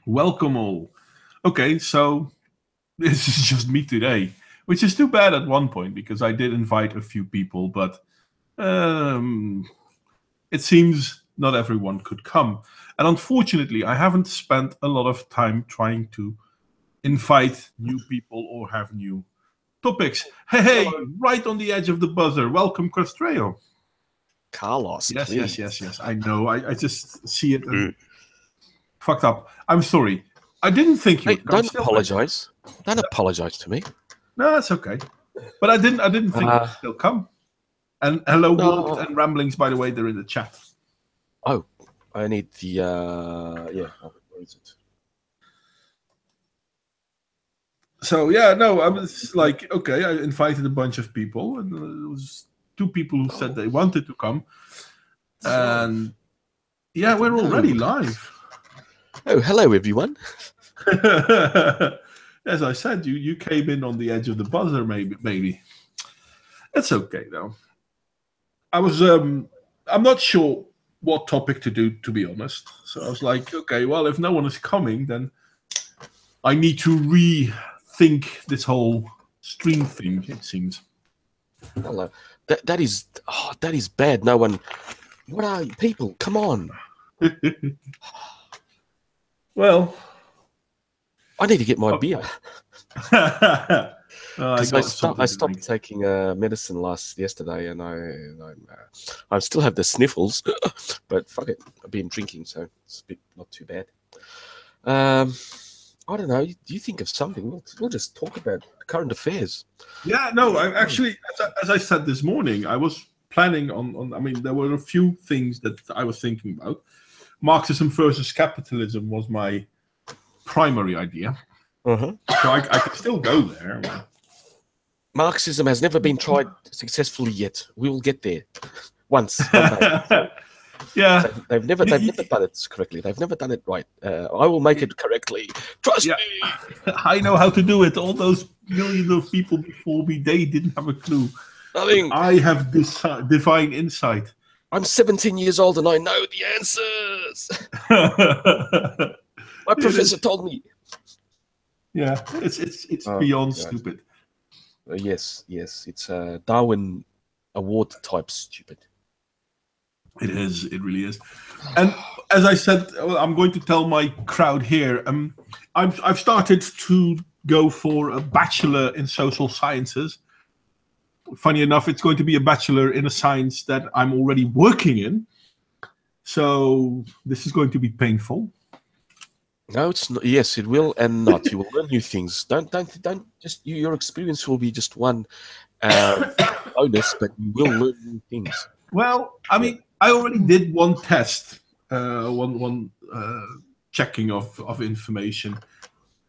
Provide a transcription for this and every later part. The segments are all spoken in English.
Welcome all. Okay, so this is just me today, which is too bad at one point because I did invite a few people, but um, it seems not everyone could come. And unfortunately, I haven't spent a lot of time trying to invite new people or have new topics. Hey, right on the edge of the buzzer. Welcome, Castreo. Carlos, Yes. I know. I just see it and Mm. fucked up. I'm sorry. I didn't think you Hey, would come. don't Still, I, apologize. Don't apologize to me. no, it's okay. But I didn't think Uh, they'll come. And hello, Warped no. and Ramblings, by the way, they're in the chat. Oh, I need the. Yeah. Where is it? So yeah, no, I was like, okay, I invited a bunch of people, and there was two people who said they wanted to come, and yeah, we're already No. live. Oh, hello, everyone. As I said, you came in on the edge of the buzzer, maybe. It's okay though. I was I'm not sure what topic to do, to be honest. So I was like, okay, well, if no one is coming, then I need to rethink this whole stream thing. It seems. Hello. That is bad. No one. What are you people? Come on. Well, I need to get my beer I because got something I to stopped drink. taking medicine yesterday, and I still have the sniffles, but fuck it, I've been drinking, so it's a bit not too bad. I don't know. Do you think of something? We'll just talk about current affairs. Yeah, no, I actually, as I said this morning, I was planning on. I mean, there were a few things that I was thinking about. Marxism versus capitalism was my primary idea. Uh-huh. So I could still go there. Marxism has never been tried successfully yet. We will get there one day. Yeah. They've never done it correctly. They've never done it right. I will make it correctly. Trust Yeah. me. I know how to do it. All those millions of people before me, they didn't have a clue. Nothing. I have this divine insight. I'm 17 years old and I know the answers. My professor told me. Yeah, it's beyond stupid. Yes, it's Darwin Award type stupid. It is. It really is. And as I said, I'm going to tell my crowd here. I've started to go for a bachelor in social sciences. Funny enough, it's going to be a bachelor in a science that I'm already working in. So this is going to be painful. No, it's not. Yes, it will, and not. You will learn new things. Don't just your experience will be just one bonus, but you will learn new things. Well, I mean, I already did one test, one checking of information,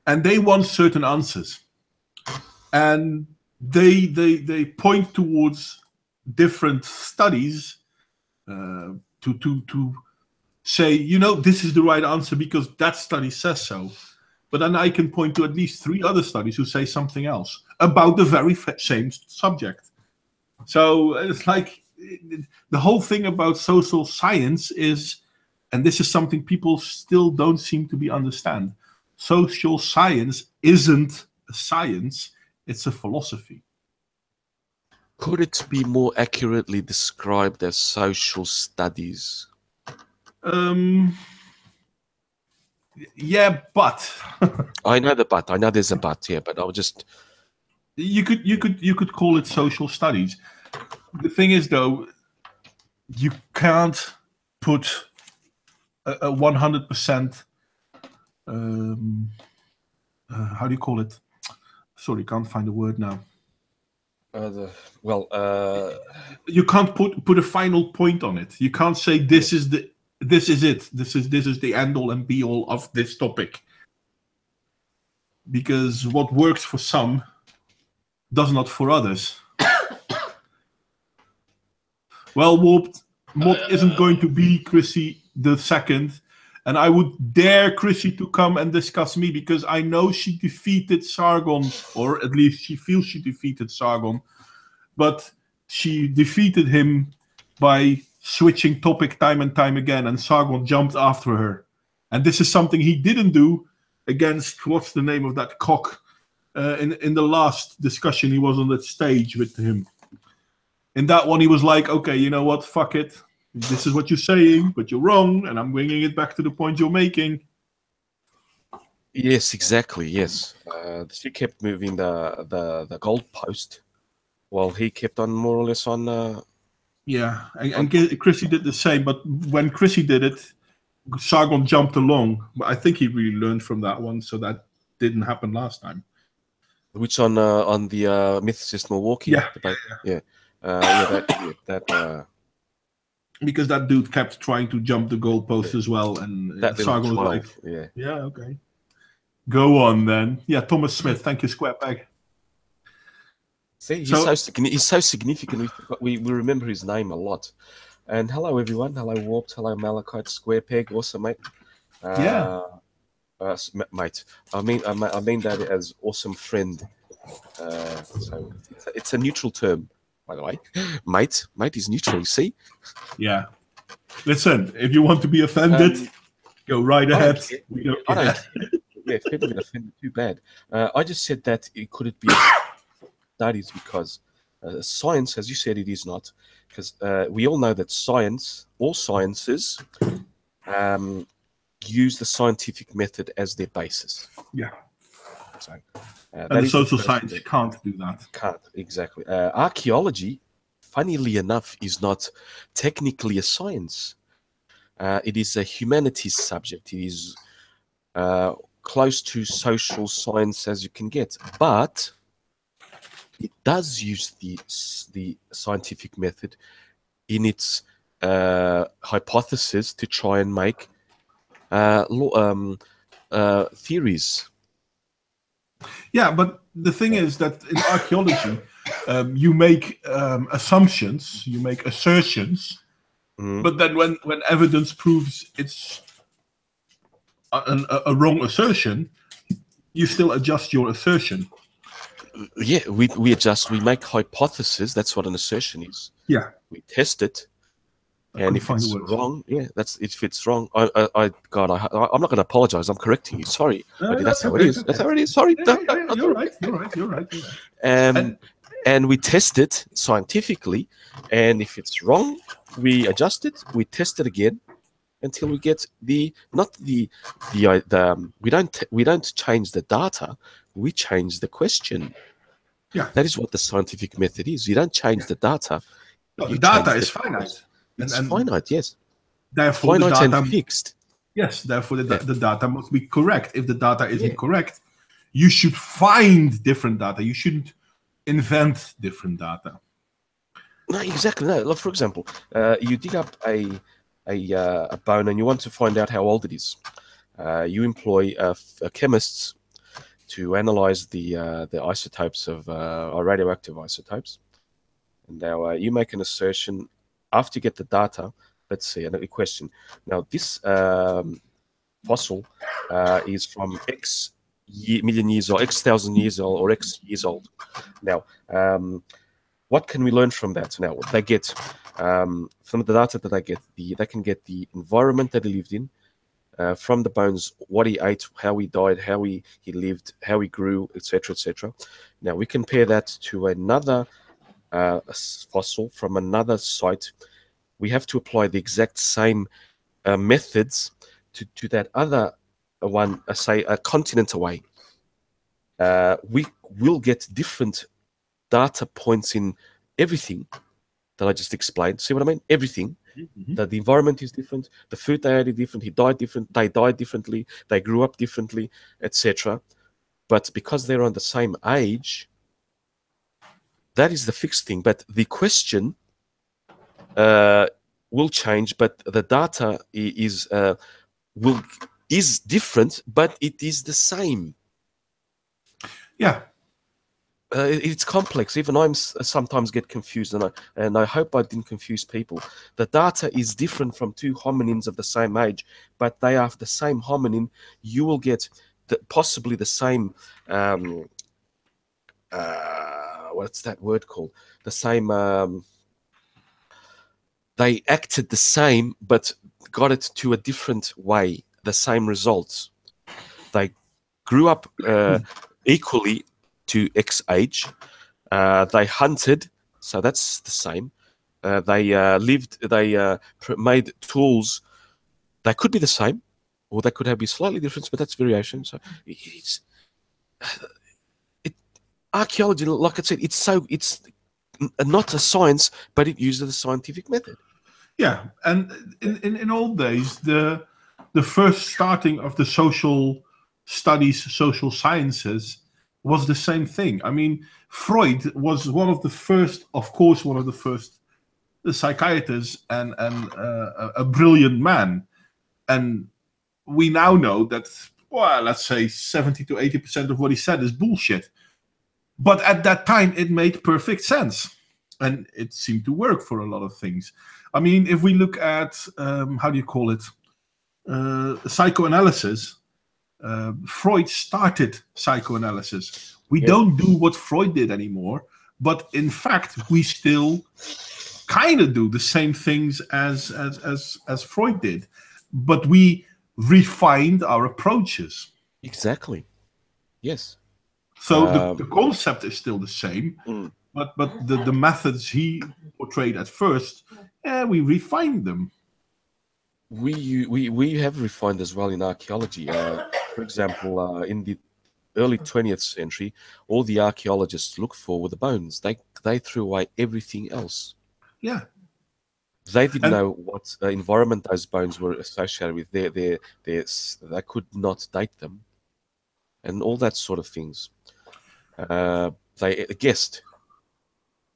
and they want certain answers, and they point towards different studies to say, this is the right answer because that study says so. But then I can point to at least 3 other studies who say something else about the very same subject. So it's like the whole thing about social science is, and this is something people still don't seem to be understand. Social science isn't a science; it's a philosophy. Could it be more accurately described as social studies? Yeah, but I know the but. I know there's a but. Yeah, but I'll just. you could call it social studies. The thing is, though, you can't put a 100%. How do you call it? Sorry, can't find the word now. You can't put a final point on it. You can't say this is it. This is the end all and be all of this topic. Because what works for some does not for others. Well, Warped Mod isn't going to be Chrissy the second, and I would dare Chrissy to come and discuss me because I know she defeated Sargon, or at least she feels she defeated Sargon, but she defeated him by switching topic time and time again, and Sargon jumped after her. And this is something he didn't do against, what's the name of that cock? In the last discussion, he was on that stage with him. In that one, he was like, okay, you know what? Fuck it. This is what you're saying, but you're wrong, and I'm bringing it back to the point you're making. Yes, exactly. Yes, she kept moving the goalpost, while he kept on more or less on. Yeah, and Chrissy did the same, but when Chrissy did it, Sargon jumped along. But I think he really learned from that one, so that didn't happen last time. Which on the Mythicist Milwaukee Yeah, debate? Yeah, because that dude kept trying to jump the goalpost as well, and that little Sargon was like, 12. "Yeah, okay, go on then." Yeah, Thomas Smith, thank you, Square Peg. See, he's so significant. We remember his name a lot. And hello everyone. Hello Warped. Hello Malachite. Square Peg. Awesome, mate. Mate. I mean that as awesome friend. So it's a neutral term, by the way. Mate is neutral. You see? Yeah. Listen, if you want to be offended, go right ahead. We don't care. I don't care. Yeah, if people get offended, too bad. I just said that could it be studies because science, as you said, it is not. Because we all know that all sciences, use the scientific method as their basis. Yeah. So, and the social science can't do that. Can't, exactly. Archaeology, funnily enough, is not technically a science. It is a humanities subject. It is close to social science as you can get. But it does use the scientific method in its hypothesis to try and make theories. Yeah, but the thing is that in archaeology, you make assumptions, you make assertions, but then when evidence proves it's a wrong assertion, you still adjust your assertion. Yeah, we adjust, we make hypotheses. That's what an assertion is. Yeah. We test it. And if it's wrong, if it's wrong, I'm not going to apologize. I'm correcting you. Sorry, but that's how it is. That's how it is. Sorry. You're right. And we test it scientifically, and if it's wrong, we adjust it. We test it again until we get we don't change the data. We change the question. Yeah, that is what the scientific method is. You don't change the data. No, the data is finite. It's finite, yes. Therefore, finite the data, and fixed. Yes, therefore the data must be correct. If the data isn't correct, you should find different data. You shouldn't invent different data. No, exactly. No, like for example, you dig up a bone and you want to find out how old it is. You employ chemists to analyze the isotopes of radioactive isotopes. And now you make an assertion after you get the data. Let's see, another question. Now, this fossil is from X million years old, X thousand years old, or X years old. Now, what can we learn from that? Now, they get from the data that they can get the environment that he lived in, from the bones, what he ate, how he died, how he lived, how he grew, etc., etc. Now, we compare that to another fossil from another site. We have to apply the exact same methods to that other one, say a continent away. We will get different data points in everything that I just explained. See what I mean? Everything. Mm-hmm. That the environment is different, the food they ate is different, he died different, they died differently, they grew up differently, etc. But because they're on the same age, that is the fixed thing. But the question will change, but the data is different, but it is the same. Yeah. It's complex. Even I sometimes get confused, and I hope I didn't confuse people. The data is different from two hominins of the same age, but they are the same hominin. You will get possibly the same. What's that word called? The same. They acted the same, but got it to a different way. the same results. They grew up equally to X age. They hunted, so that's the same. They lived. They made tools. They could be the same, or they could have be slightly different, but that's variation. So it's archaeology. Like I said, it's not a science, but it uses the scientific method. Yeah, and in old days, the first starting of the social studies, social sciences, was the same thing. I mean, Freud was one of the first, of course, one of the first psychiatrists and a brilliant man. And we now know that, well, let's say 70 to 80% of what he said is bullshit. But at that time, it made perfect sense. And it seemed to work for a lot of things. I mean, if we look at, how do you call it, psychoanalysis, Freud started psychoanalysis. We don't do what Freud did anymore, but in fact, we still kind of do the same things as Freud did, but we refined our approaches. Exactly. Yes. So the concept is still the same, but the methods he portrayed at first, we refined them. We have refined as well in archaeology. For example, in the early 20th century, all the archaeologists looked for were the bones. They threw away everything else. Yeah. They didn't know what environment those bones were associated with. They could not date them, and all that sort of things. They guessed.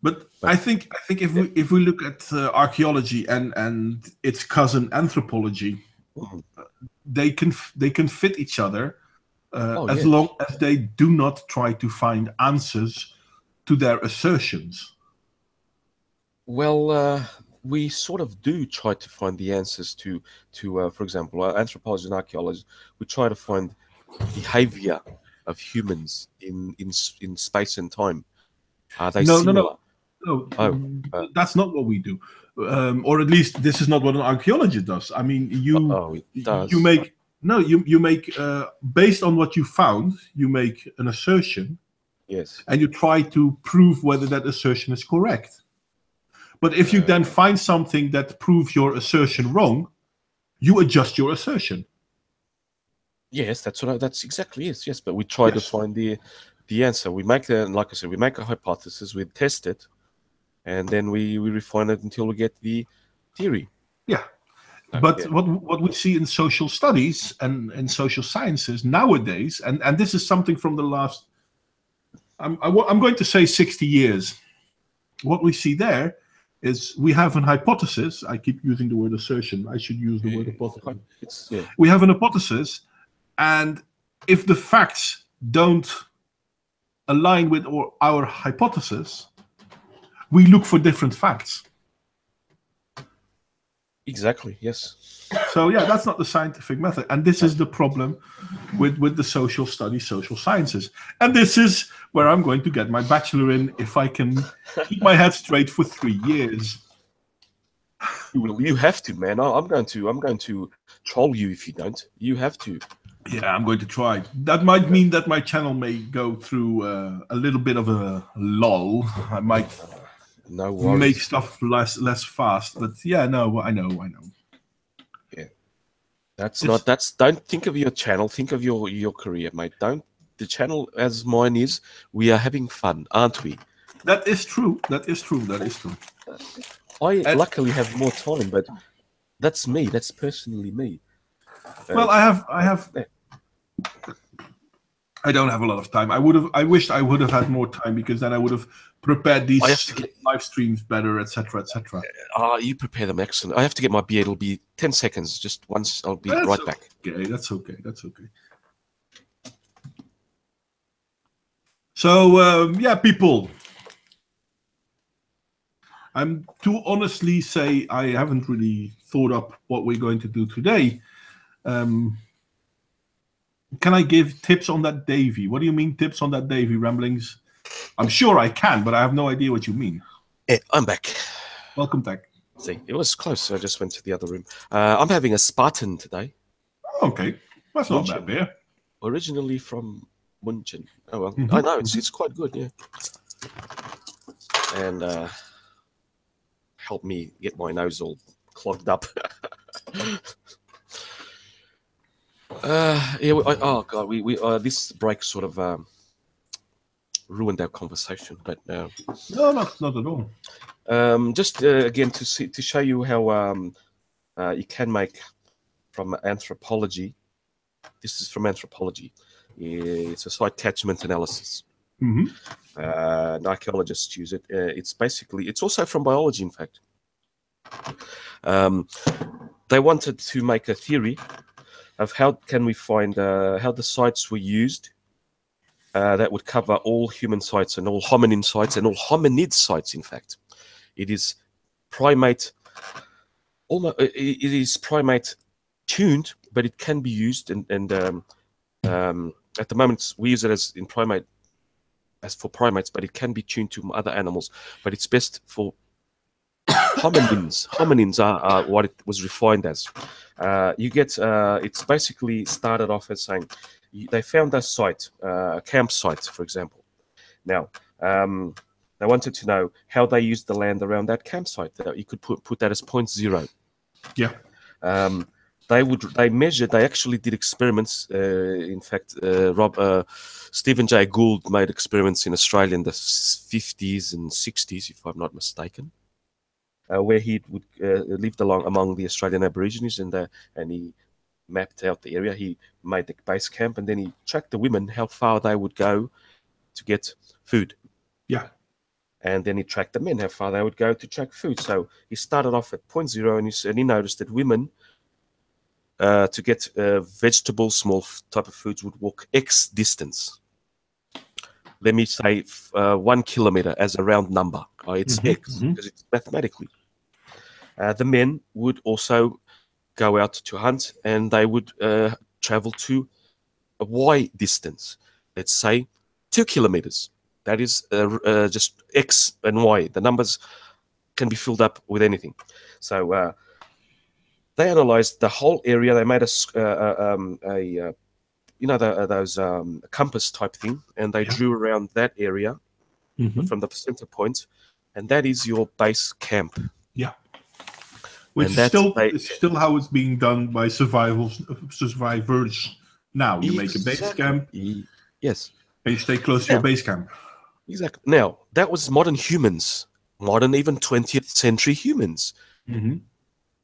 But I think if we look at archaeology and its cousin anthropology, they can fit each other as long as they do not try to find answers to their assertions. Well, we sort of do try to find the answers to for example, anthropology and archaeology. We try to find behavior of humans in space and time. Are they similar? No, that's not what we do, or at least this is not what an archaeologist does. I mean, you make based on what you found, you make an assertion, yes, and you try to prove whether that assertion is correct. But if you then find something that proves your assertion wrong, you adjust your assertion. Yes, that's exactly it. Yes, but we try to find the answer. We make like I said, we make a hypothesis, we test it, and then we refine it until we get the theory. Yeah. But what we see in social studies and in social sciences nowadays, and this is something from the last, I'm going to say 60 years, what we see there is we have an hypothesis. I keep using the word assertion. I should use the word hypothesis. We have an hypothesis, and if the facts don't align with our hypothesis, we look for different facts. Exactly, yes. So yeah, that's not the scientific method. And this is the problem with the social studies, social sciences. And this is where I'm going to get my bachelor in if I can keep my head straight for 3 years. You have to, man. I'm going to troll you if you don't. You have to. Yeah, I'm going to try. That might mean that my channel may go through a little bit of a lull. I might make stuff less fast, but yeah, no, I know. Yeah, don't think of your channel. Think of your career, mate. The channel as mine is. We are having fun, aren't we? That is true. I luckily have more time, but that's me. That's personally me. Well, I don't have a lot of time. I wished I would have had more time, because then I would have prepared these live streams better, etc., etc. You prepare them excellent. I have to get my beer. It'll be 10 seconds. Just once. I'll be right back. Okay, that's okay. So yeah, people. I'm to honestly say I haven't really thought up what we're going to do today. Can I give tips on that Davy? What do you mean, tips on that Davy, Ramblings? I'm sure I can, but I have no idea what you mean. Yeah, I'm back. Welcome back. See, it was close. So I just went to the other room. I'm having a Spartan today. Okay, that's not a bad Munchen. beer. Originally from Munchen. Oh well, Mm-hmm. I know it's quite good, yeah. And help me get my nose all clogged up. Yeah. Oh god, we this break sort of ruined our conversation, but No, not at all. just again to show you how you can make from anthropology. This is from anthropology. It's a site catchment analysis. Mm-hmm. And archaeologists use it. It's also from biology, in fact. They wanted to make a theory of how can we find how the sites were used that would cover all human sites and all hominin sites and all hominid sites. In fact, it is primate. It is primate tuned, but it can be used and at the moment we use it as in primate as for primates, but it can be tuned to other animals. But it's best for hominins. Hominins are what it was refined as. You get it's basically started off as saying they found a site, a campsite, for example. Now, they wanted to know how they used the land around that campsite. You could put that as 0.0. Yeah. They measured. They actually did experiments. In fact, Stephen Jay Gould made experiments in Australia in the 50s and 60s, if I'm not mistaken. Where he would lived among the Australian Aborigines, and he mapped out the area. He made the base camp, and then he tracked the women how far they would go to get food. Yeah. And then he tracked the men how far they would go to track food. So he started off at 0.0, and he noticed that women to get vegetables, small type of foods, would walk X distance. Let me say 1 kilometer as a round number. It's X because it's mathematically. The men would also go out to hunt, and they would travel to a Y distance. Let's say 2 kilometers. That is just X and Y. The numbers can be filled up with anything. So they analyzed the whole area. They made those compass type thing, and they drew around that area from the center point, and that is your base camp. Yeah. Which is still how it's being done by survivors now. You make a base camp. Yes. And you stay close to your base camp. Exactly. Now, that was modern humans, modern even 20th century humans. Mm-hmm.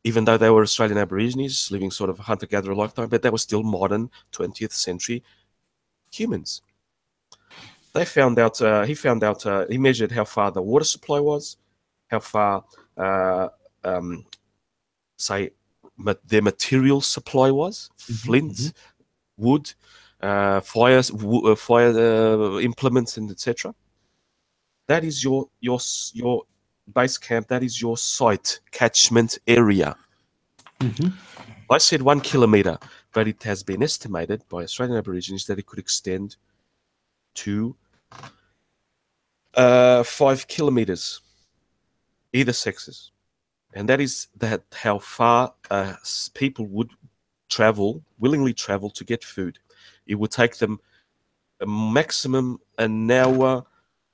Even though they were Australian Aborigines living sort of a hunter-gatherer lifetime, but they were still modern 20th century humans. He measured how far the water supply was, how far, their material supply was, flint, wood, fire implements, and etc. That is your base camp. That is your site catchment area. I said 1 kilometer, but it has been estimated by Australian Aborigines that it could extend to 5 kilometers, either sexes. And that is how far people would willingly travel to get food. It would take them a maximum an hour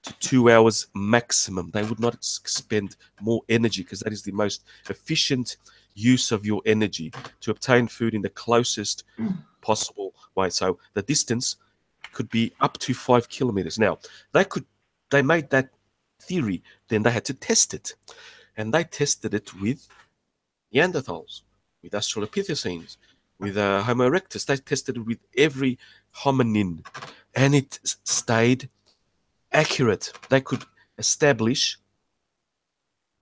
to 2 hours maximum. They would not expend more energy because that is the most efficient use of your energy to obtain food in the closest possible way. So the distance could be up to 5 kilometers. Now, they made that theory, then they had to test it. And they tested it with Neanderthals, with Australopithecines, with Homo erectus. They tested it with every hominin, and it stayed accurate. They could establish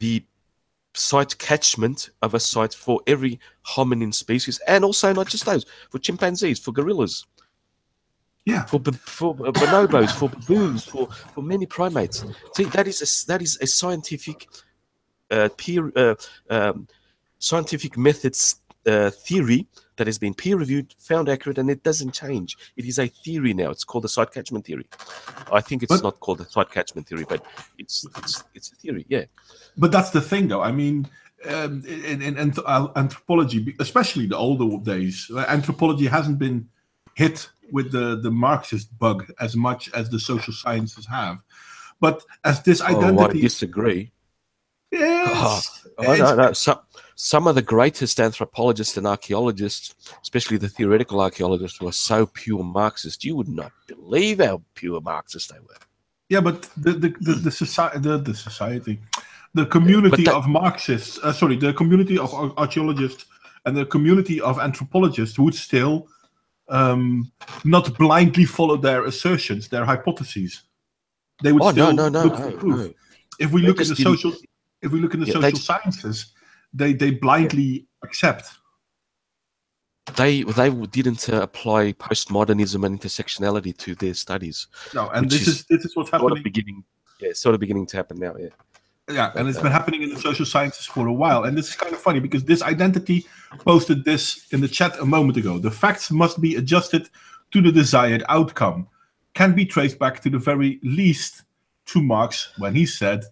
the site catchment of a site for every hominin species, and also not just those, for chimpanzees, for gorillas, for bonobos, for baboons, for many primates. See, that is a scientific scientific methods theory that has been peer-reviewed, found accurate, and it doesn't change. It is a theory now. It's called the site catchment theory. I think it's not called the site catchment theory, but it's a theory, yeah. But that's the thing, though. I mean, in anthropology, especially the older days, anthropology hasn't been hit with the Marxist bug as much as the social sciences have. But as this identity, I disagree. yes, No. Some of the greatest anthropologists and archaeologists, especially the theoretical archaeologists, were so pure Marxist. You would not believe how pure Marxist they were. yeah, but the society, the community of Marxists, the community of archaeologists and the community of anthropologists would still not blindly follow their assertions, their hypotheses. They would still look for proof. No. If we look in the social, social sciences, they blindly accept. They didn't apply postmodernism and intersectionality to their studies. No, and this is what's happening. Sort of beginning to happen now. Yeah. Yeah, and it's been happening in the social sciences for a while. And this is kind of funny because this identity posted this in the chat a moment ago. The facts must be adjusted to the desired outcome. Can be traced back to the very least to Marx when he said,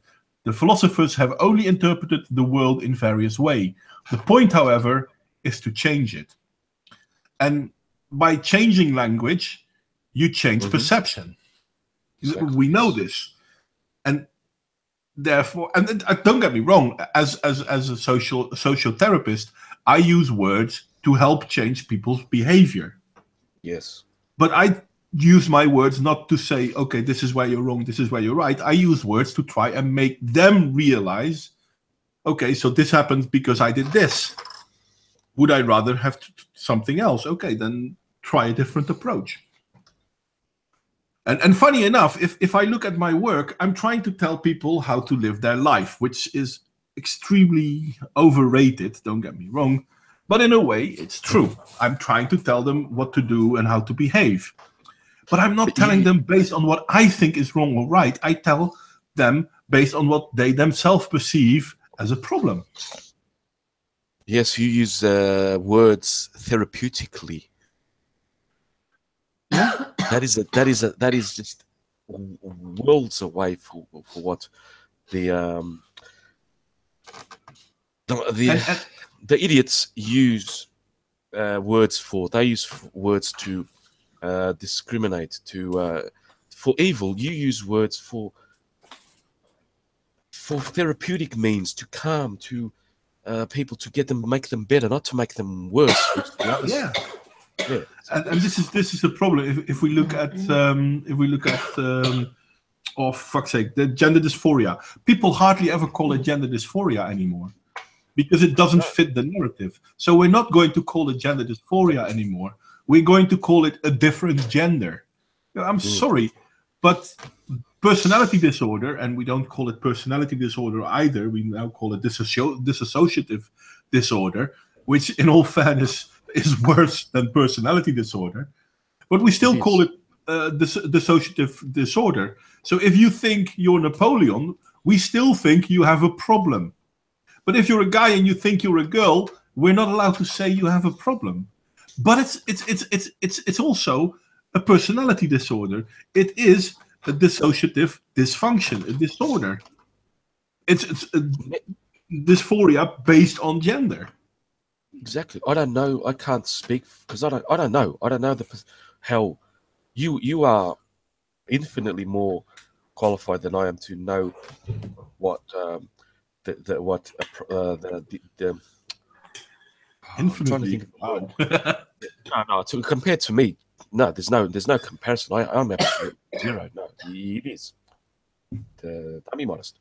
the philosophers have only interpreted the world in various ways. The point, however, is to change it. And by changing language, you change perception. Exactly. We know this. And therefore, and don't get me wrong, as a social therapist, I use words to help change people's behavior. Yes. But I use my words not to say, okay, this is where you're wrong, this is where you're right. I use words to try and make them realize, okay, so this happened because I did this. Would I rather have something else? Okay, then try a different approach. And funny enough, if I look at my work, I'm trying to tell people how to live their life, which is extremely overrated, don't get me wrong. But in a way, it's true. I'm trying to tell them what to do and how to behave. But I'm not telling them based on what I think is wrong or right. I tell them based on what they themselves perceive as a problem. Yes, you use words therapeutically. That is just worlds away for what the idiots use words for. They use words to discriminate, for evil. You use words for therapeutic means, to calm, to people, to make them better, not to make them worse. Yeah. And this is a problem. If we look at oh fuck's sake, the gender dysphoria. People hardly ever call it gender dysphoria anymore because it doesn't fit the narrative. So we're not going to call it gender dysphoria anymore. We're going to call it a different gender. I'm sorry, but personality disorder, and we don't call it personality disorder either. We now call it dissociative disorder, which in all fairness is worse than personality disorder. But we still call it dissociative disorder. So if you think you're Napoleon, we still think you have a problem. But if you're a guy and you think you're a girl, we're not allowed to say you have a problem. But it's also a personality disorder. It is a dissociative dysfunction, a disorder. It's a dysphoria based on gender. Exactly. I don't know. I can't speak because I don't know. I don't know how you are infinitely more qualified than I am to know what infinitely. Wow. No. To compared to me, no. There's no comparison. I'm absolutely zero. No, it is. Don't be modest.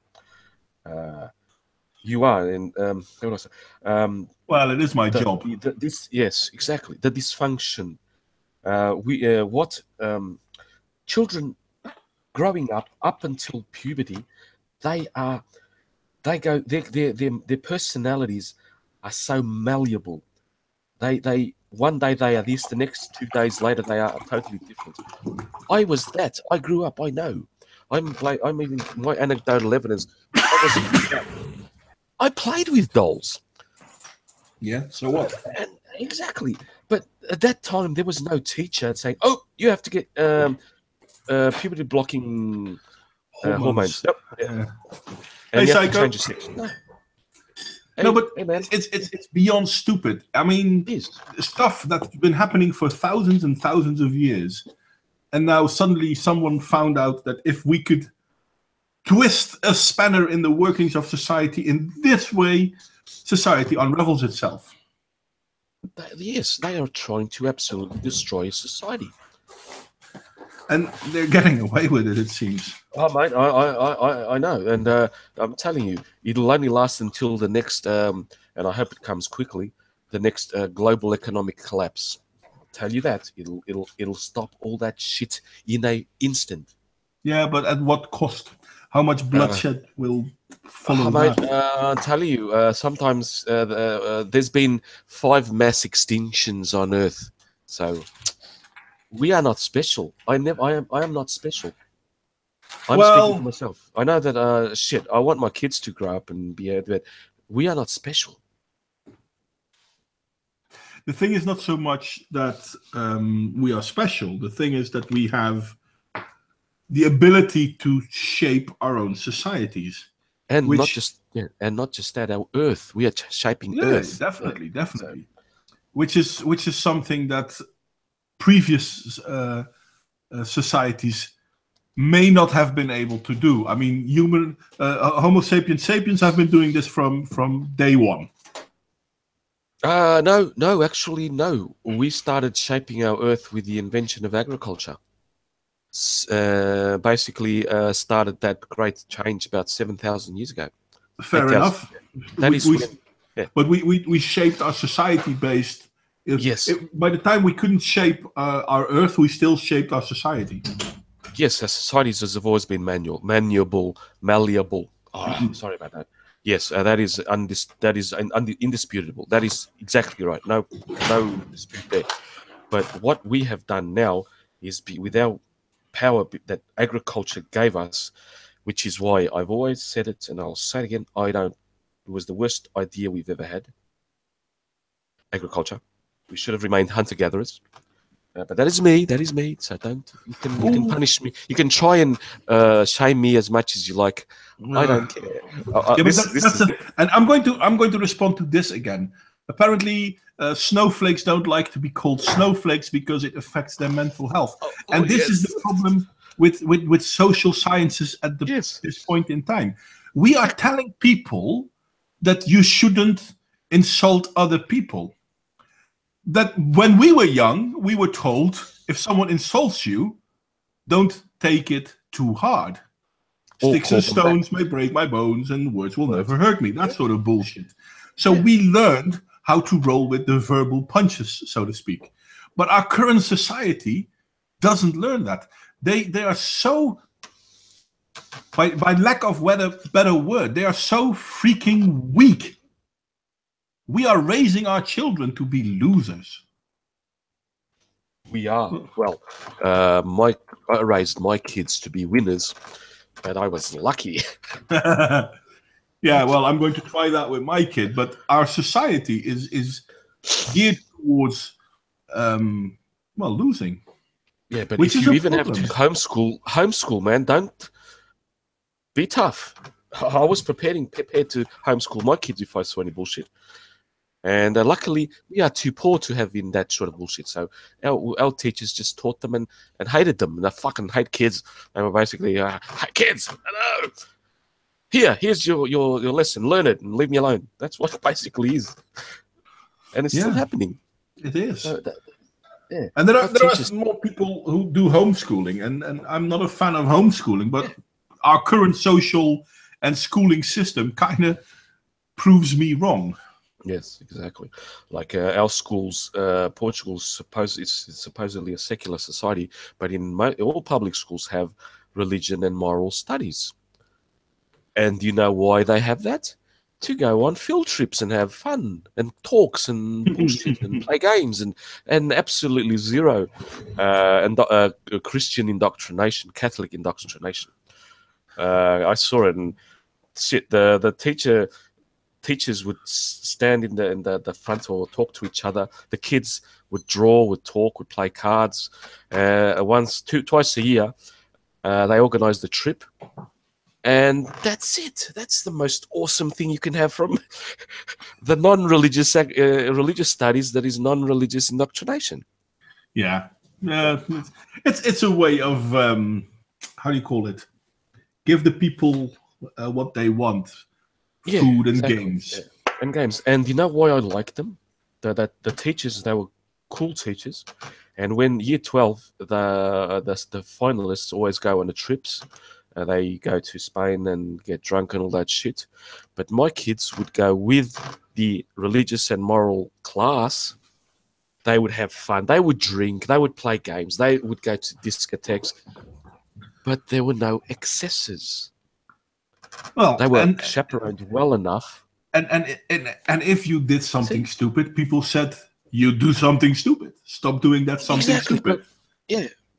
You are, and well, it is my job. Yes, exactly. The dysfunction. Children growing up until puberty, their personalities are so malleable. They one day they are this, the next 2 days later they are totally different. I was that. I grew up. I know. I'm even my anecdotal evidence. I played with dolls. Yeah, so what? Exactly. But at that time, there was no teacher saying, "Oh, you have to get puberty blocking hormones." Yep. Yeah. And you have to change your sex. No. Hey, No, but hey man, it's beyond stupid. I mean, it is. stuff that's been happening for thousands and thousands of years, and now suddenly someone found out that if we could twist a spanner in the workings of society in this way, society unravels itself. Yes, they are trying to absolutely destroy society. And they're getting away with it, it seems. Oh, mate, I know, and I'm telling you, it'll only last until the next, and I hope it comes quickly, the next global economic collapse. I'll tell you that it'll stop all that shit in a instant. Yeah, but at what cost? How much bloodshed will follow Mate, that? I'll tell you, sometimes there's been 5 mass extinctions on Earth, so we are not special. I am not special. I'm speaking for Well, myself. I know that shit. I want my kids to grow up and be able to. We are not special. the thing is not so much that we are special. The thing is that we have the ability to shape our own societies. And Which, not just that. Our Earth. We are shaping yeah, Earth. definitely, Yeah. definitely. Which is something that previous societies may not have been able to do. I mean, Homo sapiens sapiens have been doing this from day one. No. Actually, no. We started shaping our Earth with the invention of agriculture. Basically, started that great change about 7,000 years ago. Fair 8,000. enough. That is when, yeah. But we shaped our society based. Yes. By the time we couldn't shape our Earth, we still shaped our society. Yes, our societies have always been malleable. Oh, sorry about that. Yes, that is indisputable. That is exactly right. No dispute there. But what we have done now is with our power that agriculture gave us, which is why I've always said it, and I'll say it again. It was the worst idea we've ever had. Agriculture. We should have remained hunter-gatherers. But that is me. That is me. So you can punish me. You can try and shame me as much as you like. I don't care. And I'm going to respond to this again. Apparently, snowflakes don't like to be called snowflakes because it affects their mental health. And this is the problem with social sciences at this point in time. We are telling people that you shouldn't insult other people. That when we were young, we were told if someone insults you, don't take it too hard. Sticks and stones may break my bones and words will never hurt me. That sort of bullshit. So we learned how to roll with the verbal punches, so to speak. But our current society doesn't learn that. They are so, by lack of better word, they are so freaking weak. We are raising our children to be losers. We are. Well, I raised my kids to be winners, and I was lucky. Yeah, well, I'm going to try that with my kid. But our society is geared towards, losing. Yeah, but if you even have to homeschool, man, don't be tough. I was prepared to homeschool my kids if I saw any bullshit. And luckily, we are too poor to have in that sort of bullshit. So our teachers just taught them and hated them. And they fucking hate kids. They were basically, hey, kids, hello. Here's your lesson. Learn it and leave me alone. That's what it basically is. And it's still happening. It is. Yeah. And there are more people who do homeschooling. And I'm not a fan of homeschooling, but our current social and schooling system kind of proves me wrong. Yes, exactly. Like our schools, Portugal's supposedly a secular society, but in all public schools have religion and moral studies. And do you know why they have that? To go on field trips and have fun and talks and bullshit and play games and absolutely zero Christian indoctrination, Catholic indoctrination. I saw it and shit. The teachers would stand in the front or talk to each other. The kids would draw, would talk, would play cards. Twice a year, they organised a trip And that's it. That's the most awesome thing you can have from the non-religious religious studies that is non-religious indoctrination. Yeah, it's a way of how do you call it? Give the people what they want: Yeah, food and exactly. games. Yeah. And games. And you know why I like them? The teachers, they were cool teachers. And when year 12, the finalists always go on the trips. They go to Spain and get drunk and all that shit. But my kids would go with the religious and moral class. They would have fun. They would drink. They would play games. They would go to discotheques. But there were no excesses. Well, They were chaperoned well enough. and if you did something stupid, people said you do something stupid. Stop doing that something stupid.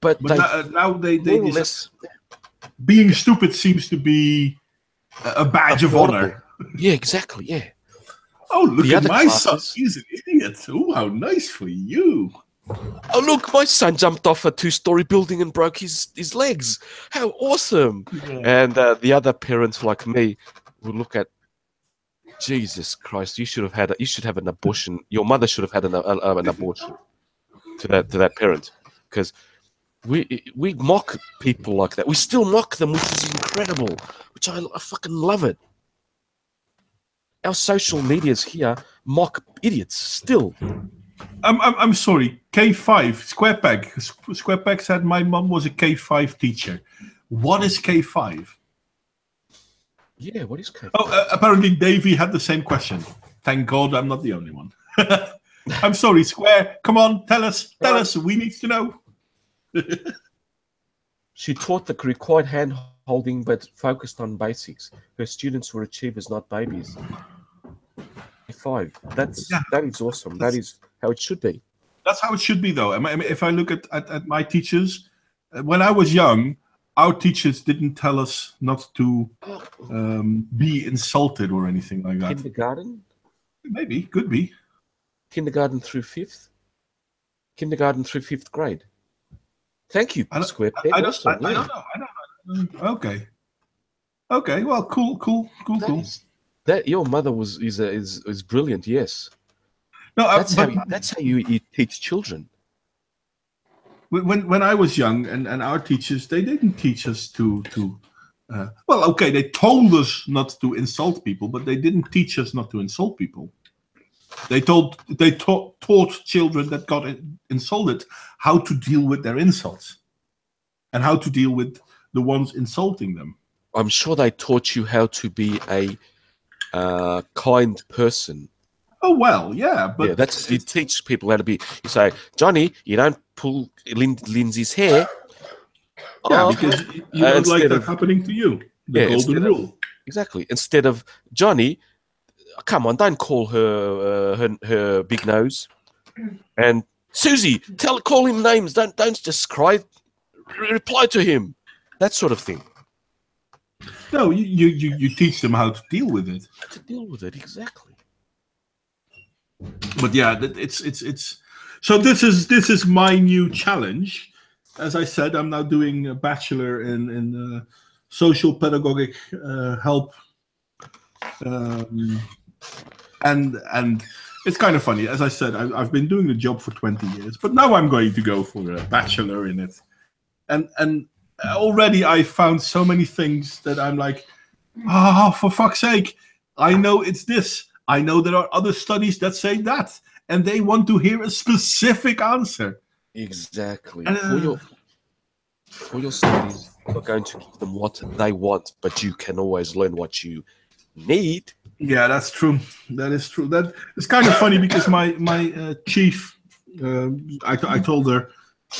But they, now they more or less, being stupid seems to be a badge of honor. Yeah, exactly. Yeah. Oh, look at my son. He's an idiot. Oh, how nice for you. Oh, look, my son jumped off a 2-story building and broke his legs. How awesome. Yeah. And the other parents like me would look at, Jesus Christ, you should have an abortion. Your mother should have had an abortion to that parent. Because we mock people like that. We still mock them, which is incredible, which I fucking love it. Our social medias here mock idiots still. I'm sorry. K5 Squarepeg said my mom was a K5 teacher. What is K5? Yeah, what is K5? Oh, apparently Davey had the same question. Thank God I'm not the only one. I'm sorry, Square. Come on, tell us. Tell us. We need to know. She taught the required hand-holding but focused on basics. Her students were achievers, not babies. K5. That is awesome. That is how it should be. That's how it should be, though. I mean, if I look at my teachers, when I was young, our teachers didn't tell us not to be insulted or anything like that. Kindergarten? Maybe, could be. Kindergarten through 5th? Kindergarten through 5th grade. Thank you, Square. I don't know. Okay. Well, cool. That your mother is brilliant. Yes. No, that's how you teach children. When I was young, and our teachers, they didn't teach us to well, okay, they told us not to insult people, but they didn't teach us not to insult people. They taught children that got insulted how to deal with their insults and how to deal with the ones insulting them. I'm sure they taught you how to be a kind person. Oh well, yeah, but that's you teach people how to be. You say, Johnny, you don't pull Lindsay's hair. Yeah, because you don't like that happening to you. The golden rule. Exactly. Instead of Johnny, come on, don't call her big nose. And Susie, call him names. Don't just cry. Reply to him. That sort of thing. No, you teach them how to deal with it. How to deal with it, exactly. But yeah, it's so this is my new challenge. As I said, I'm now doing a bachelor in social pedagogic help, and it's kind of funny. As I said, I've been doing the job for 20 years, but now I'm going to go for a bachelor in it, and already I found so many things that I'm like, for fuck's sake, I know it's this. I know there are other studies that say that, and they want to hear a specific answer. Exactly. For your studies, you're going to give them what they want, but you can always learn what you need. Yeah, that's true. That is true. That it's kind of funny because my chief, I told her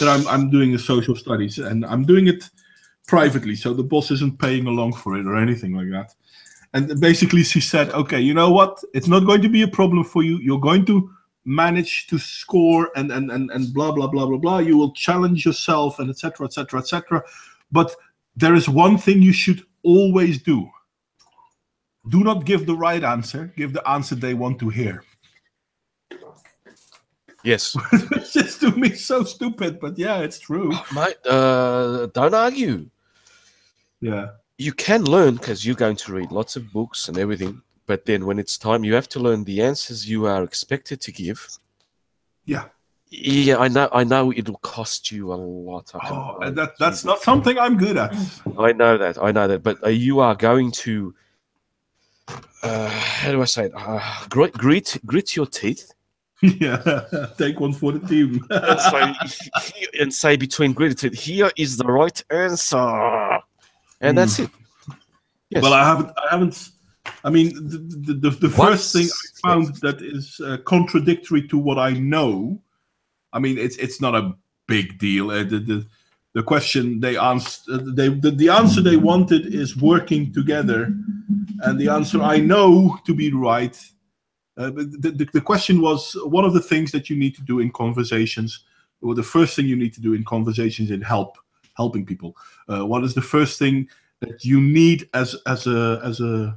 that I'm doing a social studies and I'm doing it privately, so the boss isn't paying along for it or anything like that. And basically she said, okay, you know what? It's not going to be a problem for you. You're going to manage to score and blah, blah, blah, blah, blah. You will challenge yourself and etc., etc., etc. But there is one thing you should always do. Do not give the right answer. Give the answer they want to hear. Yes. It's just to me so stupid, but yeah, it's true. Mate, don't argue. Yeah. You can learn because you're going to read lots of books and everything, but then when it's time, you have to learn the answers you are expected to give. Yeah. Yeah, I know it'll cost you a lot. Oh, and that's not something I'm good at. I know that, but you are going to, how do I say it? Grit your teeth. Yeah, take one for the team. and say between gritted teeth, here is the right answer, and that's it. Yes. Well, I haven't. I mean, the first thing I found that is contradictory to what I know. I mean, it's not a big deal. The question they answered, the answer they wanted is working together, and the answer I know to be right. The question was, one of the things that you need to do in conversations, or the first thing you need to do in conversations in helping people. What is the first thing that you need as a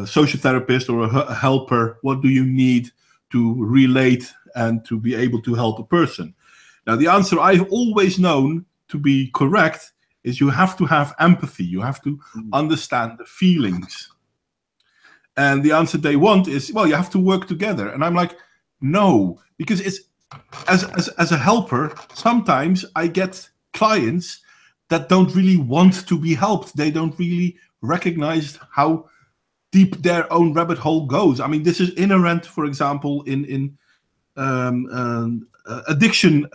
social therapist or a helper? What do you need to relate and to be able to help a person? Now, the answer I've always known to be correct is you have to have empathy. You have to understand the feelings. And the answer they want is, well, you have to work together. And I'm like, no, because it's as a helper, sometimes I get clients that don't really want to be helped. They don't really recognize how deep their own rabbit hole goes. I mean, this is inherent, for example, in addiction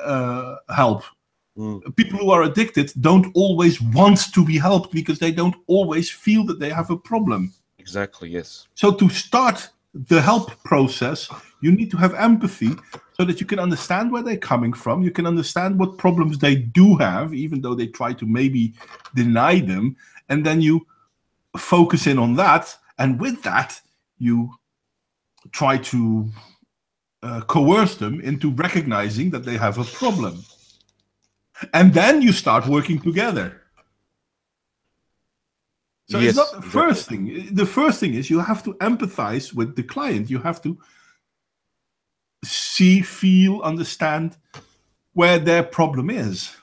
help. People who are addicted don't always want to be helped because they don't always feel that they have a problem. Exactly, yes. So to start the help process, you need to have empathy so that you can understand where they're coming from. You can understand what problems they do have, even though they try to maybe deny them. And then you focus in on that. And with that, you try to coerce them into recognizing that they have a problem. And then you start working together. So yes, it's not the first thing. The first thing is you have to empathize with the client. You have to see, feel, understand where their problem is.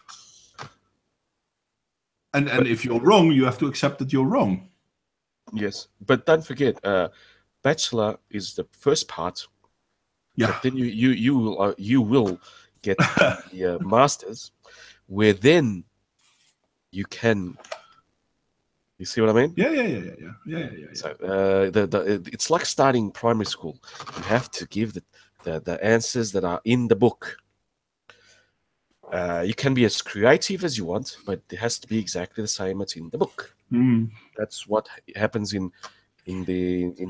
And if you're wrong, you have to accept that you're wrong. Yes, but don't forget, bachelor is the first part. Yeah. But then you will get the masters, where then you can. You see what I mean? Yeah. So it's like starting primary school. You have to give the answers that are in the book. You can be as creative as you want, but it has to be exactly the same as in the book. That's what happens in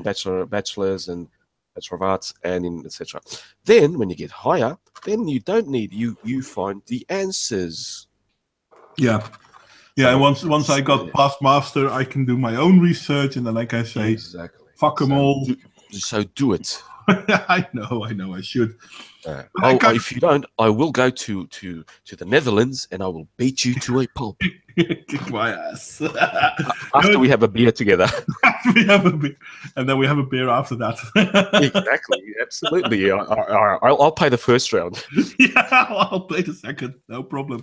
bachelors and Bachelor of Arts and in etc. Then when you get higher, then you don't need you find the answers. Yeah. Yeah, and once I got past master, I can do my own research, and then I can say, exactly, fuck them all. So do it. I know, I should. If you don't, I will go to the Netherlands and I will beat you to a pulp. Kick my ass. After we have a beer together. We have a beer, and then we have a beer after that. Exactly, absolutely. I'll pay the first round. Yeah, I'll play the second. No problem.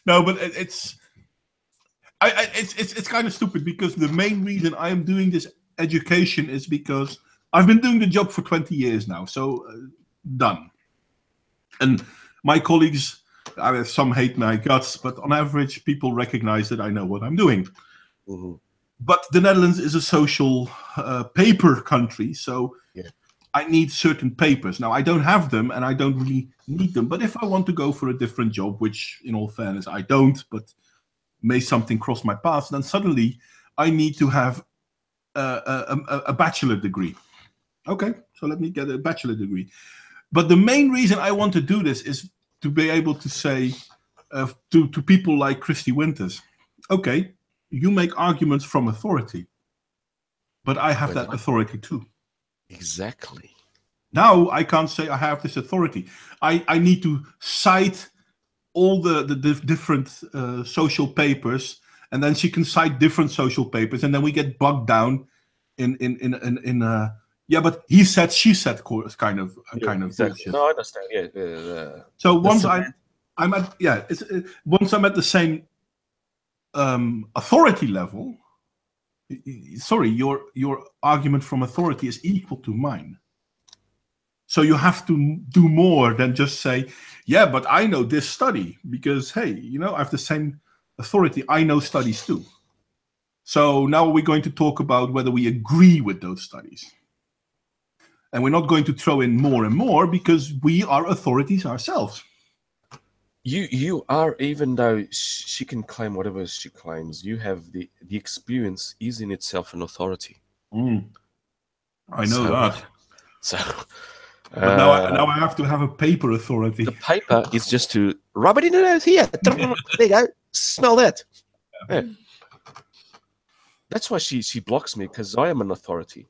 No, but it's kind of stupid because the main reason I am doing this education is because I've been doing the job for 20 years now. So done. And my colleagues, some hate my guts, but on average, people recognize that I know what I'm doing. But the Netherlands is a social paper country, so I need certain papers. Now, I don't have them, and I don't really need them. But if I want to go for a different job, which, in all fairness, I don't, but may something cross my path, then suddenly I need to have a bachelor degree. Okay, so let me get a bachelor degree. But the main reason I want to do this is to be able to say to people like Christy Winters, okay, you make arguments from authority, but I have that authority too. Exactly. Now I can't say I have this authority. I need to cite all the different social papers, and then she can cite different social papers, and then we get bogged down in yeah, but he said, she said, kind of bullshit. No, I understand. Yeah. So once I'm at once I'm at the same authority level, Sorry, your argument from authority is equal to mine. So you have to do more than just say, yeah, but I know this study because, hey, you know, I have the same authority. I know studies too. So now we're going to talk about whether we agree with those studies. And we're not going to throw in more and more because we are authorities ourselves. You are, even though she can claim whatever she claims, you have the experience is in itself an authority. I know that. So, but now I have to have a paper authority. The paper is just to rub it in the nose here. There you go. Smell that. Yeah. That's why she blocks me, because I am an authority.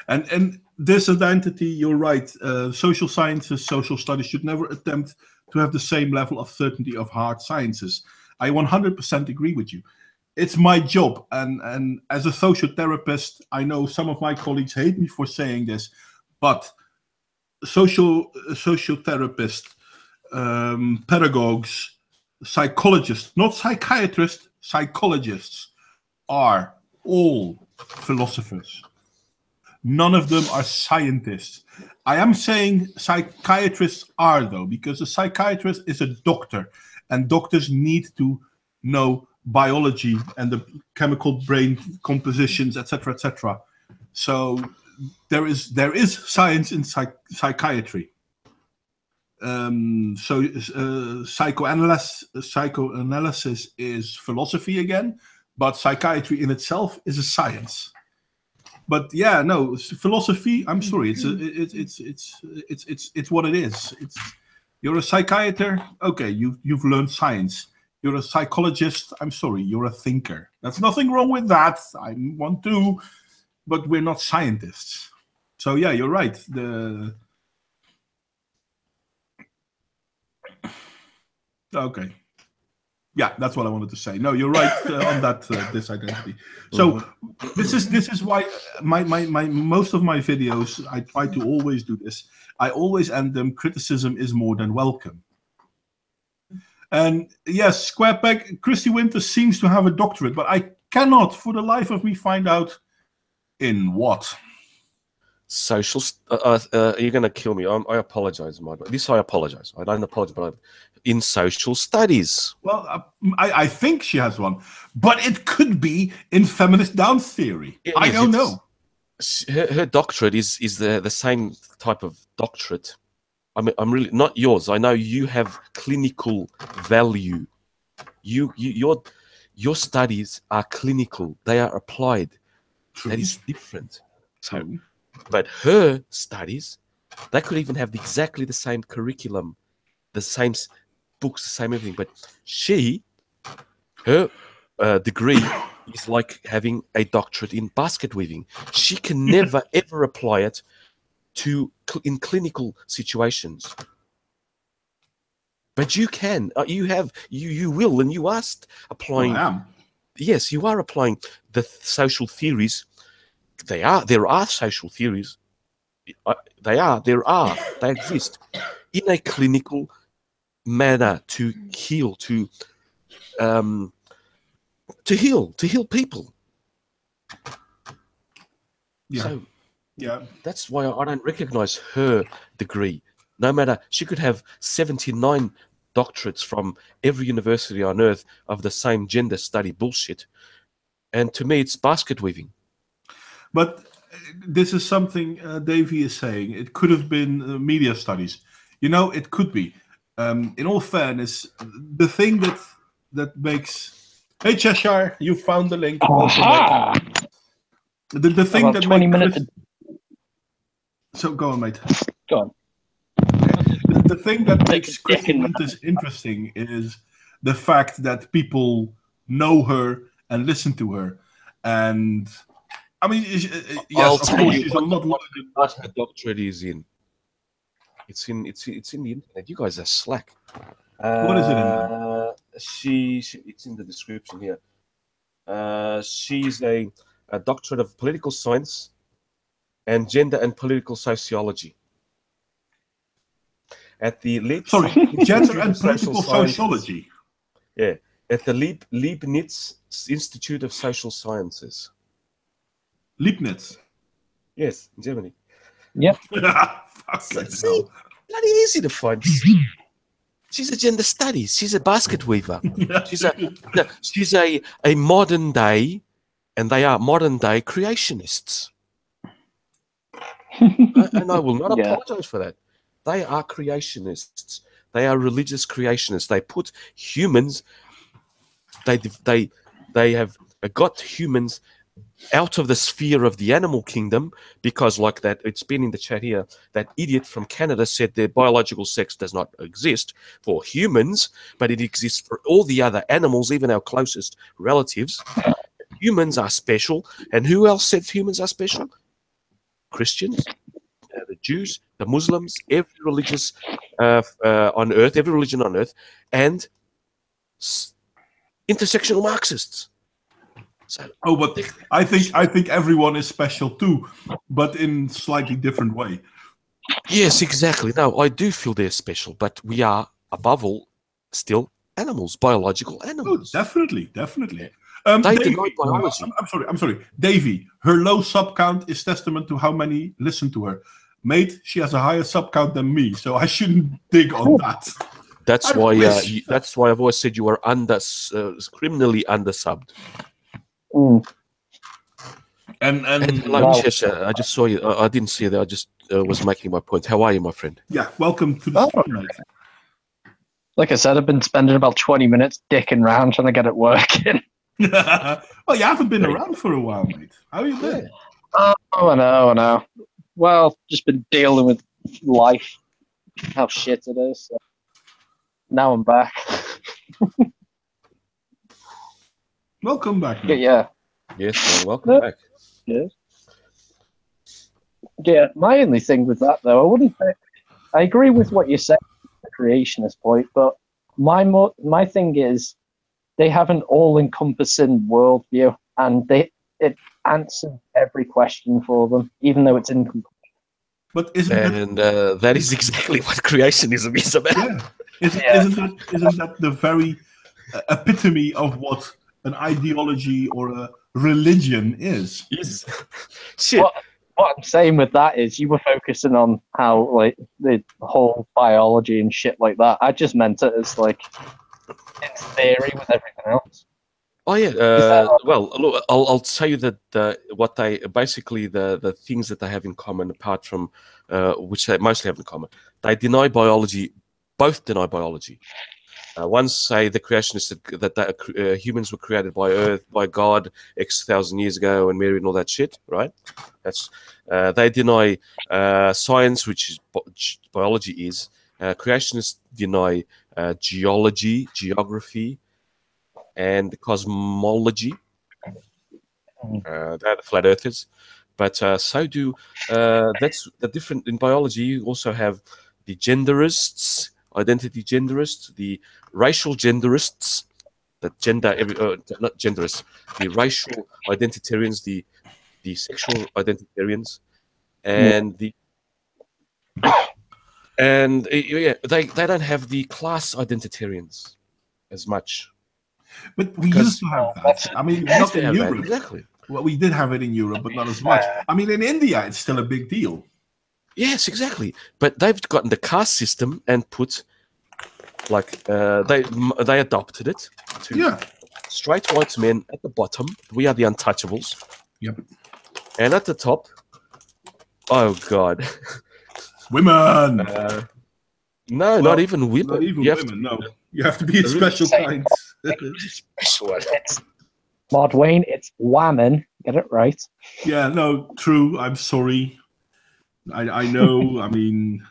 And this identity, you're right. Social sciences, social studies should never attempt to have the same level of certainty of hard sciences. I 100% agree with you. It's my job, and as a social therapist, I know some of my colleagues hate me for saying this, but social therapists, pedagogues, psychologists, not psychiatrists, psychologists, are all philosophers. None of them are scientists. I am saying psychiatrists are, though, because a psychiatrist is a doctor, and doctors need to know biology and the chemical brain compositions, etc., etc. So there is science in psychiatry. Psychoanalysis is philosophy again, but psychiatry in itself is a science. But yeah, no, philosophy. I'm sorry, it's what it is. You're a psychiatrist. Okay, you've learned science. You're a psychologist. I'm sorry, you're a thinker. There's nothing wrong with that. I want to, but we're not scientists. So yeah, you're right. Okay. Yeah, that's what I wanted to say. No, you're right on that this identity. So this is why my most of my videos, I try to always do this. I always end them. Criticism is more than welcome. And yes, Square Peg, Christy Winter seems to have a doctorate, but I cannot, for the life of me, find out in what. Social. You're going to kill me. I apologize, Modwain. This I apologize. I don't apologize, but in social studies. Well, I think she has one, but it could be in feminist Down theory. I don't know. Her doctorate is the same type of doctorate. I mean, I'm really not yours. I know you have clinical value. Your studies are clinical. They are applied. True. That is different. So, but her studies, they could even have exactly the same curriculum, the same books, the same everything. But her degree is like having a doctorate in basket weaving. She can never ever apply it in clinical situations. But you can. You will, and you are applying. I am. Yes, you are applying the social theories. There are social theories. They exist in a clinical manner to heal, to heal people. Yeah. So, yeah, that's why I don't recognize her degree. No matter, she could have 79 doctorates from every university on earth of the same gender study bullshit. And to me, it's basket weaving. But this is something Davey is saying. It could have been media studies. You know, it could be. In all fairness, the thing that makes... Hey, Cheshire, you found the link. The thing that 20 minutes. So go on, mate. Go on. The thing that makes Christy Winters interesting is the fact that people know her and listen to her. And I mean, yes, of course, she's a lot longer than what her doctorate is in. It's in the internet. You guys are slack. What is it in? It's in the description here. She's a doctorate of political science and gender and political sociology at the Leeds. Sorry, gender and political sociology. Yeah, at the Leibniz Institute of Social Sciences. Leibniz. Yes, in Germany. Yep. Fucking See, hell. bloody easy to find. She's a gender studies. She's a basket weaver. She's a modern day, and they are modern day creationists. And I will not Yeah. apologize for that. They are creationists. They are religious creationists. They put humans. They have got humans out of the sphere of the animal kingdom because, like that, it's been in the chat here. That idiot from Canada said their biological sex does not exist for humans, but it exists for all the other animals, even our closest relatives. Humans are special, and who else said humans are special? Christians, the Jews, the Muslims, every religious on earth, every religion on earth, and intersectional Marxists. So, but I think everyone is special too, but in slightly different way. yes, exactly. No, I do feel they're special, but we are above all still animals, biological animals. Oh, definitely. They Davey, deny biology. I'm sorry. Davey, her low sub count is testament to how many listen to her. Mate, she has a higher sub count than me, so I shouldn't dig on that. That's why. That's why I've always said you are criminally undersubbed. And hello, Cheshire. I just saw you. I didn't see you there. I just was making my point. How are you, my friend? Yeah, welcome to the stream, mate. Like I said, I've been spending about 20 minutes dicking around trying to get it working. Well, you haven't been around for a while, mate. How you been? Oh, I know. Well, just been dealing with life, how shit it is. So now I'm back. Welcome back, mate. Yeah. Yes, welcome back. Yes. Yeah, my only thing with that, though, I wouldn't say... I agree with what you said, the creationist point, but my thing is they have an all-encompassing worldview, and it answers every question for them, even though it's incomplete. But that is exactly what creationism is about. Yeah. Isn't that the very epitome of what an ideology or a religion is? Shit. What I'm saying with that is you were focusing on how like the whole biology and shit like that. I just meant it as like it's theory with everything else. Oh yeah. Well, look, I'll tell you that what they basically the things that they have in common, apart from which they mostly have in common, they deny biology. Both deny biology. One say the creationists that humans were created by Earth, by God, X thousand years ago, and Mary and all that shit, right? That's they deny science, which is biology is. Creationists deny geology, geography, and cosmology. They're the flat earthers, but so do that's the different in biology. You also have the genderists. Identity genderists, the racial genderists, the not genderists, the racial identitarians, the sexual identitarians, and they don't have the class identitarians as much. But we used to have that. I mean, not in Europe. Exactly. Well, we did have it in Europe, but not as much. I mean, in India, it's still a big deal. Yes, exactly. But they've gotten the caste system and put, like, they adopted it to straight white men at the bottom. We are the untouchables. Yep. And at the top, oh God, women. No, not even women. Not even women. No, you have to be a special kind. Special one. Modwain, it's woman. Get it right. Yeah, no, true. I'm sorry. I know. I mean,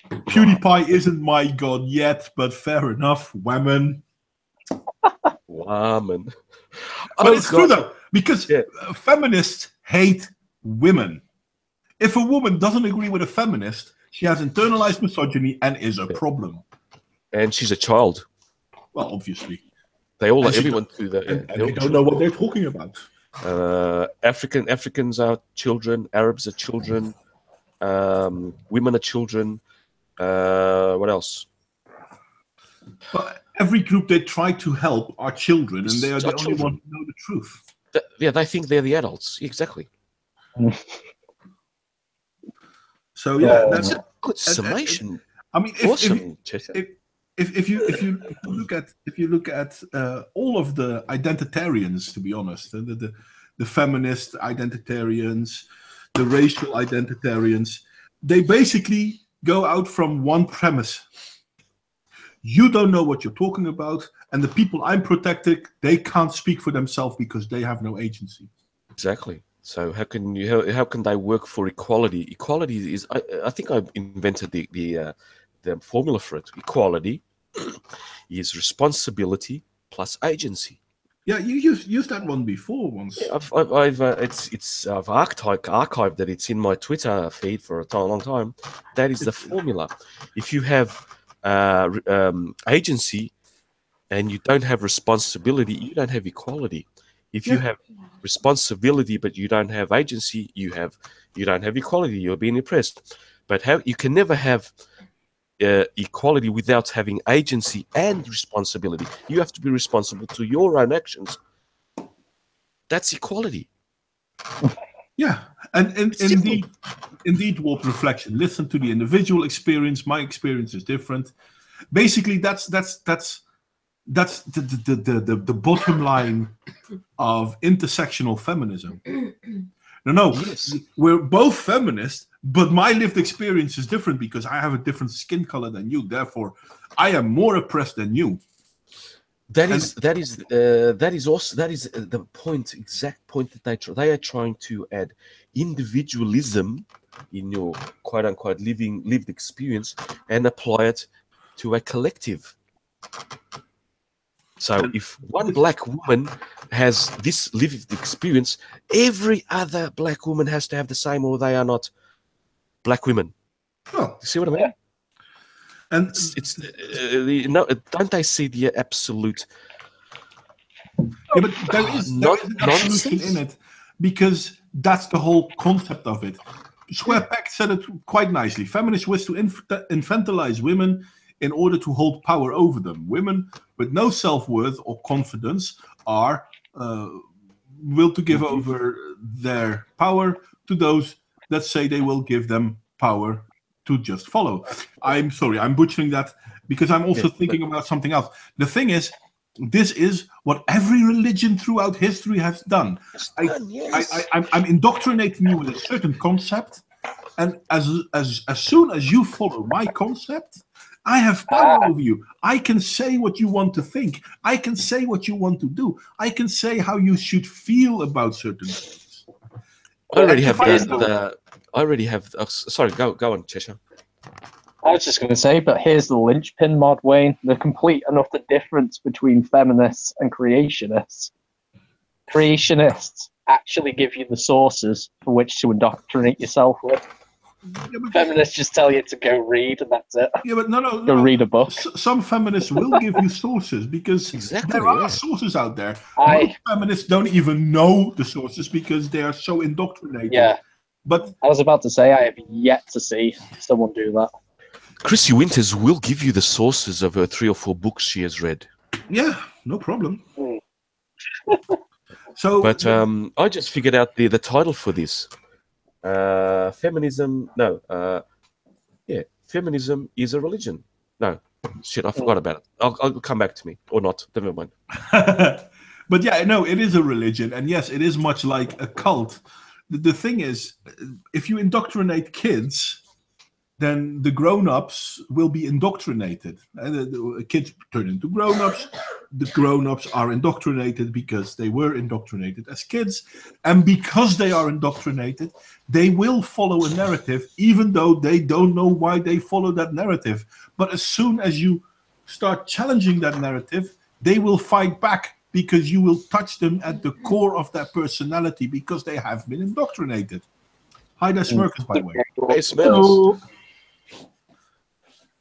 PewDiePie isn't my god yet, but fair enough. Women. Woman. But it's true though, because feminists hate women. If a woman doesn't agree with a feminist, she has internalized misogyny and is a problem. And she's a child. Well, obviously. They all, everyone do that. And they don't know what they're talking about. Africans are children. Arabs are children. Women are children. What else? But every group they try to help are children, and they are the Are only children. ones who know the truth. Yeah, they think they're the adults. Exactly. So yeah, That's that's. a good summation. I mean, Awesome, Chester. if you look at all of the identitarians, to be honest, the feminist identitarians, the racial identitarians, they basically go out from one premise: you don't know what you're talking about, and the people I'm protecting, they can't speak for themselves because they have no agency. Exactly. So how can they work for equality? Equality is I think I invented the formula for it. Equality is responsibility plus agency. Yeah, you used that one before once. Yeah, I've archived that. It's in my Twitter feed for a long time. That is the formula. If you have agency and you don't have responsibility, you don't have equality. If you have responsibility but you don't have agency, you don't have equality. You're being oppressed. But you can never have equality without having agency and responsibility. You have to be responsible to your own actions. That's equality. Yeah, and indeed, warped reflection. Listen to the individual experience. My experience is different. Basically, that's the bottom line of intersectional feminism. No, Yes. we're both feminists, but my lived experience is different because I have a different skin color than you. Therefore, I am more oppressed than you. That is also the exact point that they are trying to add individualism in your quote unquote lived experience and apply it to a collective. So if one black woman has this lived experience, every other black woman has to have the same, or they are not black women. Oh, You see what I mean? and It's no, don't they see the absolute? yeah, but there is an absolution in it because that's the whole concept of it. Square Peg said it quite nicely. Feminists wish to infantilize women in order to hold power over them. Women with no self-worth or confidence are will to give over their power to those that say they will give them power to just follow. I'm sorry, I'm butchering that because I'm also thinking about something else. The thing is, this is what every religion throughout history has done. I'm indoctrinating you with a certain concept, and as soon as you follow my concept, I have power over you. I can say what you want to think. I can say what you want to do. I can say how you should feel about certain things. I already have I already have. Sorry, go on, Cheshire. I was just going to say, but here's the linchpin, Modwain, the complete and utter difference between feminists and creationists. Creationists actually give you the sources for which to indoctrinate yourself with. Feminists just tell you to go read, and that's it. Yeah, but no. Go read a book. Some feminists will give you sources because there are sources out there. Most feminists don't even know the sources because they are so indoctrinated. Yeah. But I was about to say, I have yet to see someone do that. Chrissy Winters will give you the sources of her 3 or 4 books she has read. Yeah, no problem. So, but I just figured out the title for this. Feminism. No. Feminism is a religion. No, shit, I forgot about it. I'll come back to me or not. Never mind. But yeah, no, it is a religion, and yes, it is much like a cult. The thing is, if you indoctrinate kids, then the grown-ups will be indoctrinated. The kids turn into grown-ups. The grown-ups are indoctrinated because they were indoctrinated as kids. And because they are indoctrinated, they will follow a narrative, even though they don't know why they follow that narrative. But as soon as you start challenging that narrative, they will fight back because you will touch them at the core of their personality because they have been indoctrinated. Hi there, Smirkers, by the way. Hey, Smells.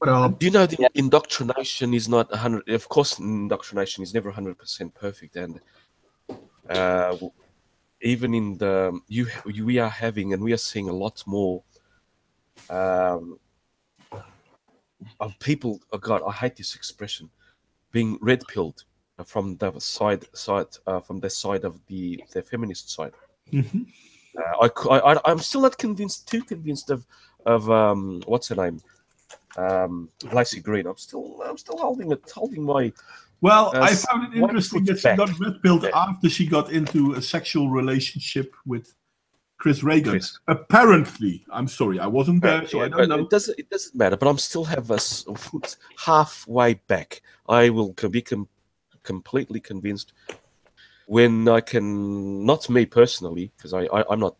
Well, do you know the indoctrination is not 100? Of course, indoctrination is never 100% perfect, and even in the we are having and we are seeing a lot more of people. Oh God, I hate this expression. being red pilled from the side of the feminist side. Mhm. I'm still not too convinced of what's her name, Lacey Green. I'm still holding my. Well, I found it one interesting foot that she back. got red pilled Yeah. after she got into a sexual relationship with Chris Reagan. Chris. Apparently, I'm sorry, I wasn't there, so I don't know. It doesn't matter. But I'm still have a foot halfway back. I will be completely convinced when I can. Not me personally, because I'm not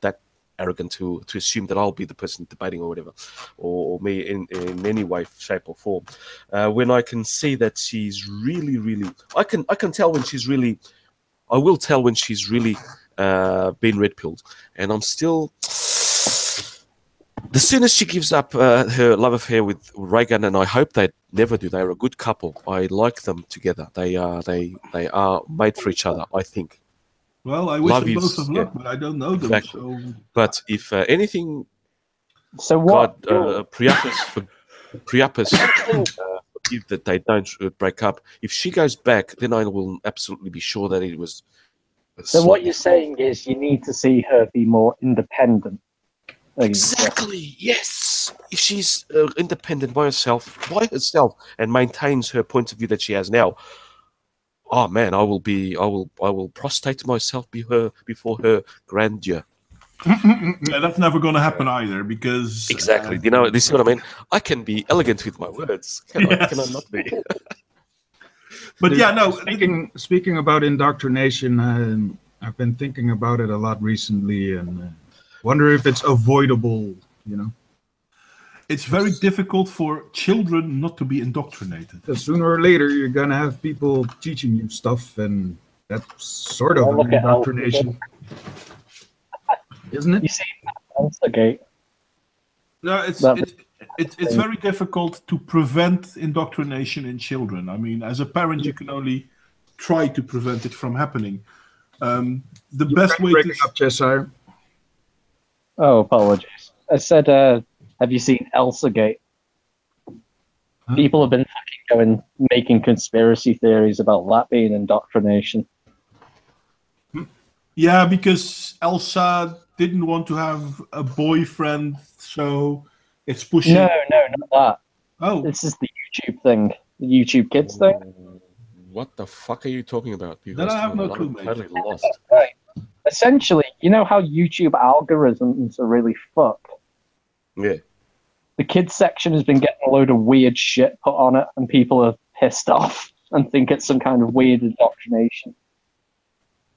that arrogant to assume that I'll be the person debating or whatever, or me in any way, shape, or form. When I can see that she's really, I can tell when she's really. I will tell when she's really been red pilled, and I'm still. The soon as she gives up her love affair with Reagan, and I hope they never do. They're a good couple. I like them together. They are made for each other. I think. Well, I wish Love them both is- of luck, but I don't know them. Exactly. So But if anything, So what? God, Priapus forgive that they don't break up. If she goes back, then I will absolutely be sure that it was. So what you're saying is you need to see her be more independent. Exactly. Yes. If she's independent by herself, and maintains her point of view that she has now, oh man, I will prostrate myself before her grandeur. yeah, that's never going to happen either, because Exactly. You see what I mean? I can be elegant with my words. Can I not be? But yeah, no. Speaking about indoctrination, I've been thinking about it a lot recently, and wonder if it's avoidable. It's very difficult for children not to be indoctrinated. Because sooner or later you're gonna have people teaching you stuff, and that's sort of Well, an look at indoctrination, isn't You it? see, Alstergate. No, it's very difficult to prevent indoctrination in children. I mean, as a parent, you can only try to prevent it from happening. The best way Breaking to up, Cheshire. Oh, apologies. I said, have you seen Elsagate? Huh? People have been making conspiracy theories about that being indoctrination. Yeah, because Elsa didn't want to have a boyfriend, so it's pushing. No, not that. Oh, This is the YouTube thing, the YouTube Kids thing. What the fuck are you talking about? Then I have no clue, mate. Totally lost. Right. Essentially, you know how YouTube algorithms are really fucked? Yeah. The kids section has been getting a load of weird shit put on it, and people are pissed off and think it's some kind of weird indoctrination.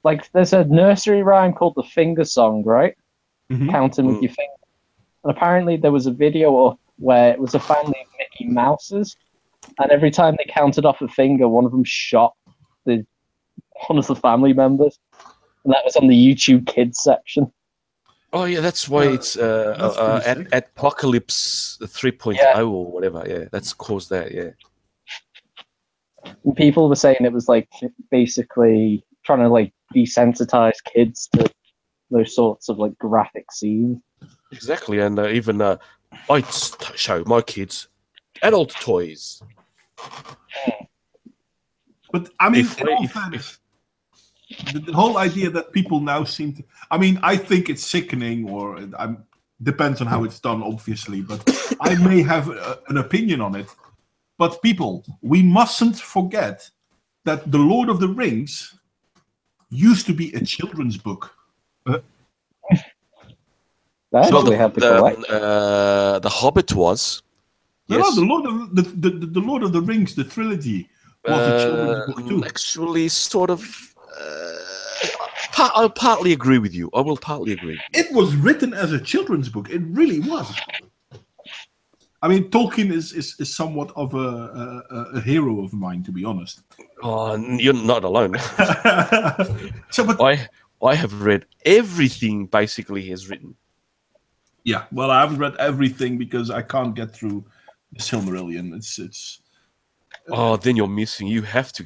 Like, there's a nursery rhyme called the Finger Song, right? Mhm. Counting with your finger. And apparently there was a video up where it was a family of Mickey Mouses, and every time they counted off a finger, one of them shot one of the family members. And that was on the YouTube Kids section. Oh yeah, that's why it's pretty sick. at Apocalypse 3.0 Yeah. or whatever. Yeah, that's caused that. Yeah. And people were saying it was like basically trying to like desensitize kids to those sorts of like graphic scenes. Exactly, and even I show my kids adult toys. But I mean, If in we- all if- fairness, the whole idea that people now seem to. I mean, I think it's sickening, or depends on how it's done, obviously. But I may have an opinion on it. But people, we mustn't forget that The Lord of the Rings used to be a children's book. They Well, actually had the collect. the Hobbit was. No, Yes. the Lord of the Rings, the trilogy, was a children's book too. Actually, sort of. I'll partly agree with you. I will partly agree. It was written as a children's book. It really was. I mean, Tolkien is somewhat of a hero of mine, to be honest. Oh, you're not alone. So, but I have read everything basically he has written. yeah, well, I haven't read everything because I can't get through the Silmarillion. It's. Oh, then you're missing. You have to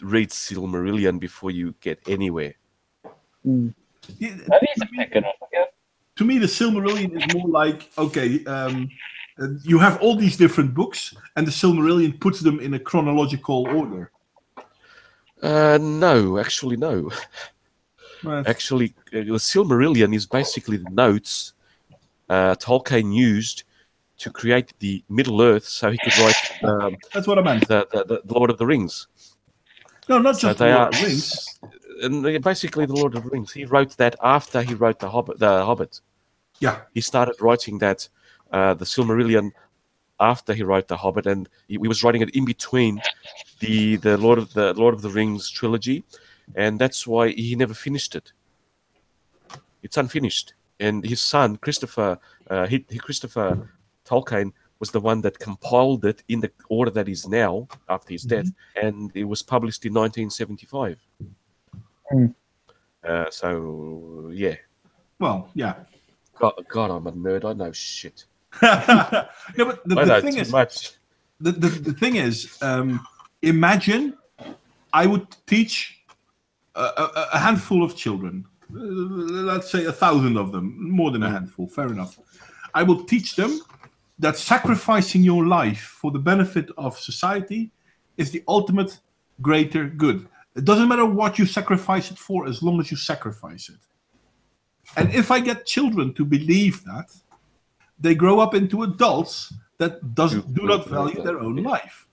read Silmarillion before you get anywhere. Yeah, I need to pick it up again. to me, the Silmarillion is more like, okay, You have all these different books, and the Silmarillion puts them in a chronological order. No, actually, no. Right. Actually, the Silmarillion is basically the notes Tolkien used to create the Middle Earth, so he could write That's what I meant. the Lord of the Rings. No, not So just they Lord are of the Rings. and basically the Lord of the Rings. He wrote that after he wrote the Hobbit. Yeah. He started writing that the Silmarillion after he wrote the Hobbit, and he was writing it in between the Lord of the Rings trilogy, and that's why he never finished it. It's unfinished, and his son Christopher Tolkien was the one that compiled it in the order that is now after his death, and it was published in 1975. Mm. So yeah. Well, yeah. God, I'm a nerd. I know shit. No, but I the know thing too is, much. the thing is, imagine I would teach a handful of children, let's say 1,000 of them, more than a handful, fair enough. I will teach them that sacrificing your life for the benefit of society is the ultimate greater good. It doesn't matter what you sacrifice it for, as long as you sacrifice it. And if I get children to believe that, they grow up into adults that do not value their own life.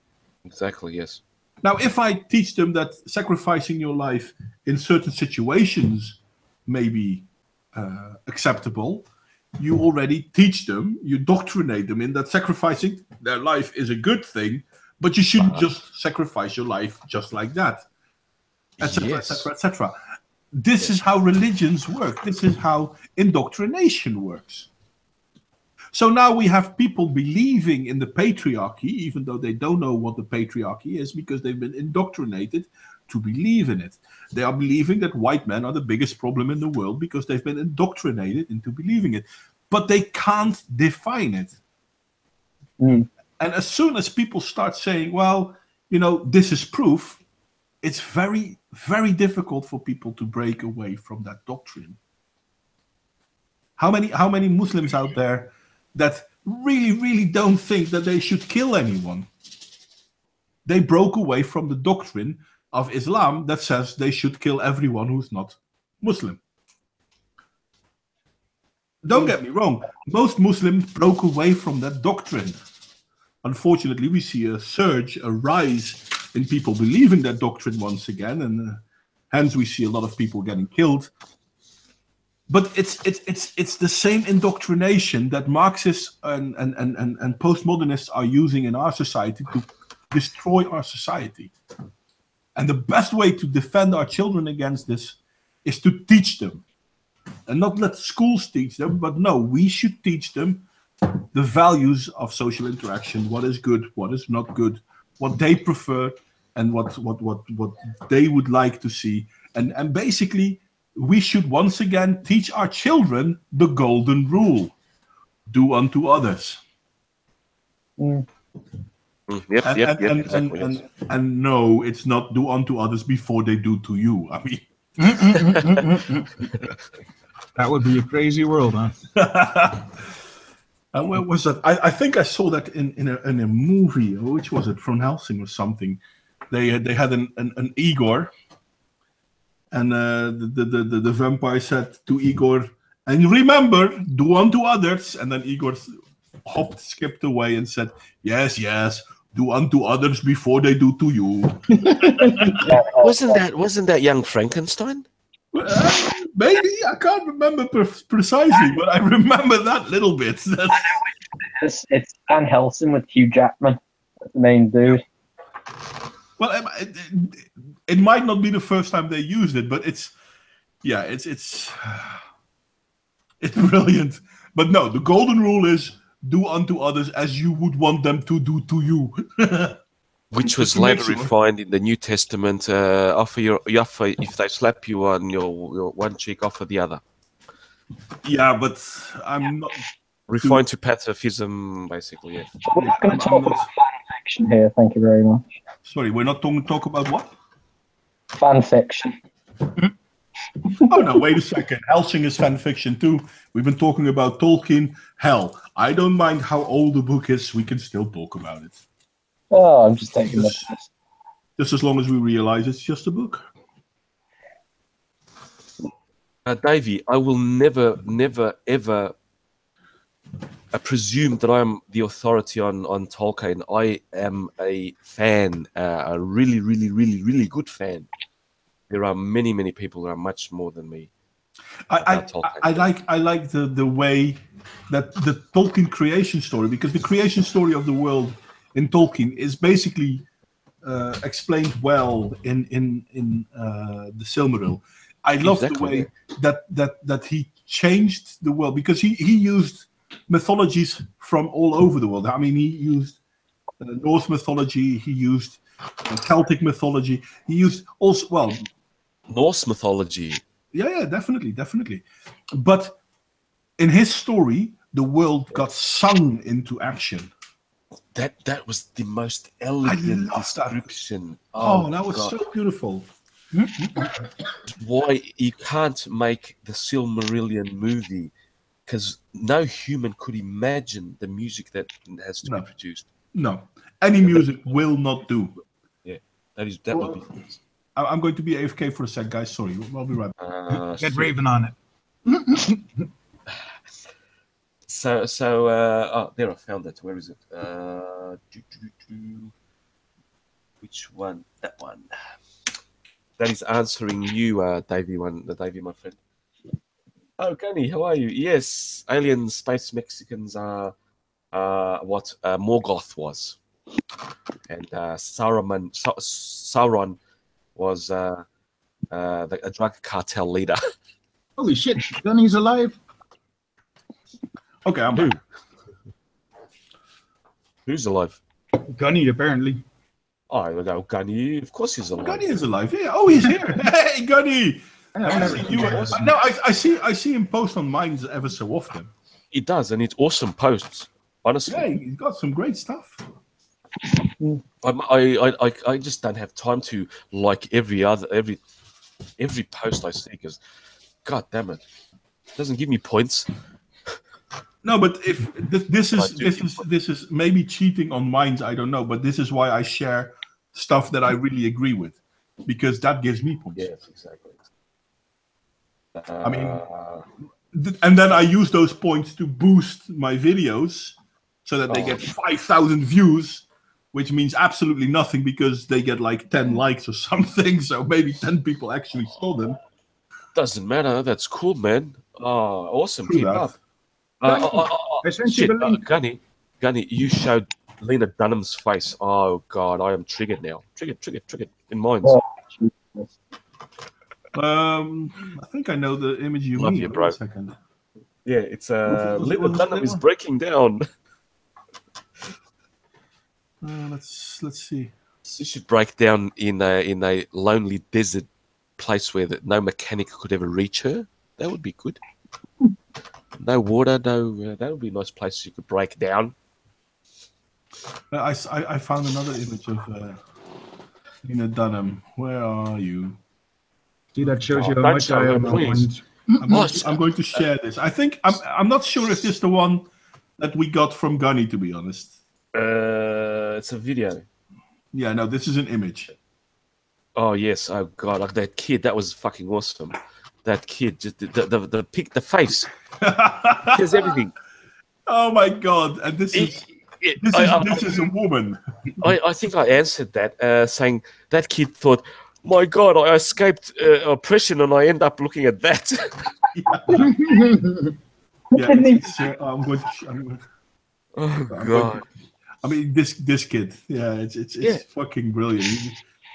Exactly, yes. Now, if I teach them that sacrificing your life in certain situations may be acceptable, you already teach them, you doctrinate them in that sacrificing their life is a good thing, but you shouldn't just sacrifice your life just like that, etc., etc., etc. This is how religions work. This is how indoctrination works. So now we have people believing in the patriarchy, even though they don't know what the patriarchy is, because they've been indoctrinated to believe in it. They are believing that white men are the biggest problem in the world because they've been indoctrinated into believing it. But they can't define it. Mm. And as soon as people start saying, well, you know, this is proof, it's very, very difficult for people to break away from that doctrine. How many Muslims out there that really, really don't think that they should kill anyone? They broke away from the doctrine of Islam that says they should kill everyone who's not Muslim. Don't get me wrong, most Muslims broke away from that doctrine. Unfortunately, we see a surge, a rise in people believing that doctrine once again, and hence we see a lot of people getting killed. But it's the same indoctrination that Marxists and postmodernists are using in our society to destroy our society. And the best way to defend our children against this is to teach them. And not let schools teach them, but no, we should teach them the values of social interaction, what is good, what is not good, what they prefer, and what they would like to see. And basically, we should once again teach our children the golden rule: do unto others. Mm. And no, it's not do unto others before they do to you. I mean, that would be a crazy world, huh? And where was that? I think I saw that in a movie. Which was it? From Helsing or something. They had an Igor, and the vampire said to Igor, "And remember, do unto others." And then Igor skipped away and said, "Yes, yes, do unto others before they do to you." Wasn't that young Frankenstein? Maybe I can't remember precisely, but I remember that little bit. It's Van Helsing with Hugh Jackman, that's the main dude. Well, it might not be the first time they used it, but it's brilliant. But no, the golden rule is do unto others as you would want them to do to you. Which was later refined in the New Testament. Offer if they slap you on your one cheek, offer the other. Yeah, but I'm not refined to pacifism, basically. Yeah. We're not going to talk about fan fiction here. Thank you very much. Sorry, we're not going to talk about what? Fan fiction. Oh no, wait a second. Helsing is fan fiction too. We've been talking about Tolkien. Hell, I don't mind how old the book is. We can still talk about it. Oh, I'm just taking the piss. Just as long as we realize it's just a book. Davey, I will never, ever presume that I'm the authority on Tolkien. I am a fan, a really, really, really, really good fan. There are many people that are much more than me. I like the way that the Tolkien creation story, because the creation story of the world in Tolkien is basically explained well in the Silmaril. I love the way that he changed the world, because he used mythologies from all over the world. I mean, he used Norse mythology, he used Celtic mythology, he used also Norse mythology. Yeah, definitely. But in his story, the world got sung into action. That was the most elegant description. Oh, that was so beautiful. Why you can't make the Silmarillion movie, because no human could imagine the music that has to be produced. No, any music will not do. Yeah, that would be. I'm going to be AFK for a sec, guys. Sorry, I'll be right back. Get Raven on it. So, there I found it. Where is it? Which one? That one. That is answering you, Davey, my friend. Oh, Gunny, how are you? Yes, alien space Mexicans are what Morgoth was, and Sauron was a drug cartel leader. Holy shit, Gunny's alive? Okay, I'm back. Who's alive? Gunny, apparently. Oh, I know Gunny. Of course he's alive. Gunny is alive. Yeah. Oh, he's here. Hey, Gunny. No, I see him post on Minds ever so often. He does, and it's awesome posts. Honestly, yeah, he's got some great stuff. I just don't have time to like every post I see, because, god damn it, doesn't give me points. No, but if this is maybe cheating on Minds, I don't know, but this is why I share stuff that I really agree with, because that gives me points. Yes, exactly. I mean, and then I use those points to boost my videos so that they get 5,000 views, which means absolutely nothing because they get like 10 likes or something. So maybe 10 people actually saw them. Doesn't matter. That's cool, man. Oh, awesome. True Keep that. up. I sent you the link. Gunny, you showed Lena Dunham's face. Oh god, I am triggered now. Triggered in Minds. I think I know the image you Love mean. you, bro. Wait a second. Yeah, it's Lena Dunham is breaking down. Let's see. She should break down in a lonely desert place where no mechanic could ever reach her. That would be good. No water, no. That would be a nice place you could break down. I found another image of Lena Dunham. Where are you? See, that shows you how much I am on. I'm going to share this. I think I'm not sure if this is the one that we got from Gunny, to be honest. It's a video. Yeah, no, this is an image. Oh yes, oh god, like that kid, that was fucking awesome. That kid, just the face, there's everything. Oh my god! And this is a woman. I think I answered that saying that kid thought, my god, I escaped oppression and I end up looking at that. I'm going to. Oh god. I mean, this kid, yeah, it's fucking brilliant.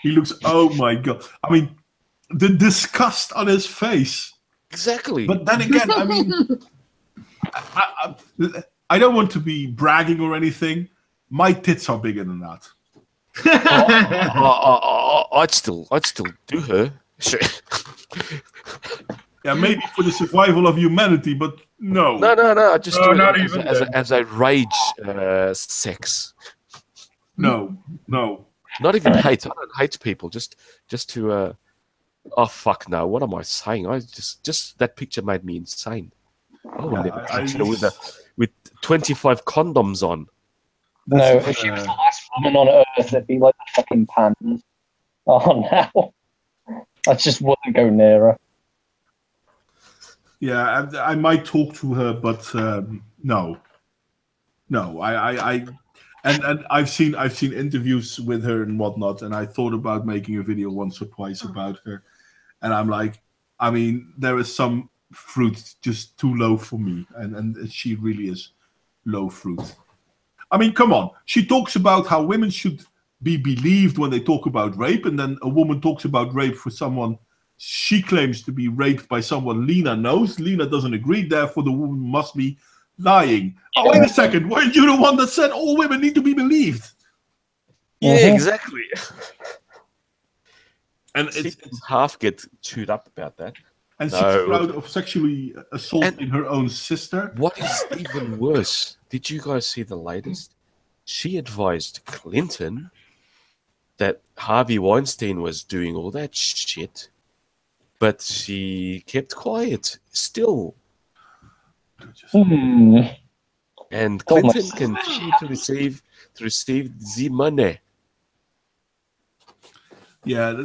He looks, oh my god. I mean, the disgust on his face. Exactly. But then again, I mean, I don't want to be bragging or anything. My tits are bigger than that. I'd still do her. Yeah, maybe for the survival of humanity, but no. No. I just do it as a rage sex. No. Not even hate. I don't hate people. Just to Oh fuck no! What am I saying? I just that picture made me insane. I will never touch her with 25 condoms on. No, if she was the last woman on Earth, it'd be like the fucking pandas. Oh no, I just wouldn't go near her. Yeah, I might talk to her, but no. And I've seen interviews with her and whatnot, and I thought about making a video once or twice about her, and I'm like, I mean, there is some fruit just too low for me, and she really is low fruit. I mean, come on, she talks about how women should be believed when they talk about rape, and then a woman talks about rape for someone she claims to be raped by someone Lena knows. Lena doesn't agree, therefore the woman must be lying. Oh, wait a second. Weren't you the one that said all women need to be believed? Yeah, exactly. And it's half get chewed up about that. And she's proud of sexually assaulting her own sister. What is even worse, did you guys see the latest? She advised Clinton that Harvey Weinstein was doing all that shit, but she kept quiet still. And Clinton continued to receive the money. Yeah,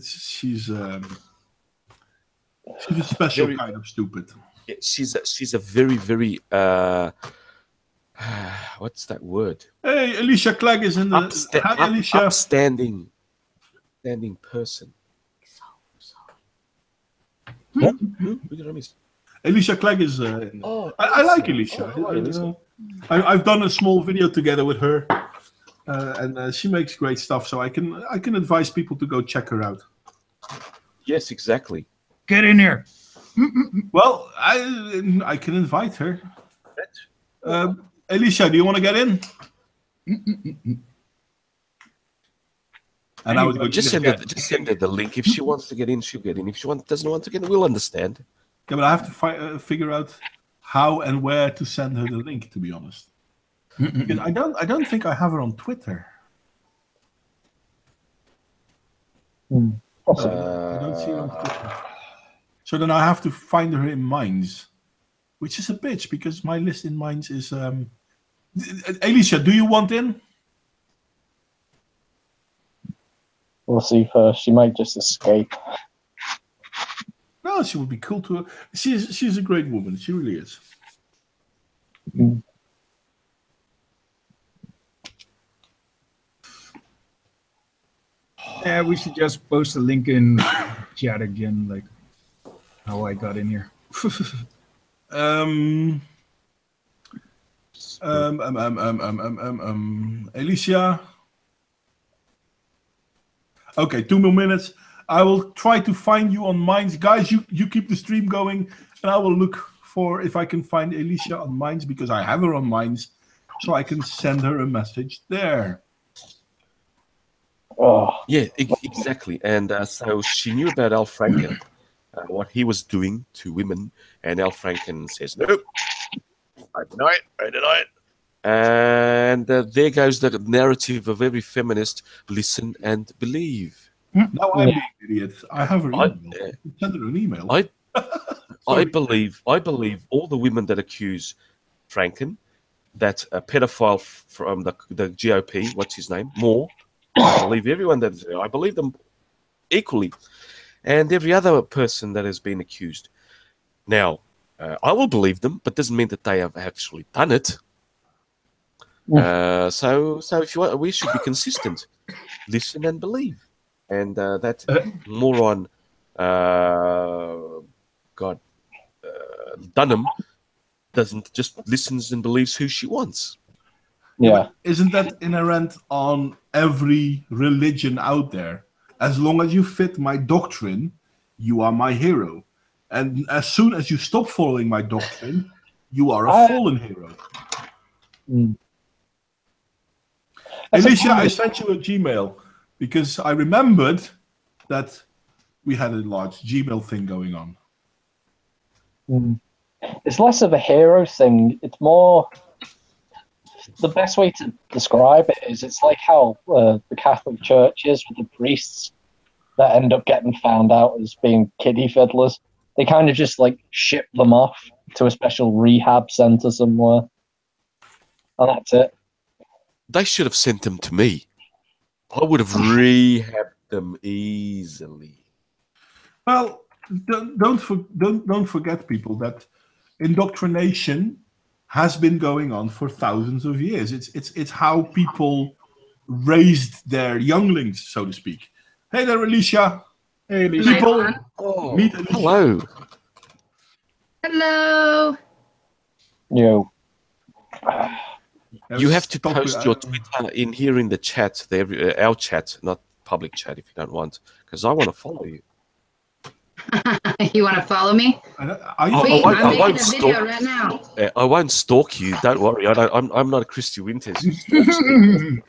she's a special kind of stupid. She's a very, very what's that word? Hey, Alicia Clegg is in the upstanding person. Alicia Clegg is. I like Alicia. I've done a small video together with her, and she makes great stuff. So I can advise people to go check her out. Yes, exactly. Get in here. Well, I can invite her. Alicia, do you want to get in? And I would go just send her the link. If she wants to get in, she'll get in. If she doesn't want to get in, we'll understand. Yeah, but I have to figure out how and where to send her the link. To be honest, because I don't think I have her on Twitter. I don't see her on Twitter. So then I have to find her in Minds, which is a bitch because my list in Minds is. Alicia, do you want in? We'll see first. She might just escape. No, she would be cool to. She's a great woman. She really is. Yeah, we should just post a link in chat again, like how I got in here. Alicia. Okay, 2 more minutes. I will try to find you on Minds. Guys, you keep the stream going, and I will look for if I can find Alicia on Minds, because I have her on Minds, so I can send her a message there. Oh. Yeah, exactly. And so she knew about Al Franken, what he was doing to women, and Al Franken says, nope, I deny it. And there goes the narrative of every feminist: listen and believe. Now I'm being an idiot. I have her email. Send her an email. I believe all the women that accuse Franken, that a pedophile from the GOP, what's his name, Moore. I believe everyone that I believe them equally, and every other person that has been accused. Now, I will believe them, but doesn't mean that they have actually done it. So if you want, we should be consistent. Listen and believe. And that moron, Dunham, doesn't just listens and believes who she wants. Yeah. Isn't that inherent on every religion out there? As long as you fit my doctrine, you are my hero. And as soon as you stop following my doctrine, you are a fallen hero. Alicia, I sent you a Gmail because I remembered that we had a large Gmail thing going on. It's less of a hero thing. It's more... The best way to describe it is it's like how the Catholic Church is with the priests. that end up getting found out as being kiddie fiddlers. They kind of just like ship them off to a special rehab center somewhere, and that's it. They should have sent them to me. I would have rehabbed them easily. Well, don't forget, people, that indoctrination has been going on for thousands of years. It's how people raised their younglings, so to speak. Hey there, Alicia. Hey, Alicia. People, Oh, meet Alicia. hello. Hello. You You have to Stop post it. your Twitter in here in the chat, our chat, not public chat if you don't want, because I want to follow you. You want to follow me? I Wait, won't- I'm I making won't a stalk- video right now. I won't stalk you. Don't worry. I'm not a Christy Winters. Who stalks me.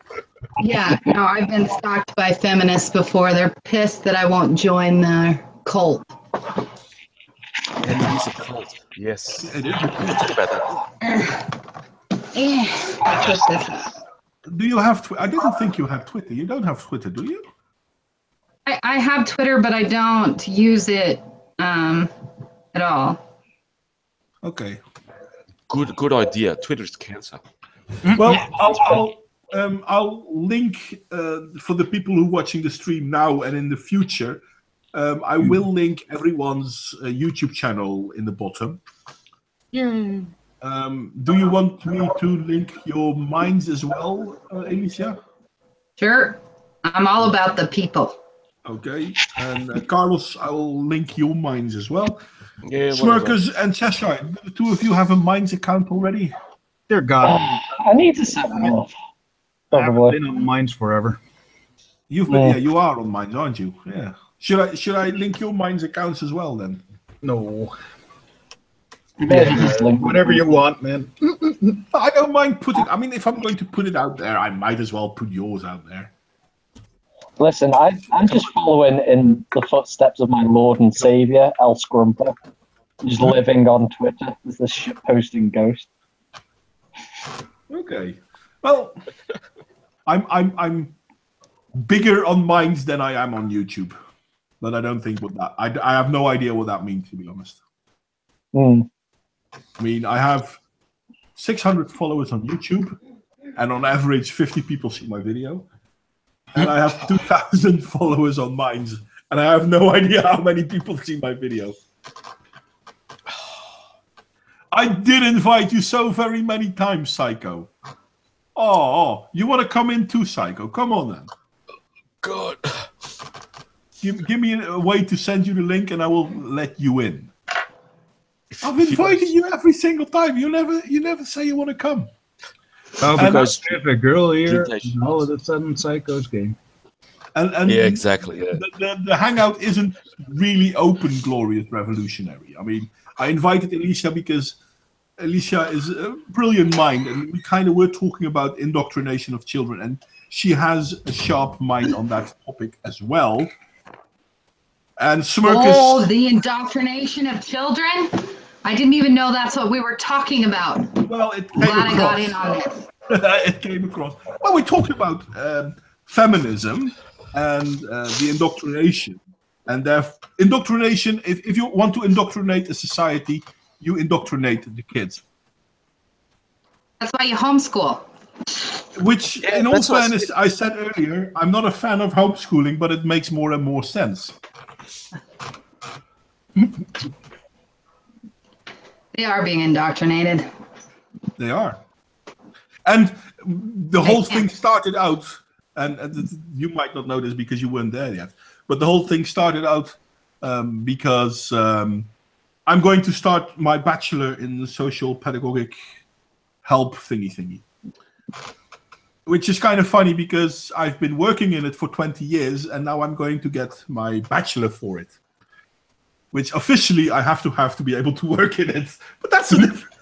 Yeah, no, I've been stalked by feminists before. They're pissed that I won't join their cult. And it is a cult. Yes. It is. We'll talk about that. I twist this up. Do you have? I didn't think you had Twitter. You don't have Twitter, do you? I have Twitter, but I don't use it at all. Okay. Good idea. Twitter is cancer. Well, I'll link for the people who are watching the stream now and in the future. I will link everyone's YouTube channel in the bottom. Yay. Do you want me to link your minds as well, Alicia? Sure. I'm all about the people. Okay. And Carlos, I will link your minds as well. Yeah. Smirkers and Cheshire, the two of you have a minds account already? Dear God, I need to set one up. I haven't Probably. been on Minds forever. You've been, Yeah. yeah, you are on minds, aren't you? Yeah. Should I link your minds accounts as well then? No. Maybe just link them. Whatever you want, man. I don't mind putting. I mean, if I'm going to put it out there, I might as well put yours out there. Listen, I'm just following in the footsteps of my Lord and Savior, El Scrumper. Just living on Twitter as the shitposting ghost. Okay. Well, I'm bigger on minds than I am on YouTube, but I don't think what that. I have no idea what that means, to be honest. Mm. I mean, I have 600 followers on YouTube, and on average, 50 people see my video. And I have 2,000 followers on Minds, and I have no idea how many people see my video. I did invite you so very many times, Psycho. Oh, you want to come in too, Psycho? Come on then. God. Give me a way to send you the link, and I will let you in. I've invited you every single time. You never say you want to come. Oh, And- because there's a girl here, Temptation. and all of a sudden, Psycho's game. And Yeah, exactly. Yeah. the hangout isn't really open, glorious, revolutionary. I mean, I invited Alicia because Alicia is a brilliant mind, and we kind of were talking about indoctrination of children, and she has a sharp mind on that topic as well. And Smirkus, Oh, the indoctrination of children? I didn't even know that's what we were talking about. well, it came Glad I got across. in on this. It came across. Well, we talked about feminism and the indoctrination. And indoctrination, if you want to indoctrinate a society, you indoctrinate the kids. That's why you homeschool. Which, Yeah, in all that's what I fairness, I said earlier, I'm not a fan of homeschooling, but it makes more and more sense. They are being indoctrinated. They are. And the whole thing started out, and you might not know this because you weren't there yet, but the whole thing started out because I'm going to start my bachelor in the social pedagogic help thingy. Which is kind of funny because I've been working in it for 20 years and now I'm going to get my bachelor for it. Which officially I have to be able to work in it. But that's a different.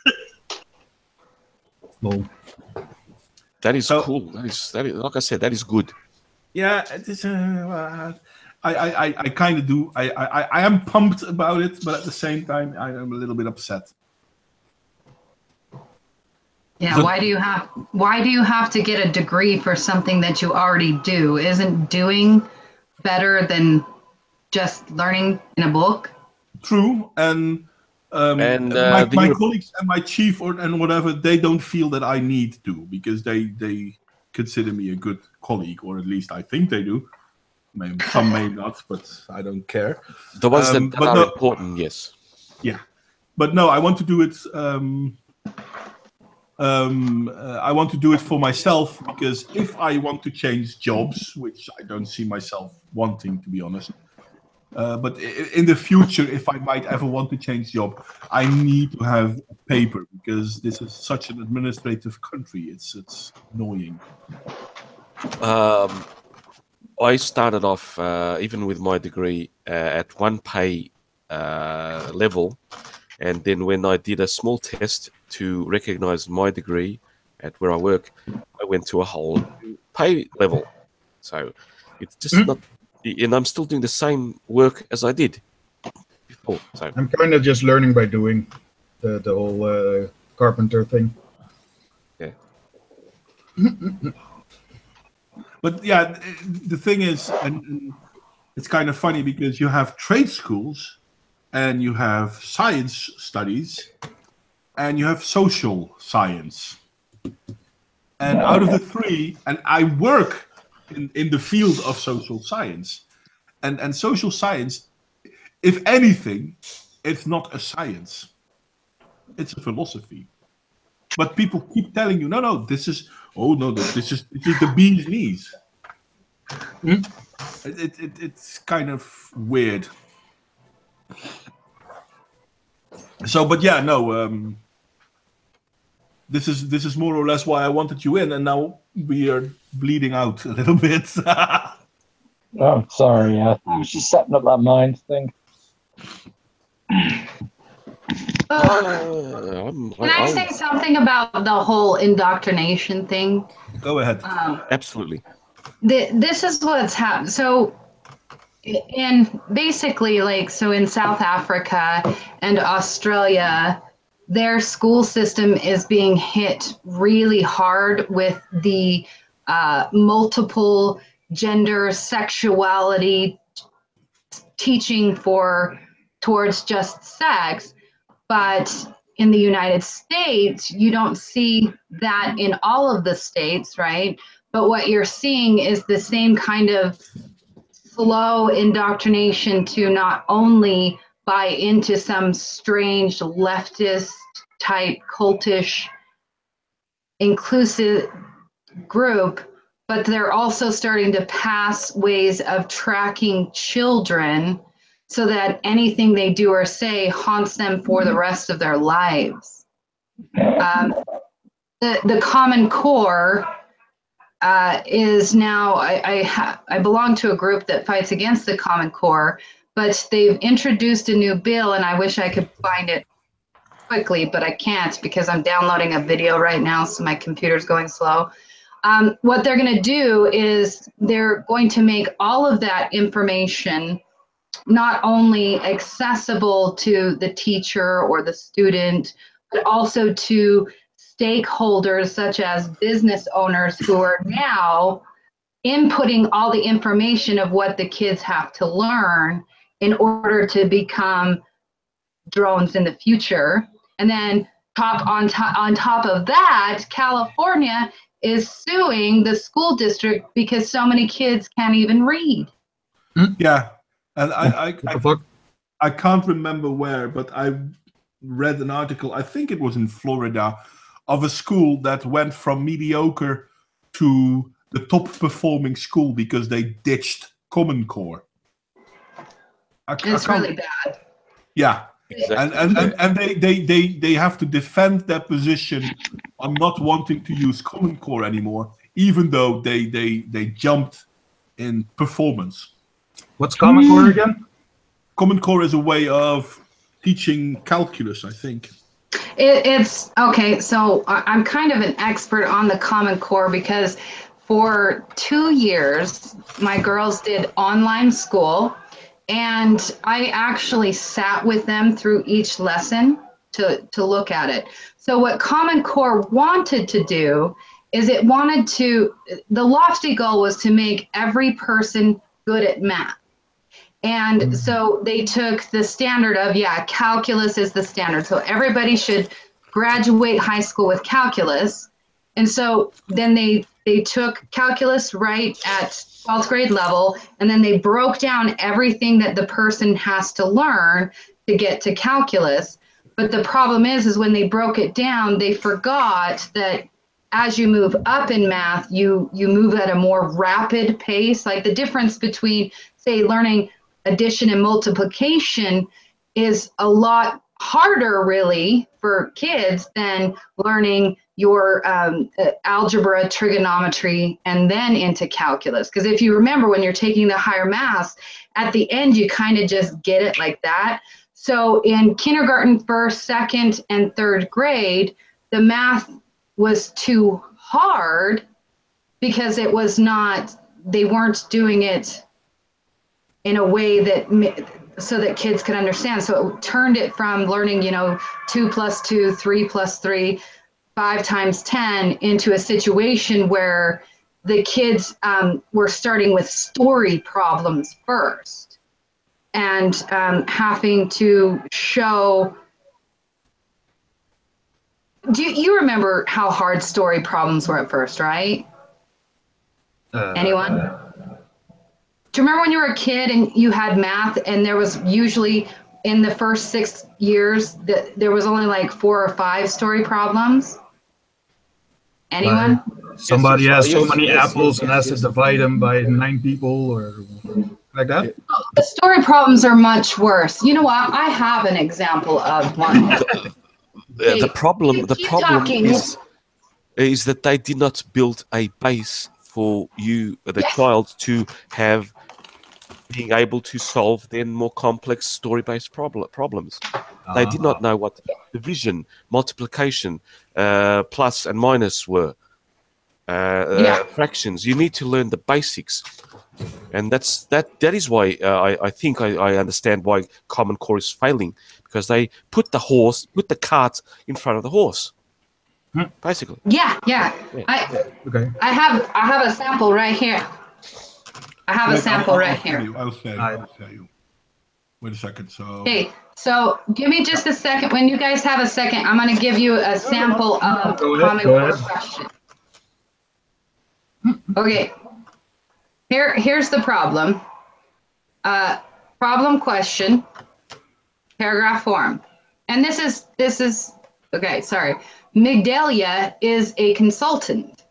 Lol. That is So- cool. That is like I said, that is good. Yeah, it is. I kind of do. I am pumped about it, but at the same time, I am a little bit upset. Yeah, So- why do you have to get a degree for something that you already do? Isn't doing better than just learning in a book. True, and And my colleagues and my chief and whatever, they don't feel that I need to, because they consider me a good colleague, or at least I think they do. Some may not, but I don't care. the ones that but are no, important, yes. yeah, but no, I want to do it. I want to do it for myself, because if I want to change jobs, which I don't see myself wanting, to be honest, but in the future, if I might ever want to change job, I need to have a paper, because this is such an administrative country. It's annoying. I started off, even with my degree, at one pay level. And then when I did a small test to recognize my degree at where I work, I went to a whole new pay level. So it's just not, and I'm still doing the same work as I did before. So I'm kind of just learning by doing the whole carpenter thing. yeah. But yeah, the thing is, and it's kind of funny, because you have trade schools, and you have science studies, and you have social science. And out of the three, and I work in the field of social science, and social science, if anything, it's not a science, it's a philosophy. But people keep telling you, no, this is the bee's knees. It's kind of weird. So, but yeah, no. This is more or less why I wanted you in, and now we are bleeding out a little bit. Oh, sorry. I was just setting up that mind thing. Can I say something about the whole indoctrination thing? Go ahead. Absolutely. This is what's happened. So, in basically, so in South Africa and Australia, their school system is being hit really hard with the multiple gender sexuality teaching towards just sex. But in the United States, you don't see that in all of the states, right? But what you're seeing is the same kind of slow indoctrination to not only buy into some strange leftist type cultish inclusive group, but they're also starting to pass ways of tracking children so that anything they do or say haunts them for the rest of their lives. The Common Core is now, I belong to a group that fights against the Common Core, but they've introduced a new bill, and I wish I could find it quickly, but I can't because I'm downloading a video right now, so my computer's going slow. What they're going to do is they're going to make all of that information not only accessible to the teacher or the student, but also to stakeholders such as business owners who are now inputting all the information of what the kids have to learn in order to become drones in the future. And then on top of that, California is suing the school district because so many kids can't even read. Yeah, and I can't remember where, but I read an article, I think it was in Florida, of a school that went from mediocre to the top performing school because they ditched Common Core. It's really bad. Yeah. Exactly. And they have to defend their position on not wanting to use Common Core anymore, even though they jumped in performance. What's Common Core again? Common Core is a way of teaching calculus, I think. It's okay. So I'm kind of an expert on the Common Core because for 2 years, my girls did online school, and I actually sat with them through each lesson to look at it. So what Common Core wanted to do is the lofty goal was to make every person good at math. And so they took the standard of, calculus is the standard. So everybody should graduate high school with calculus. And so then they took calculus right at 12th grade level, and then they broke down everything that the person has to learn to get to calculus. But the problem is when they broke it down, they forgot that as you move up in math, you move at a more rapid pace. Like the difference between, say, learning addition and multiplication is a lot harder really for kids than learning your algebra, trigonometry, and then into calculus. Because if you remember, when you're taking the higher maths, at the end you kind of just get it like that. So in kindergarten, first, second, and third grade, the math was too hard because it was not, they weren't doing it in a way that so that kids could understand. So it turned it from learning, 2 + 2, 3 + 3, 5 × 10 into a situation where the kids were starting with story problems first and having to show. Do you remember how hard story problems were at first, right? Anyone? Do you remember when you were a kid and you had math and there was usually in the first 6 years that there was only like 4 or 5 story problems? Anyone? Somebody has so many apples and has to divide them by 9 people or like that? The story problems are much worse. You know what? I have an example of one. The problem is that they did not build a base for you, the child, to have being able to solve then more complex story-based problems. They did not know what division, multiplication, plus and minus were, fractions. You need to learn the basics, and that is why I think I understand why Common Core is failing, because they put the cart in front of the horse. Basically. Yeah. I have a sample right here. I'll tell you. Wait a second. So. Okay. So give me just a second. When you guys have a second, I'm going to give you a sample of Common Core question. Okay. Here's the problem. Problem question. Paragraph form. And this is okay. Sorry. Migdalia is a consultant.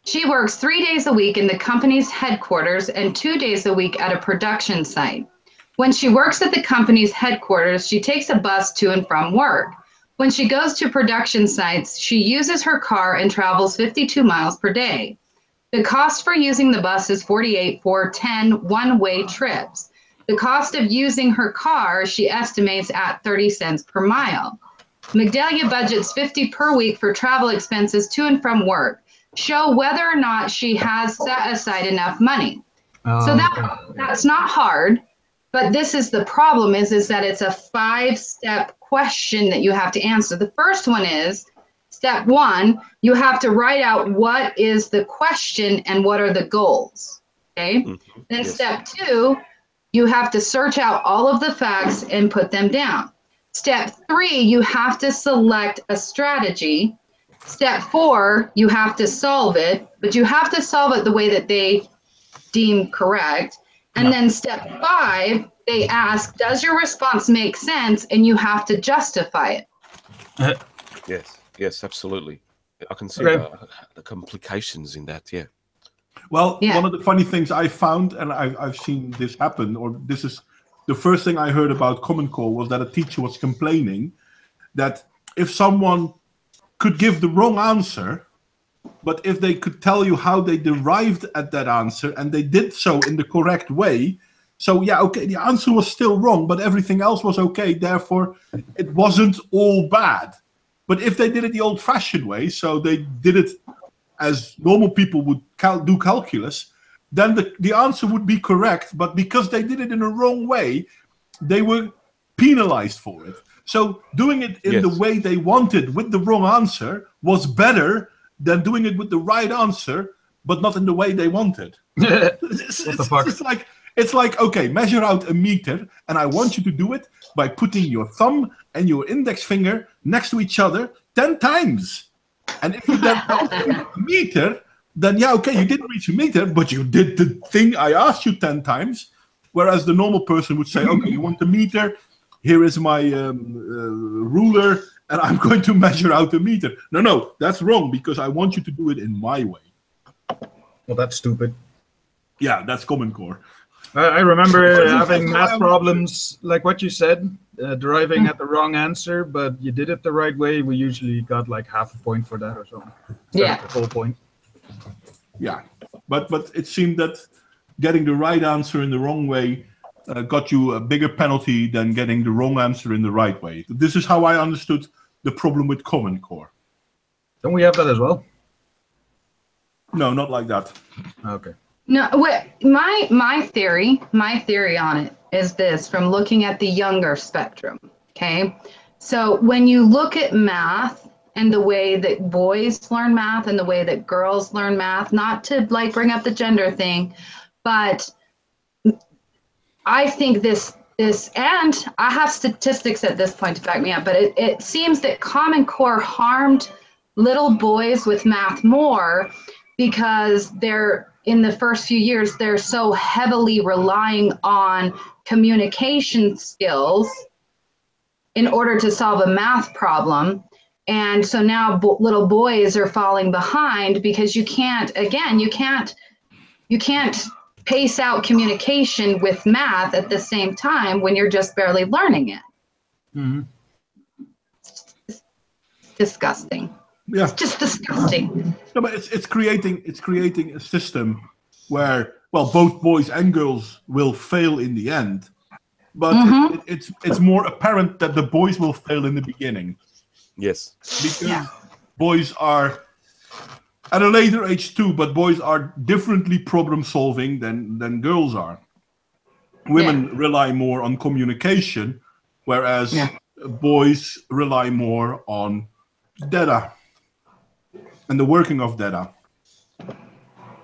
She works 3 days a week in the company's headquarters and 2 days a week at a production site. When she works at the company's headquarters, she takes a bus to and from work. When she goes to production sites, she uses her car and travels 52 miles per day. The cost for using the bus is $48 for 10 one-way trips. The cost of using her car, she estimates at 30 cents per mile. Migdalia budgets $50 per week for travel expenses to and from work. Show whether or not she has set aside enough money. So that's not hard, but this is the problem is that it's a 5-step question that you have to answer. The first one is, step 1, you have to write out what is the question and what are the goals, okay? Mm-hmm. Then step 2, you have to search out all of the facts and put them down. Step 3, you have to select a strategy. Step 4, you have to solve it, but you have to solve it the way that they deem correct. And then step 5, they ask, does your response make sense? And you have to justify it. Yes, absolutely. I can see the complications in that, Well, one of the funny things I found, and I've seen this happen, or this is the first thing I heard about Common Core, was that a teacher was complaining that if someone could give the wrong answer, but if they could tell you how they derived at that answer and they did so in the correct way, so the answer was still wrong, but everything else was okay, therefore it wasn't all bad. But if they did it the old-fashioned way, so they did it as normal people would do calculus, then the answer would be correct, but because they did it in a wrong way, they were penalized for it. So doing it in the way they wanted with the wrong answer was better than doing it with the right answer, but not in the way they wanted. It's like It's like, okay, measure out a meter, and I want you to do it by putting your thumb and your index finger next to each other 10 times. And if you then don't reach a meter, then yeah, okay, you didn't reach a meter, but you did the thing I asked you 10 times. Whereas the normal person would say, okay, you want a meter? Here is my ruler, and I'm going to measure out a meter. No, that's wrong, because I want you to do it in my way. Well, that's stupid. Yeah, that's Common Core. I remember having math problems, like what you said, deriving at the wrong answer, but you did it the right way. We usually got like half a point for that or something. Yeah. The whole point. Yeah, but it seemed that getting the right answer in the wrong way got you a bigger penalty than getting the wrong answer in the right way. This is how I understood the problem with Common Core. Don't we have that as well? No, not like that. Okay. No, my theory on it is this, from looking at the younger spectrum. Okay, so when you look at math and the way that boys learn math and the way that girls learn math, not to like bring up the gender thing, but I think this, and I have statistics at this point to back me up, but it seems that Common Core harmed little boys with math more because they're, in the first few years, they're so heavily relying on communication skills in order to solve a math problem. And so now little boys are falling behind because you can't pace out communication with math at the same time when you're just barely learning it. Mm-hmm. It's disgusting. Yeah. It's just disgusting. No, but it's creating a system where, well, both boys and girls will fail in the end, but it's more apparent that the boys will fail in the beginning. Yes. Because boys are at a later age too, but boys are differently problem solving than girls are. Women rely more on communication, whereas boys rely more on data and the working of data.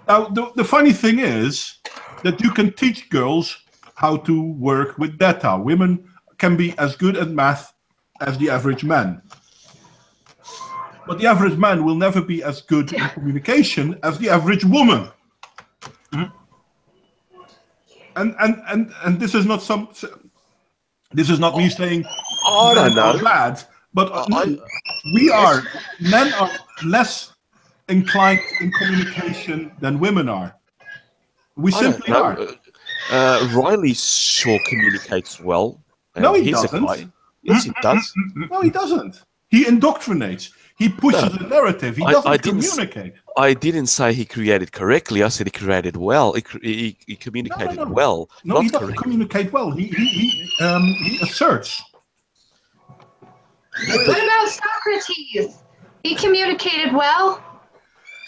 Now, the funny thing is that you can teach girls how to work with data. Women can be as good at math as the average man. But the average man will never be as good in communication as the average woman. And this is not this is not me saying I don't know. bad, but men are less inclined in communication than women are. We simply are. Riley sure communicates well. No, he He's doesn't. a guy. Yes, he does. No, he doesn't. He indoctrinates. He pushes a narrative. He doesn't communicate. I didn't say he created correctly. I said he created well. He communicated well. No, he doesn't communicate well. He asserts. What about Socrates? He communicated well.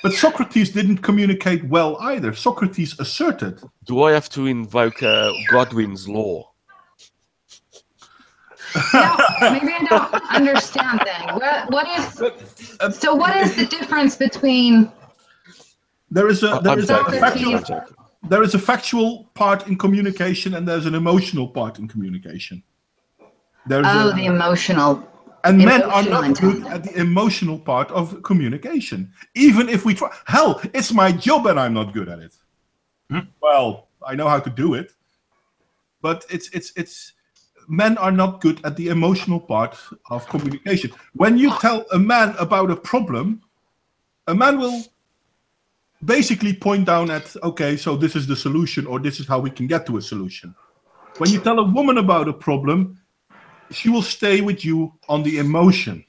But Socrates didn't communicate well either. Socrates asserted. Do I have to invoke Godwin's law? No, maybe I don't understand then. What is the difference between there is a Socrates? There is a factual part in communication and there's an emotional part in communication. The emotional. And men are not good at the emotional part of communication. Even if we try. Hell, it's my job and I'm not good at it. Well, I know how to do it. But it's men are not good at the emotional part of communication. When you tell a man about a problem, a man will basically point down at, okay, so this is the solution, or this is how we can get to a solution. When you tell a woman about a problem, she will stay with you on the emotion.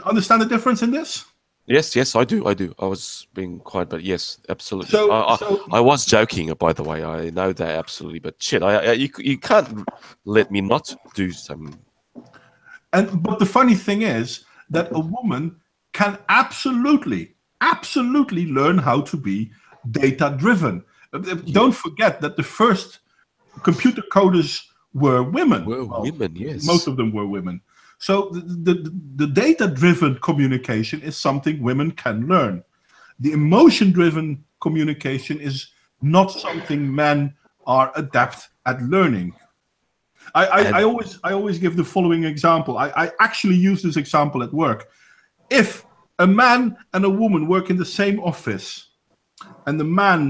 Understand the difference in this? Yes, I do. I was being quiet, but yes, absolutely. I was joking, by the way. I know that absolutely, but shit, you can't let me not do something. But the funny thing is that a woman can absolutely learn how to be data-driven. Don't forget that the first computer coders were women. Women, yes. Most of them were women. So the data-driven communication is something women can learn. The emotion-driven communication is not something men are adept at learning. I always give the following example. I actually use this example at work. If a man and a woman work in the same office, and the man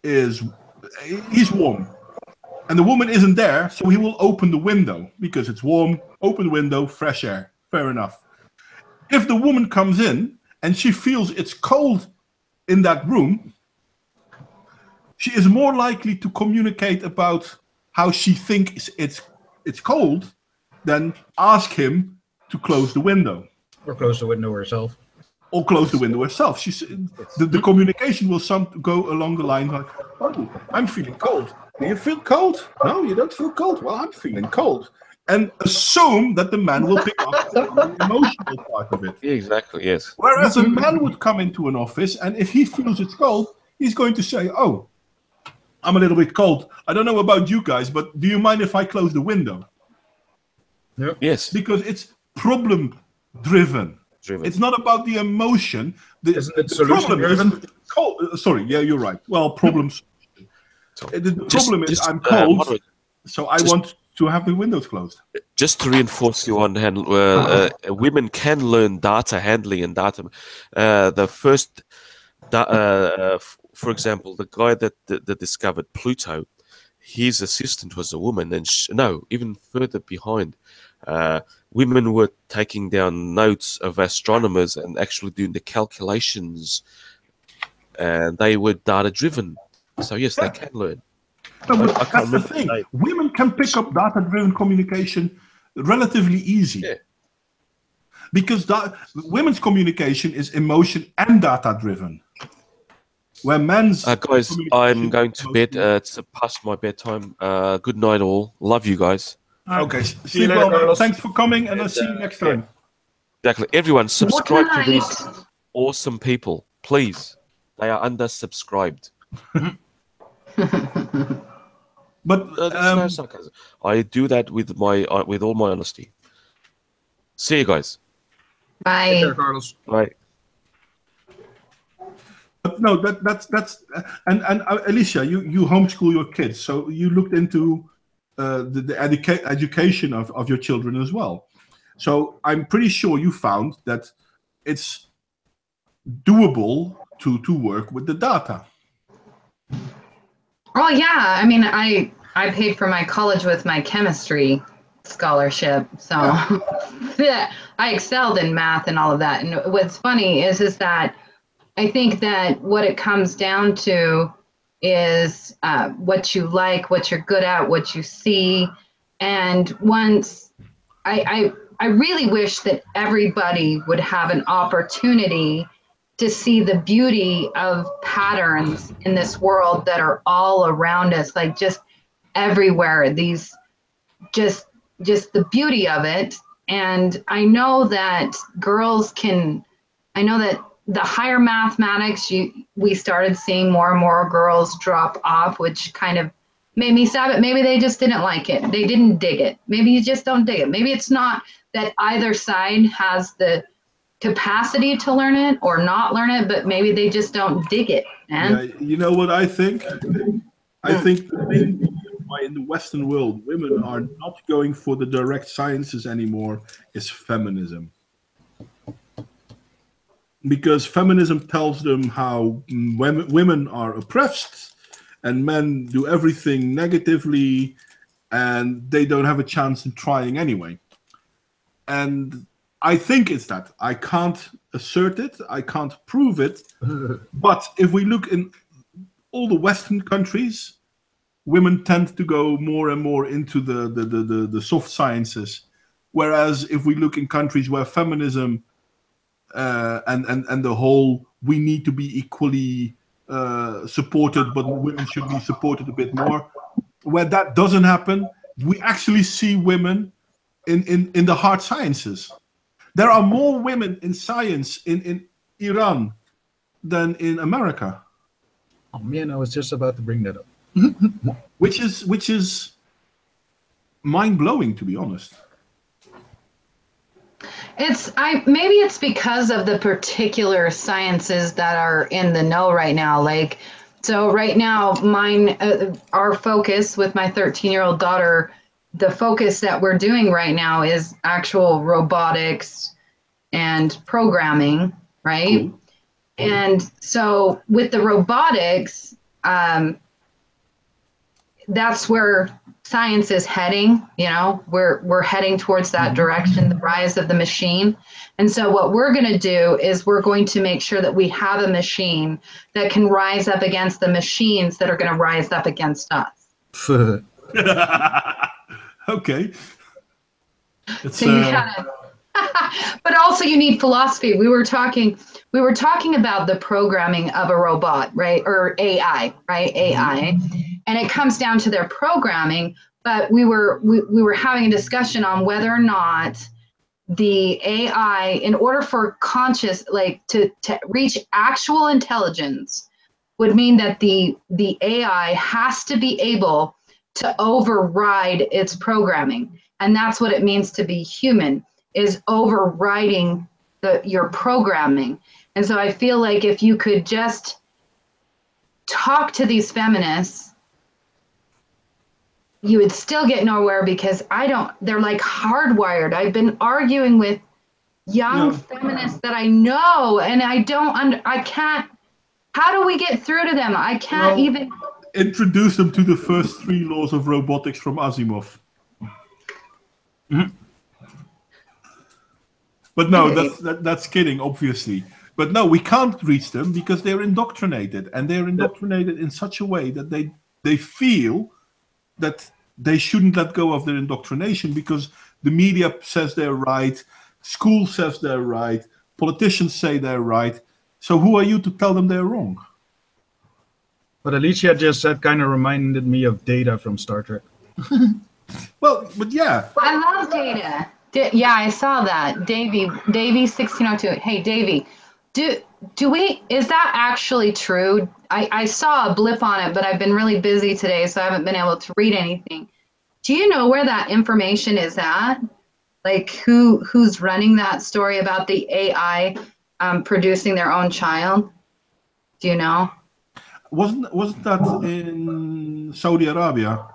he's warm, and the woman isn't there, so he will open the window because it's warm. Open the window, fresh air. Fair enough. If the woman comes in and she feels it's cold in that room, she is more likely to communicate about how she thinks it's cold than ask him to close the window. Or close the window herself. Or close the window herself. The communication will go along the line like, oh, I'm feeling cold. Do you feel cold? No, you don't feel cold. Well, I'm feeling cold. And assume that the man will pick up the emotional part of it. Exactly, yes. Whereas a man would come into an office, and if he feels it's cold, he's going to say, oh, I'm a little bit cold. I don't know about you guys, but do you mind if I close the window? Yep. Yes. Because it's problem-driven. It's not about the emotion. Isn't it solution-driven? Sorry, yeah, you're right. Well, problems. The problem is I'm cold, so I want to have the windows closed. Just to reinforce you on hand, women can learn data handling and data. The first, for example, the guy that discovered Pluto, his assistant was a woman, and even further behind, women were taking down notes of astronomers and actually doing the calculations, and they were data driven. So yes, they can learn. No, but that's the thing. Women can pick up data-driven communication relatively easy. Yeah. Because women's communication is emotion and data-driven. Where men's guys, I'm going to bed. It's past my bedtime. Good night, all. Love you guys. Okay. See you later, Carlos. Thanks for coming, and I'll see you next time. Exactly. Everyone, subscribe to these awesome people, please. They are undersubscribed. But no sarcasm. I do that with all my honesty. See you guys. Bye. Take care, Carlos. Bye. No, that's and Alicia, you homeschool your kids, so you looked into the education of your children as well. So I'm pretty sure you found that it's doable to work with the data. Oh yeah, I mean, I paid for my college with my chemistry scholarship, so yeah, I excelled in math and all of that. And what's funny is that I think that what it comes down to is what you like, what you're good at, what you see. And once I really wish that everybody would have an opportunity to see the beauty of patterns in this world that are all around us, like just everywhere, these just the beauty of it. And I know that the higher mathematics, we started seeing more and more girls drop off, which kind of made me sad. But maybe they just didn't like it. They didn't dig it. Maybe you just don't dig it. Maybe it's not that either side has the capacity to learn it or not learn it, but maybe they just don't dig it, man. Yeah, you know what I think? I think the thing why in the Western world women are not going for the direct sciences anymore is feminism. Because feminism tells them how women are oppressed and men do everything negatively and they don't have a chance in trying anyway. And I think it's that. I can't assert it. I can't prove it. But if we look in all the Western countries, women tend to go more and more into the soft sciences. Whereas if we look in countries where feminism and the whole we need to be equally supported, but women should be supported a bit more, where that doesn't happen, we actually see women in the hard sciences. There are more women in science in Iran than in America. Oh man, I was just about to bring that up. which is mind-blowing, to be honest. Maybe it's because of the particular sciences that are in the know right now. Like, so right now, our focus with my 13-year-old daughter, the focus that we're doing right now is actual robotics and programming, right? Cool. And so with the robotics, that's where science is heading. You know, we're heading towards that direction, the rise of the machine. And so what we're going to do is we're going to make sure that we have a machine that can rise up against the machines that are going to rise up against us. Okay. It's, So you gotta, but also you need philosophy. We were talking about the programming of a robot, right? Or AI, right? AI. And it comes down to their programming, but we were having a discussion on whether or not the AI, in order for conscious, like to reach actual intelligence, would mean that the AI has to be able to override its programming. And that's what it means to be human, is overriding your programming. And so I feel like if you could just talk to these feminists, you would still get nowhere, because they're like hardwired. I've been arguing with young feminists that I know, and I can't, how do we get through to them? I can't even introduce them to the first 3 laws of robotics from Asimov. But no, that's kidding, obviously. But no, we can't reach them because they're indoctrinated, and they're indoctrinated in such a way that they feel that they shouldn't let go of their indoctrination because the media says they're right, school says they're right, politicians say they're right. So who are you to tell them they're wrong? What Alicia just said kind of reminded me of Data from Star Trek. Well, but yeah. I love Data. Yeah, I saw that. Davey 1602. Hey, Davey, is that actually true? I saw a blip on it, but I've been really busy today, so I haven't been able to read anything. Do you know where that information is at? Like who's running that story about the AI producing their own child? Do you know? Wasn't that in Saudi Arabia?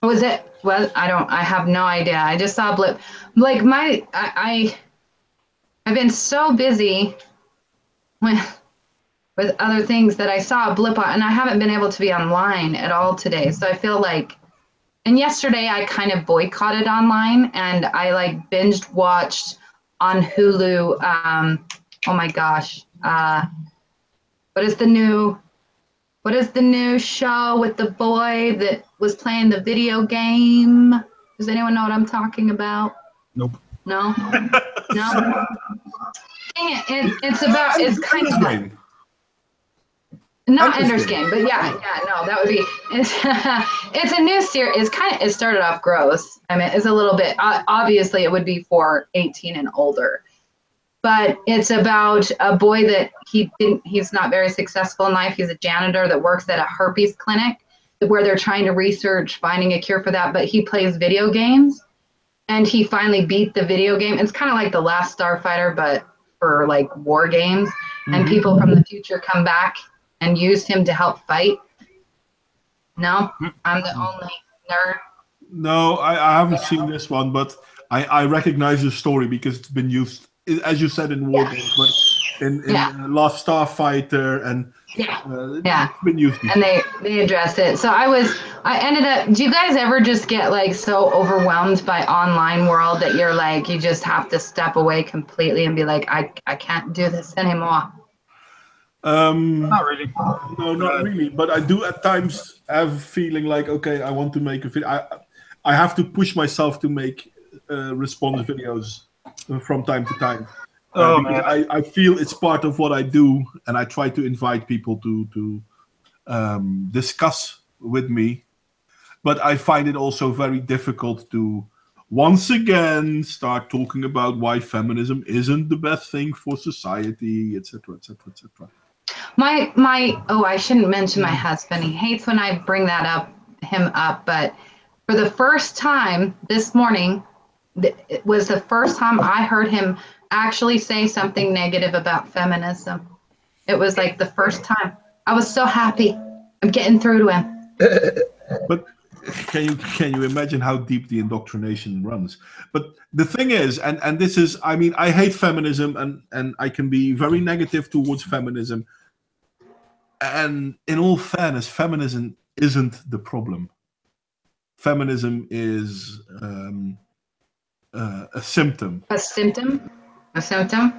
Was it? Well, I have no idea. I just saw a blip. Like I've been so busy with other things that I saw a blip on, and I haven't been able to be online at all today. So I feel like, and yesterday I kind of boycotted online, and I like binged watched on Hulu. Oh my gosh. What is the new show with the boy that was playing the video game? Does anyone know what I'm talking about? Nope. No? No? Dang it. It's kind of like, not Ender's Game, but yeah, no, that would be, it's a new series. It started off gross. I mean, it's a little bit, obviously it would be for 18 and older, but it's about a boy that he's not very successful in life. He's a janitor that works at a herpes clinic where they're trying to research finding a cure for that, but he plays video games, and he finally beat the video game. It's kind of like The Last Starfighter, but for like war games, and people from the future come back and use him to help fight. No, I'm the only nerd. No, I haven't seen this one, but I recognize the story because it's been used, as you said, in war games, but in Last Starfighter, and it's been used before. And they address it. So I ended up, do you guys ever just get like so overwhelmed by online world that you're like, you just have to step away completely and be like, I can't do this anymore? Not really. No, not really. But I do at times have a feeling like, okay, I want to make a video. I have to push myself to make response videos from time to time. I feel it's part of what I do, and I try to invite people to discuss with me. But I find it also very difficult to once again start talking about why feminism isn't the best thing for society, etc., etc., etc. I shouldn't mention my husband. He hates when I bring him up, but for the first time this morning, It was the first time I heard him actually say something negative about feminism. It was like the first time. I was so happy. I'm getting through to him. But can you imagine how deep the indoctrination runs? But the thing is, and this is, I mean, I hate feminism, and I can be very negative towards feminism. And in all fairness, feminism isn't the problem. Feminism is a symptom. A symptom? A symptom?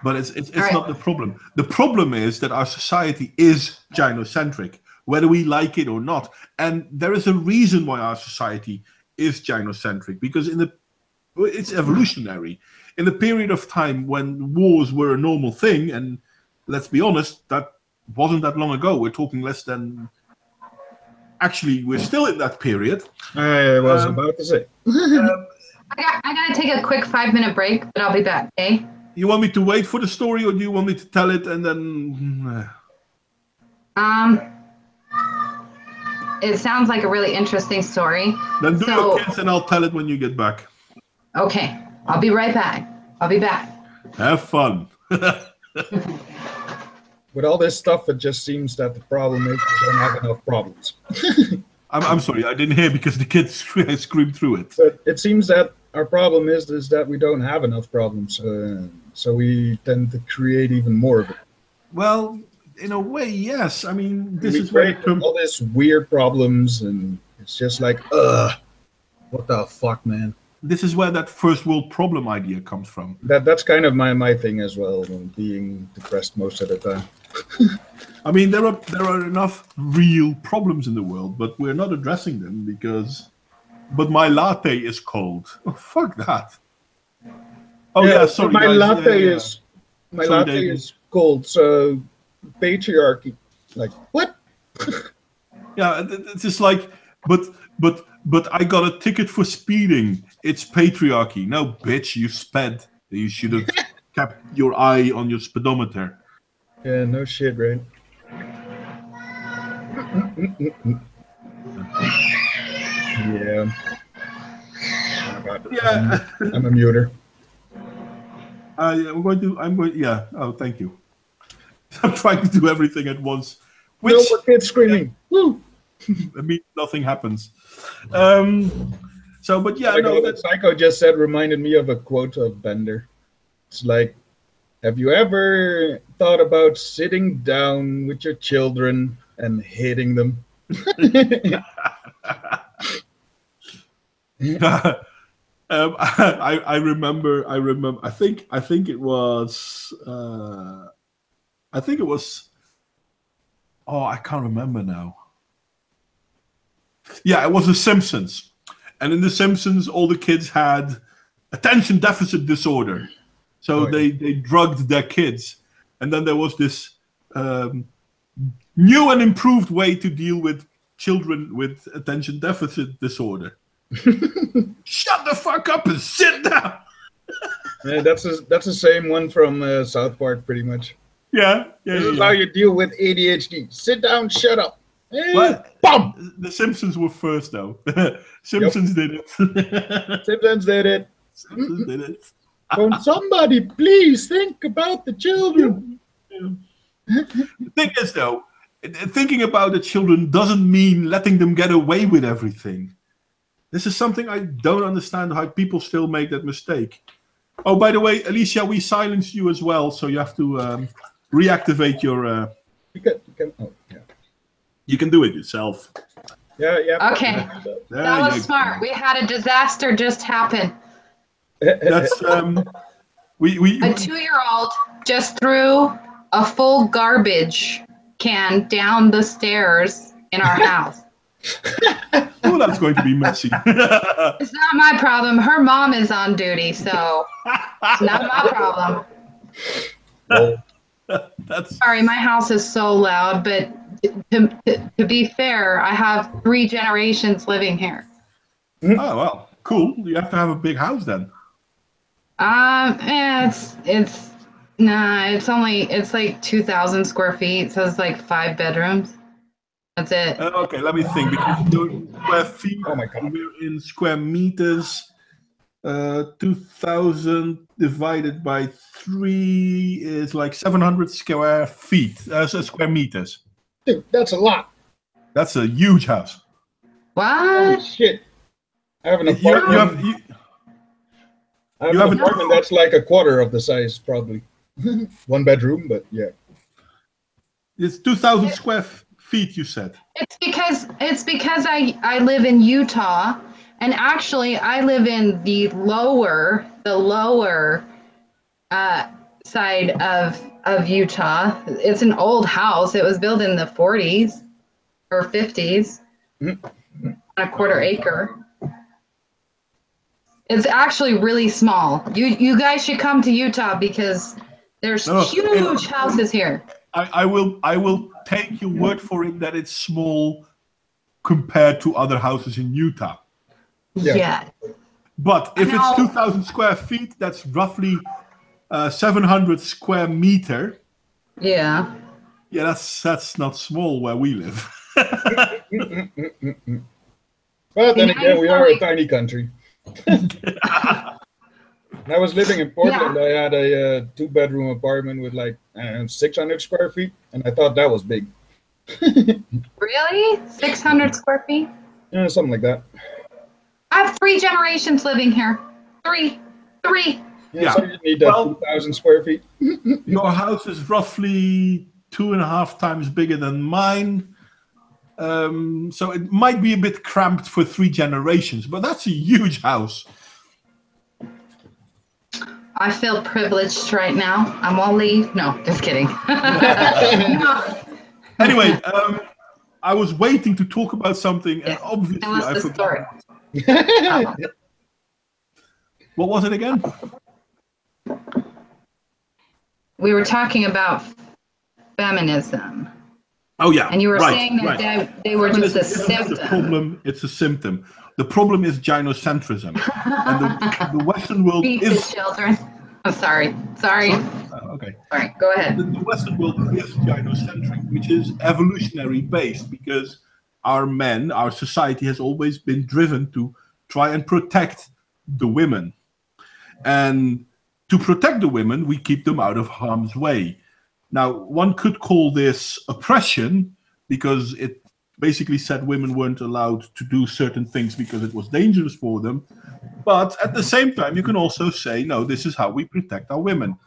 But it's Right. not the problem. The problem is that our society is gynocentric, whether we like it or not. And there is a reason why our society is gynocentric, because it's evolutionary. In the period of time when wars were a normal thing, and let's be honest, that wasn't that long ago. We're talking less than... Actually, we're still in that period. I was about to say. I gotta take a quick 5-minute break, but I'll be back, okay? You want me to wait for the story, or do you want me to tell it and then... It sounds like a really interesting story. Then do So- your kids and I'll tell it when you get back. Okay, I'll be right back. I'll be back. Have fun. With all this stuff, it just seems that the problem is we don't have enough problems. I'm sorry, I didn't hear because the kids screamed through it. But it seems that our problem is that we don't have enough problems, so we tend to create even more of it. Well, in a way, yes. I mean, this We is where create all these weird problems, and it's just like, what the fuck, man? this is where that first world problem idea comes from. That's kind of my thing as well, being depressed most of the time. I mean, there are enough real problems in the world, but we're not addressing them because. But my latte is cold. Oh, fuck that. Oh yeah, sorry. My guys. latte Yeah. is my Sorry, latte David. is cold. So patriarchy, like what? Yeah, it's just like, but I got a ticket for speeding. It's patriarchy. No, bitch, you sped. You should have kept your eye on your speedometer. Yeah, no shit, right? Yeah. Oh, God. Yeah. I'm a muter. I'm going. Yeah. Oh, thank you. I'm trying to do everything at once, No which more kids screaming. Woo! means nothing happens. So, but yeah, Like no. what Psycho just said reminded me of a quote of Bender. It's like, have you ever thought about sitting down with your children and hitting them? I remember. I think it was. I think it was. Oh, I can't remember now. Yeah, it was The Simpsons, and in The Simpsons, all the kids had attention deficit disorder, so Oh, yeah. they drugged their kids, and then there was this new and improved way to deal with children with attention deficit disorder. Shut the fuck up and sit down. Yeah, that's the same one from South Park, pretty much. Yeah. This is how you deal with ADHD. Sit down, shut up. Hey, Well, bum! The Simpsons were first, though. Simpsons did it. Simpsons did it. Simpsons did it. Can somebody please think about the children? The thing is, though, thinking about the children doesn't mean letting them get away with everything. This is something I don't understand, how people still make that mistake. Oh, by the way, Alicia, we silenced you as well, so you have to reactivate your... You can, oh, yeah. You can do it yourself. Yeah. Okay. There That was you smart. We had a disaster just happen. That's we A 2-year-old just threw a full garbage can down the stairs in our house. oh, that's going to be messy. It's not my problem. Her mom is on duty, so it's not my problem. Well, That's Sorry, my house is so loud, but to be fair, I have 3 generations living here. oh well, cool. You have to have a big house then. It's like 2,000 square feet, so it's like 5 bedrooms. That's it. Okay, let me think. Because you're in square feet, Oh my God. we're in square meters. 2,000 divided by 3 is like 700 square feet, square meters. Dude, that's a lot. That's a huge house. Holy What? shit. I have an You apartment. have, I have you an have a- apartment that's like a quarter of the size, probably. One bedroom, but yeah. it's 2,000 square feet, you said. It's because I live in Utah, and actually I live in the lower side of Utah. It's an old house. It was built in the 40s or 50s on a quarter acre. It's actually really small. You guys should come to Utah because there's huge houses here. I will take your word for it that it's small compared to other houses in Utah. Yeah. But if I know. it's 2,000 square feet, that's roughly 700 square meter. Yeah. Yeah, that's not small where we live. Well, then Yeah, again, we so are a like- tiny country. When I was living in Portland, I had a 2-bedroom apartment with like, I don't know, 600 square feet, and I thought that was big. Really? 600 square feet? Yeah, something like that. I have 3 generations living here. Three. Yeah. So you need that 2,000 square feet. Your house is roughly 2.5 times bigger than mine. So it might be a bit cramped for 3 generations, but that's a huge house. I feel privileged right now. I'm all leave. No, just kidding. No. Anyway, I was waiting to talk about something, and Yeah, obviously tell us I the forgot. story. What was it again? We were talking about feminism, Oh yeah, and you were right, saying that right. they were just a Feminism isn't the symptom. problem; it's a symptom. The problem is gynocentrism, and the Western world Beat the is. children. I'm sorry. Okay. Sorry. Go ahead. The Western world is gynocentric, which is evolutionary based, because our society has always been driven to try and protect the women. And to protect the women, we keep them out of harm's way. Now, one could call this oppression because it basically said women weren't allowed to do certain things because it was dangerous for them. But at the same time, you can also say, no, this is how we protect our women.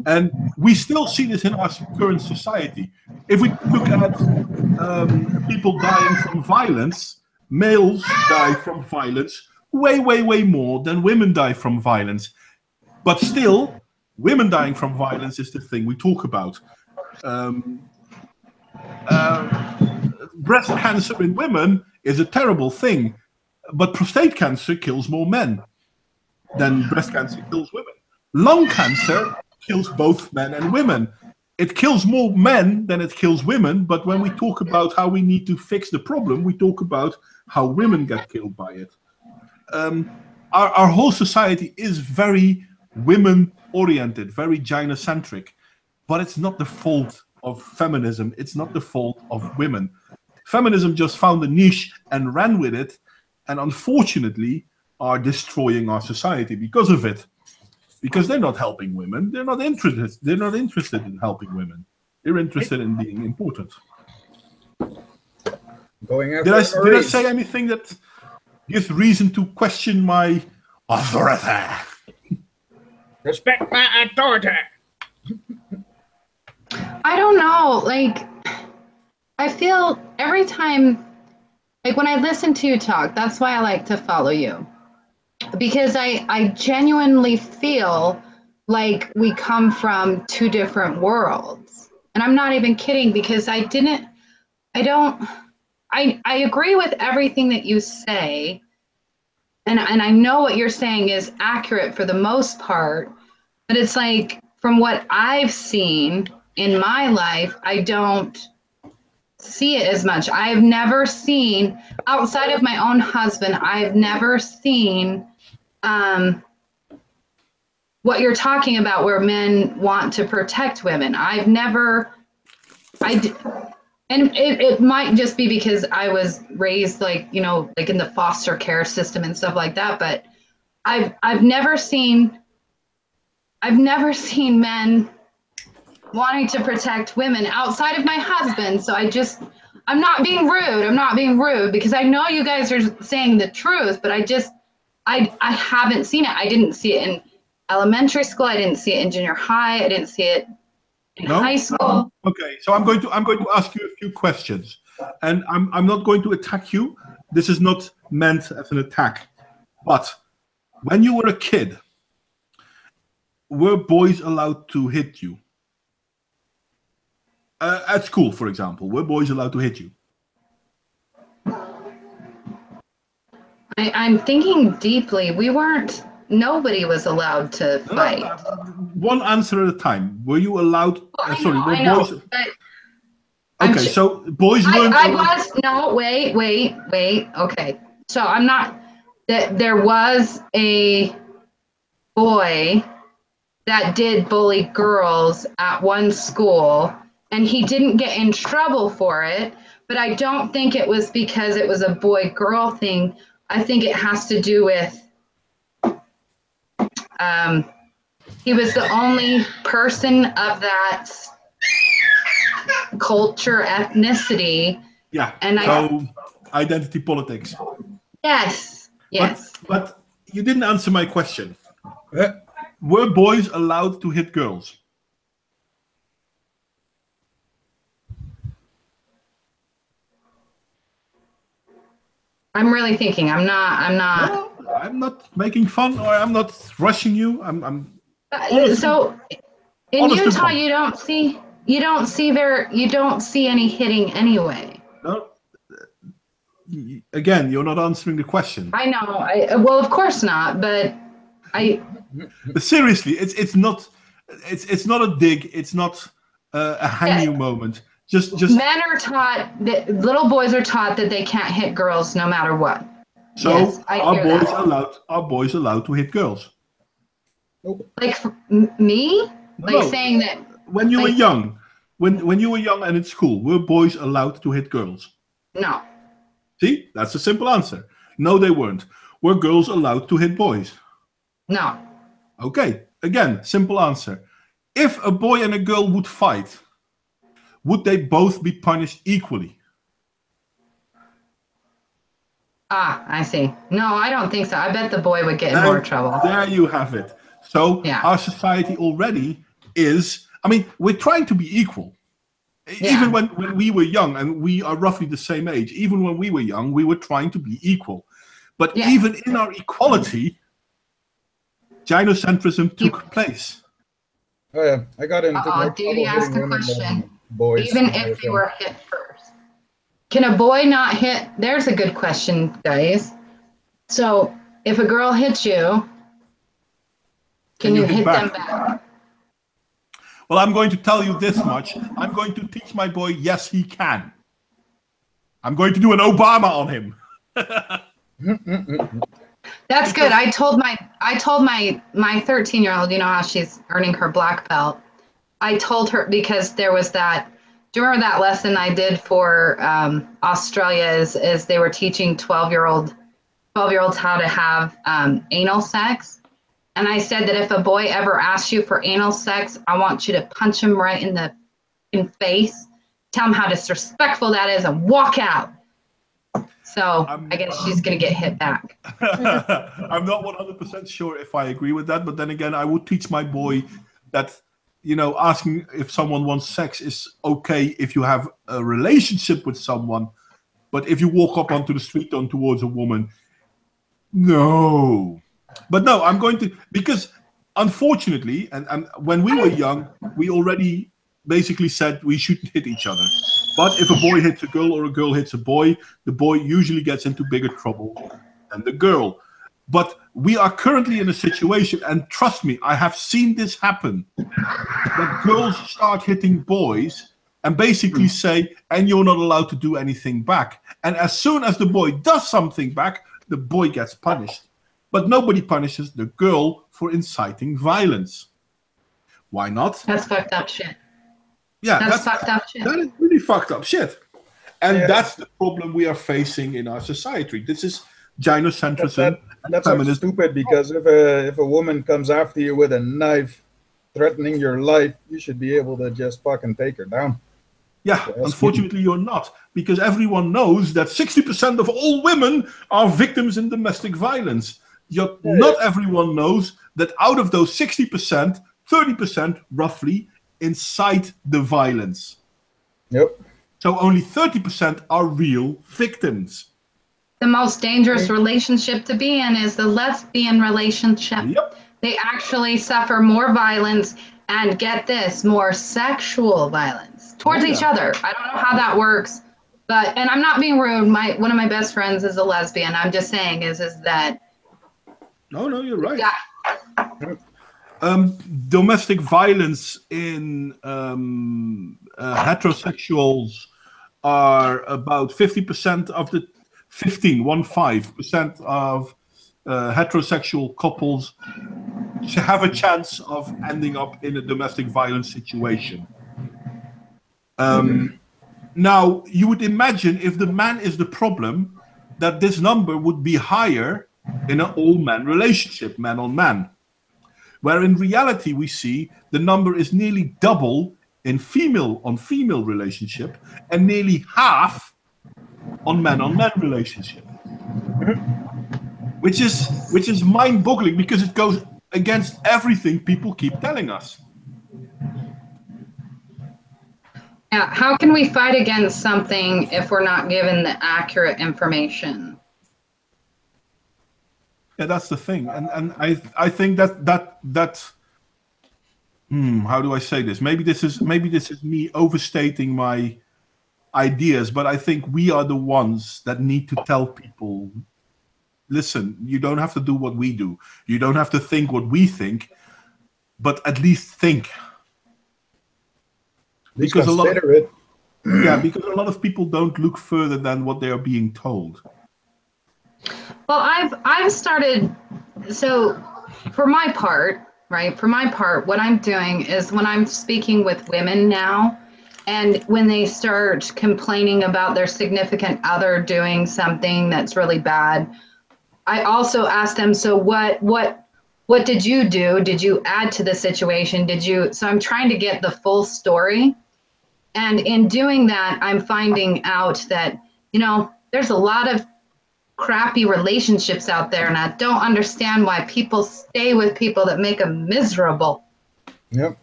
And we still see this in our current society. If we look at people dying from violence, males die from violence way, way, way more than women die from violence. But still, women dying from violence is the thing we talk about. Breast cancer in women is a terrible thing, but prostate cancer kills more men than breast cancer kills women. Lung cancer kills both men and women. It kills more men than it kills women, but when we talk about how we need to fix the problem, we talk about how women get killed by it. Our whole society is very women-oriented, very gynocentric, but it's not the fault of feminism. It's not the fault of women. Feminism just found a niche and ran with it, and unfortunately are destroying our society because of it. Because they're not helping women. They're not interested. They're not interested in helping women. They're interested in being important. Going after Did I say anything that gives reason to question my authority? Respect my authority. I don't know. Like, I feel every time, like when I listen to you talk, that's why I like to follow you. Because I genuinely feel like we come from 2 different worlds. And I'm not even kidding, because I agree with everything that you say. And I know what you're saying is accurate for the most part, but it's like, from what I've seen in my life, I don't see it as much. I've never seen, outside of my own husband, I've never seen what you're talking about, where men want to protect women. And it might just be because I was raised like in the foster care system and stuff like that. But I've never seen men wanting to protect women outside of my husband. So I'm not being rude. I'm not being rude because I know you guys are saying the truth, but I haven't seen it. I didn't see it in elementary school. I didn't see it in junior high. I didn't see it in high school. Okay, so I'm going to ask you a few questions, and I'm not going to attack you. This is not meant as an attack, but when you were a kid, were boys allowed to hit you? At school, for example, were boys allowed to hit you? I'm thinking deeply. Nobody was allowed to fight. One answer at a time. Were you allowed? I know, boys? Okay, so boys weren't. Wait. Okay, so I'm not. There was a boy that did bully girls at one school, and he didn't get in trouble for it. But I don't think it was because it was a boy-girl thing. I think it has to do with he was the only person of that culture, ethnicity. Yeah. And identity politics. Yes. But you didn't answer my question. Were boys allowed to hit girls? I'm really thinking. I'm not. No, I'm not making fun, or I'm not rushing you. I'm honestly, so in Utah, you don't see any hitting anyway. No. Again, you're not answering the question. I know. Well, of course not. But But seriously, it's not a dig. It's not a hang you moment. Just men are taught that little boys are taught that they can't hit girls no matter what. So yes, are boys allowed to hit girls? Like me? No. Saying that when you were young, when you were young and in school, were boys allowed to hit girls? No. See, that's a simple answer. No, they weren't. Were girls allowed to hit boys? No. Okay, again, simple answer. If a boy and a girl would fight, would they both be punished equally? Ah, I see. No, I don't think so. I bet the boy would get in more trouble. There you have it. So our society already is, I mean, we're trying to be equal. Yeah. Even when we were young, and we are roughly the same age, even when we were young, we were trying to be equal. But even in our equality, gynocentrism took place. Oh yeah, I got into Davey asked a question. Boys, even if you were hit first. Can a boy not hit? There's a good question, guys. So if a girl hits you, can you hit them back? Well, I'm going to tell you this much. I'm going to teach my boy, yes, he can. I'm going to do an Obama on him. That's good. I told my 13-year-old, you know how she's earning her black belt. I told her, because there was that, do you remember that lesson I did for Australia is they were teaching 12-year-olds how to have anal sex. And I said that if a boy ever asks you for anal sex, I want you to punch him right in the face, tell him how disrespectful that is, and walk out. So I guess she's going to get hit back. I'm not 100% sure if I agree with that, but then again, I would teach my boy that, you know, asking if someone wants sex is okay if you have a relationship with someone, but if you walk up onto the street towards a woman, no. But no, I'm going to, because unfortunately, and when we were young, we already basically said we shouldn't hit each other. But if a boy hits a girl or a girl hits a boy, the boy usually gets into bigger trouble than the girl. But we are currently in a situation, and trust me, I have seen this happen, that girls start hitting boys and basically say, and you're not allowed to do anything back. And as soon as the boy does something back, the boy gets punished. But nobody punishes the girl for inciting violence. Why not? That's fucked up shit. Yeah, that's fucked up shit. That is really fucked up shit. And that's the problem we are facing in our society. This is gynocentrism, and That's so feminism. stupid, because if a woman comes after you with a knife, threatening your life, you should be able to just fucking take her down. Yeah, unfortunately you're not, because everyone knows that 60% of all women are victims in domestic violence. Yet not everyone knows that out of those 60%, 30% roughly incite the violence. Yep. So only 30% are real victims. The most dangerous relationship to be in is the lesbian relationship. Yep. They actually suffer more violence and, get this, more sexual violence towards each other. I don't know how that works, but, and I'm not being rude. One of my best friends is a lesbian. I'm just saying is that. No, you're right. Yeah. Domestic violence in heterosexuals are about 50% of the 15% of heterosexual couples have a chance of ending up in a domestic violence situation. Now, you would imagine if the man is the problem, that this number would be higher in an all-man relationship, man on man. Where in reality we see the number is nearly double in female-on-female relationship and nearly half on man relationship. Which is mind-boggling, because it goes against everything people keep telling us. Yeah, how can we fight against something if we're not given the accurate information? Yeah, that's the thing, and I think that how do I say this? Maybe this is me overstating my ideas, but I think we are the ones that need to tell people, listen, you don't have to do what we do. You don't have to think what we think, but at least think. Because consider it. Yeah, because a lot of people don't look further than what they are being told. Well, I've started, so for my part, what I'm doing is when I'm speaking with women now, and when they start complaining about their significant other doing something that's really bad, I also ask them, so what did you do? Did you add to the situation? So I'm trying to get the full story. And in doing that, I'm finding out that, there's a lot of crappy relationships out there, and I don't understand why people stay with people that make them miserable. Yep.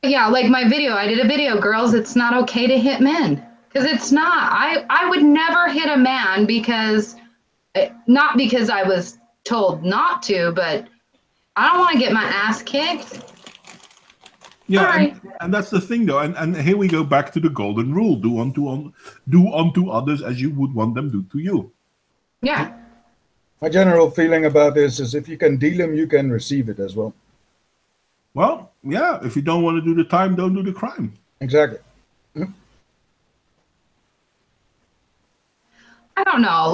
Yeah, like my video, I did a video, girls, it's not okay to hit men. Because it's not. I would never hit a man not because I was told not to, but I don't want to get my ass kicked. Yeah, and that's the thing, though. And here we go back to the golden rule: do unto others as you would want them do to you. Yeah. My general feeling about this is, if you can deal them, you can receive it as well. Well, yeah. If you don't want to do the time, don't do the crime. Exactly. I don't know.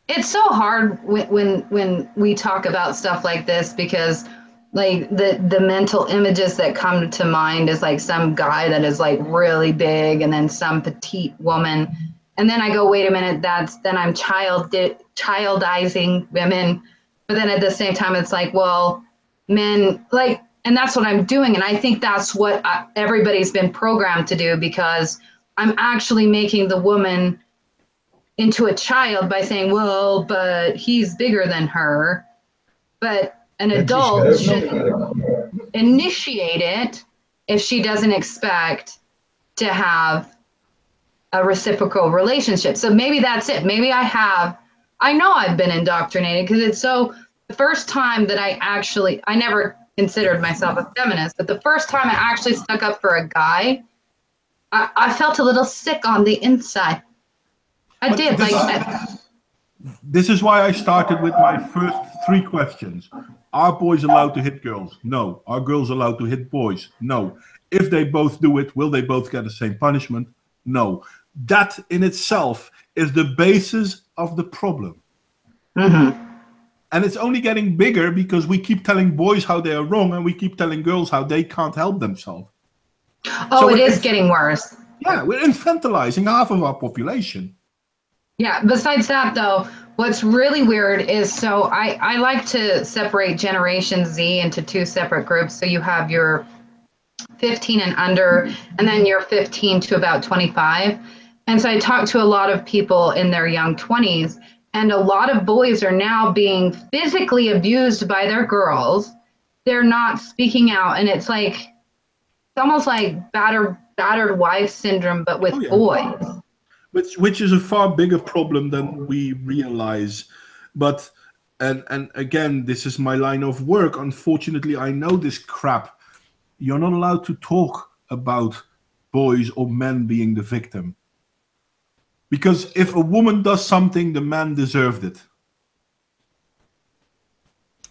It's so hard when we talk about stuff like this, because like the mental images that come to mind is like some guy that is like really big and then some petite woman. And then I go, wait a minute, then I'm childizing women. But then at the same time, it's like, well, men, and that's what I'm doing. And I think that's what everybody's been programmed to do, because I'm actually making the woman into a child by saying, well, but he's bigger than her. But an adult should initiate it if she doesn't expect to have a reciprocal relationship. So maybe that's it. Maybe I know I've been indoctrinated, because the first time that I never considered myself a feminist, but the first time I actually stuck up for a guy, I felt a little sick on the inside. I did. This is why I started with my first 3 questions. Are boys allowed to hit girls? No. Are girls allowed to hit boys? No. If they both do it, will they both get the same punishment? No. That in itself is the basis of the problem. Mm-hmm. And it's only getting bigger because we keep telling boys how they are wrong, and we keep telling girls how they can't help themselves. Oh, so it is getting worse. Yeah, we're infantilizing half of our population. Yeah, besides that, though, what's really weird is, so I like to separate Generation Z into two separate groups. So you have your 15 and under, and then you're 15 to about 25. And so I talk to a lot of people in their young 20s, and a lot of boys are now being physically abused by their girls. They're not speaking out, and it's almost like battered wife syndrome, but with boys. Which is a far bigger problem than we realize. But and again, this is my line of work. Unfortunately, I know this crap. You're not allowed to talk about boys or men being the victim. Because if a woman does something, the man deserved it.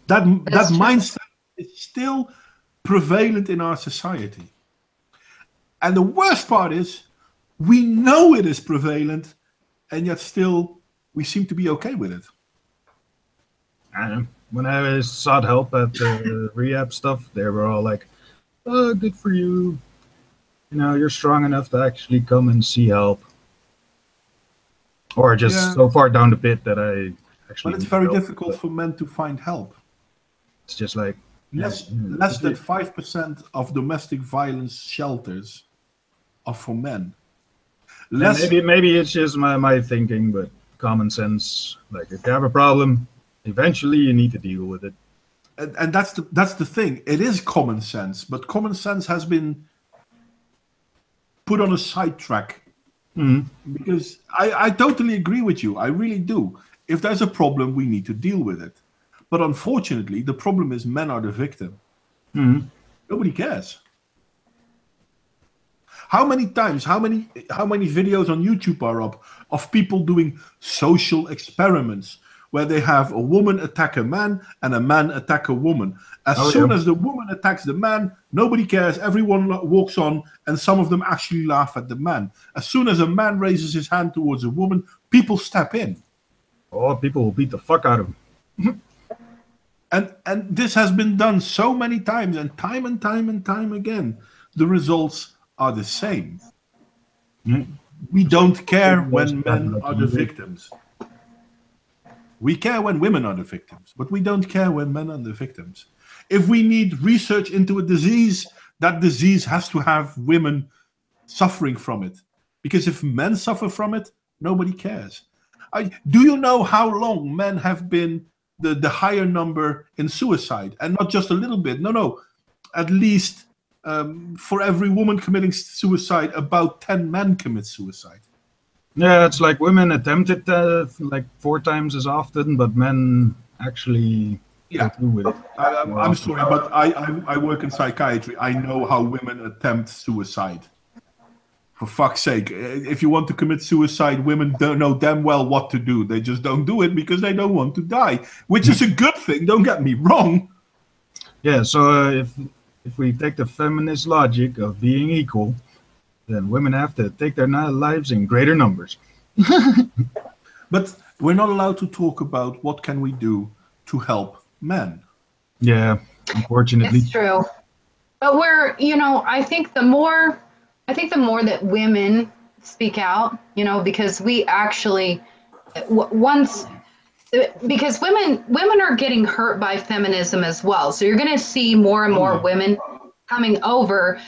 That mindset is still prevalent in our society. And the worst part is, we know it is prevalent, and yet still we seem to be okay with it. When I sought help at the rehab stuff, they were all like, "Oh, good for you. You know, you're strong enough to actually come and see help." Or just so far down the pit that I actually. But it's very difficult for men to find help. It's just like less than 5% of domestic violence shelters are for men. Maybe it's just my thinking, but common sense. Like, if you have a problem, eventually you need to deal with it. And that's the thing. It is common sense, but common sense has been put on a sidetrack. Because I totally agree with you. I really do. If there's a problem, we need to deal with it. But unfortunately, the problem is men are the victim. Nobody cares. How many times, how many videos on YouTube are up of people doing social experiments where they have a woman attack a man and a man attack a woman? As soon as the woman attacks the man, nobody cares. Everyone walks on, and some of them actually laugh at the man. As soon as a man raises his hand towards a woman, people step in. Oh, people will beat the fuck out of him. And this has been done so many times, and time again. The results are the same. We don't care when men are the victims. We care when women are the victims, but we don't care when men are the victims. If we need research into a disease, that disease has to have women suffering from it. Because if men suffer from it, nobody cares. Do you know how long men have been the higher number in suicide? And not just a little bit. No. At least for every woman committing suicide, about 10 men commit suicide. Yeah, it's like women attempt it like 4 times as often, but men actually go through with it. I'm sorry, but I work in psychiatry. I know how women attempt suicide. For fuck's sake, if you want to commit suicide, women don't know damn well what to do. They just don't do it because they don't want to die, which is a good thing. Don't get me wrong. Yeah, so if we take the feminist logic of being equal, then women have to take their lives in greater numbers. But we're not allowed to talk about what can we do to help men. Yeah, unfortunately. It's true. But I think the more that women speak out, because we actually, because women are getting hurt by feminism as well. So you're going to see more and more women coming over,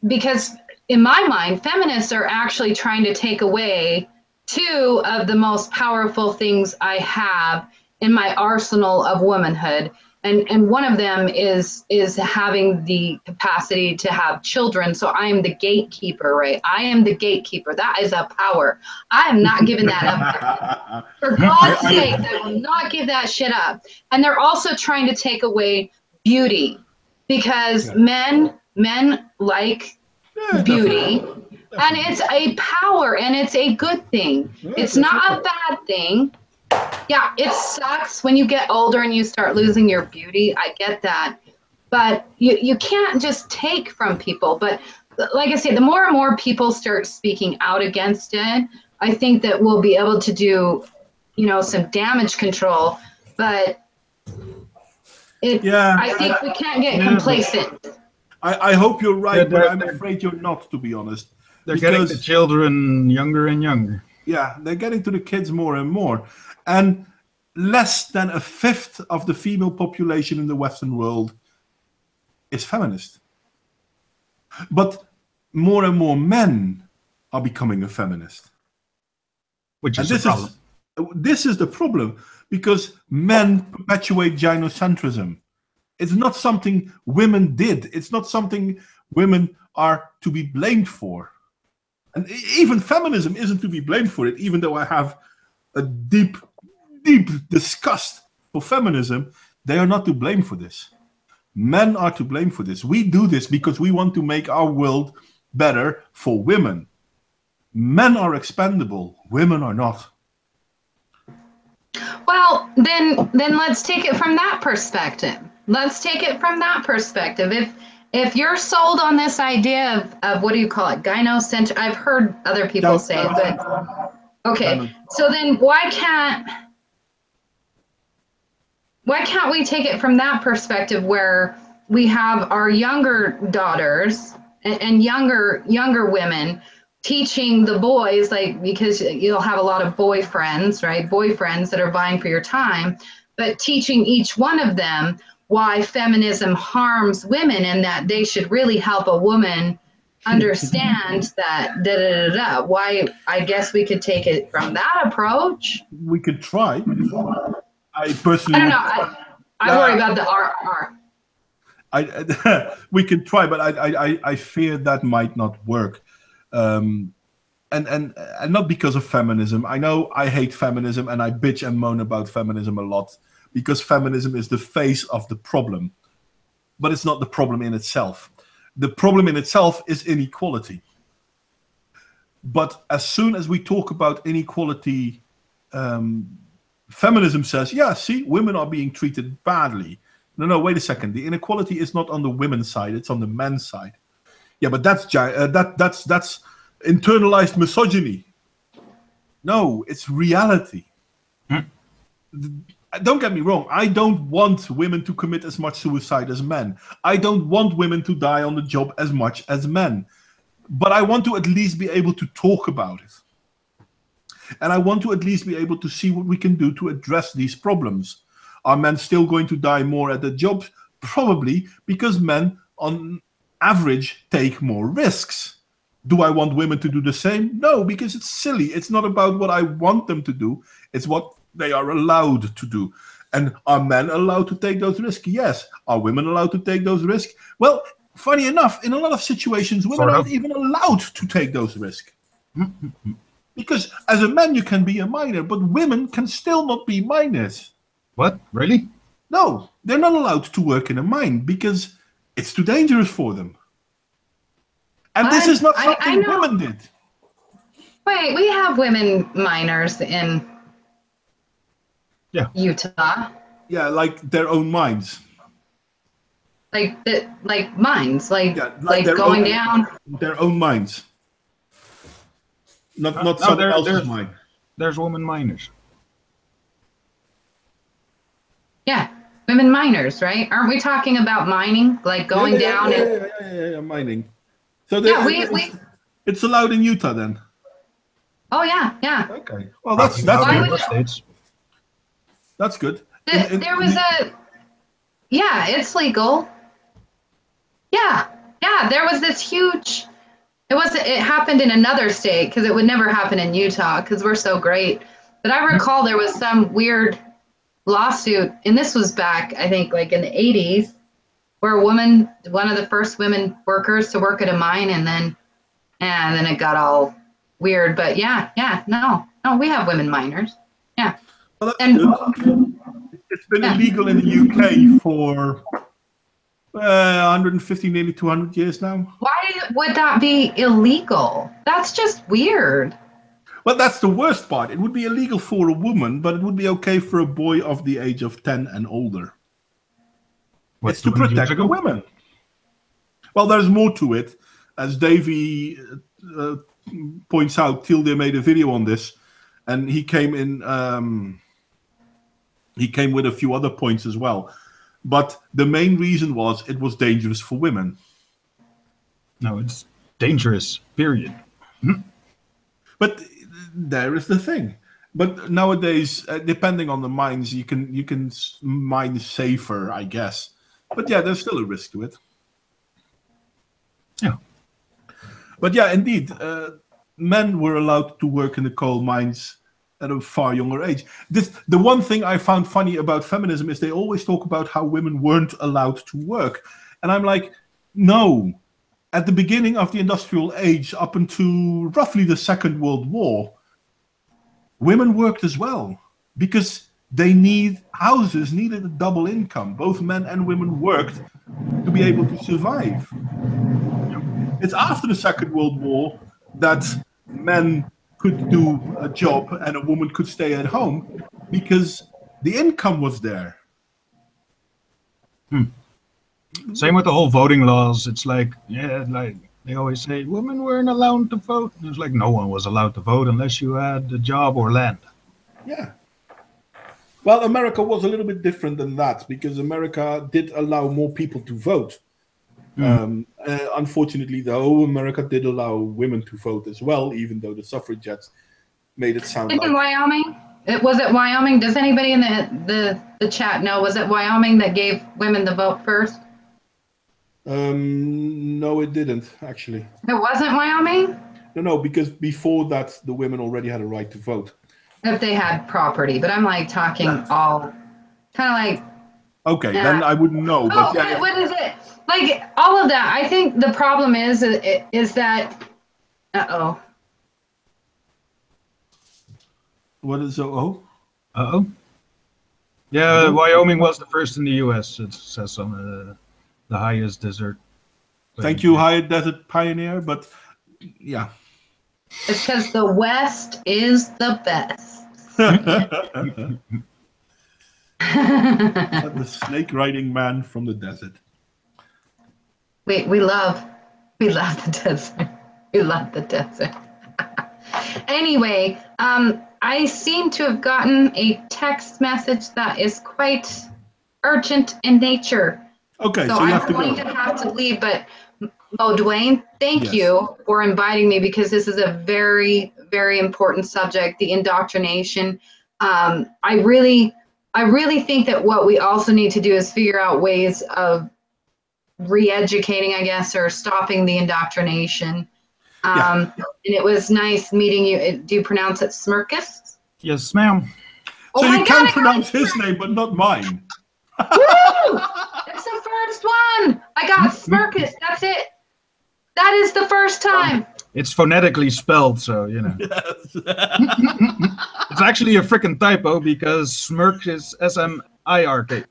because in my mind, feminists are actually trying to take away 2 of the most powerful things I have in my arsenal of womanhood. And one of them is having the capacity to have children. So I am the gatekeeper, right? I am the gatekeeper. That is a power. I am not giving that up. For God's sake, I will not give that shit up. And they're also trying to take away beauty, because men like beauty. And it's a power, and it's a good thing. It's not a bad thing. Yeah, it sucks when you get older and you start losing your beauty. I get that. But you can't just take from people. But like I said, the more and more people start speaking out against it, I think that we'll be able to do, some damage control. But I think we can't get complacent. I hope you're right, They're- but I'm they're- afraid you're not, to be honest. They're getting the Because- children younger and younger. Yeah, they're getting to the kids more and more. And less than a fifth of the female population in the Western world is feminist. But more and more men are becoming a feminist. Which And is a problem. this is the problem, because men perpetuate gynocentrism. It's not something women did. It's not something women are to be blamed for. And even feminism isn't to be blamed for it, even though I have a deep, deep disgust for feminism. They are not to blame for this. Men are to blame for this. We do this because we want to make our world better for women. Men are expendable. Women are not. Well, then let's take it from that perspective. Let's take it from that perspective. If you're sold on this idea of what do you call it, gynocentric? I've heard other people say it, but okay. So then why can't we take it from that perspective, where we have our younger daughters and younger women teaching the boys, like, because you'll have a lot of boyfriends, right? Boyfriends that are vying for your time, but teaching each one of them why feminism harms women and that they should really help a woman understand that why. I guess we could take it from that approach. We could try. I personally, I don't know. I worry about the RR. We can try, but I fear that might not work. And not because of feminism. I know I hate feminism and I bitch and moan about feminism a lot, because feminism is the face of the problem. But it's not the problem in itself. The problem in itself is inequality. But as soon as we talk about inequality, feminism says, yeah, see, women are being treated badly. No, wait a second. The inequality is not on the women's side, it's on the men's side. Yeah, but that's internalized misogyny. No, it's reality. Don't get me wrong. I don't want women to commit as much suicide as men. I don't want women to die on the job as much as men. But I want to at least be able to talk about it. And I want to at least be able to see what we can do to address these problems. Are men still going to die more at the jobs? Probably, because men, on average, take more risks. Do I want women to do the same? No, because it's silly. It's not about what I want them to do. It's what they are allowed to do. And are men allowed to take those risks? Yes. Are women allowed to take those risks? Well, funny enough, in a lot of situations, women aren't even allowed to take those risks. Because as a man, you can be a miner, but women can still not be miners. What? Really? No, they're not allowed to work in a mine because it's too dangerous for them. And this is not something women did. Wait, we have women miners in Utah. Yeah, like their own mines. Like mines, like their going own, down. Their own mines. Not someone else's mine. There's women miners. Yeah, women miners, right? Aren't we talking about mining, like going down? Yeah, mining. So it's allowed in Utah then. Oh yeah. Okay. Well, that's good. There was it's legal. Yeah. There was this huge. It happened in another state because it would never happen in Utah because we're so great. But I recall there was some weird lawsuit, and this was back, I think, like in the 80s, where a woman, one of the first women workers to work at a mine, and then it got all weird. But no, we have women miners. Yeah. Well, that's good. It's been illegal in the UK for 150, nearly 200 years now. Why would that be illegal? That's just weird. Well, that's the worst part. It would be illegal for a woman, but it would be okay for a boy of the age of 10 and older. It's to protect the women. Well, there's more to it. As Davey points out, Tilde made a video on this, and he came in. He came with a few other points as well. But the main reason was it was dangerous for women. No, it's dangerous. Period. But there is the thing. But nowadays, depending on the mines, you can mine safer, I guess. But yeah, there's still a risk to it. Yeah. But yeah, indeed, men were allowed to work in the coal mines at a far younger age. The one thing I found funny about feminism is they always talk about how women weren't allowed to work. And I'm like, no. At the beginning of the industrial age, up until roughly the Second World War, women worked as well because they needed a double income. Both men and women worked to be able to survive. It's after the Second World War that men could do a job and a woman could stay at home because the income was there. Same with the whole voting laws. It's like, yeah, like they always say, women weren't allowed to vote. And it's like no one was allowed to vote unless you had a job or land. Yeah. Well, America was a little bit different than that because America did allow more people to vote. Unfortunately, though, America did allow women to vote as well, even though the suffragettes made it sound like... Wyoming? Was it Wyoming? Does anybody in the chat know? Was it Wyoming that gave women the vote first? No, it didn't, actually. It wasn't Wyoming? No, because before that, the women already had a right to vote. If they had property, but I'm like talking all kind of like... Okay, then I wouldn't know. But yeah, what is it? Like all of that. I think the problem is that... Uh-oh. What is uh-oh? Uh-oh. Yeah, Wyoming was the first in the U.S. It says on the highest desert. Thank you, High Desert Pioneer, but yeah. It's because the West is the best. The snake riding man from the desert. We love the desert. We love the desert. Anyway, I seem to have gotten a text message that is quite urgent in nature. Okay, so I'm you have to going go. to have to leave, but Modwain, thank you for inviting me because this is a very, very important subject, the indoctrination. I really think that what we also need to do is figure out ways of re-educating, I guess, or stopping the indoctrination. And it was nice meeting you. Do you pronounce it Smirkus? Yes, ma'am. So you can pronounce his name, but not mine. Woo! It's the first one. I got Smirkus. That's it. That is the first time. It's phonetically spelled, so you know. Yes. It's actually a freaking typo because smirk is S-M-I-R-K.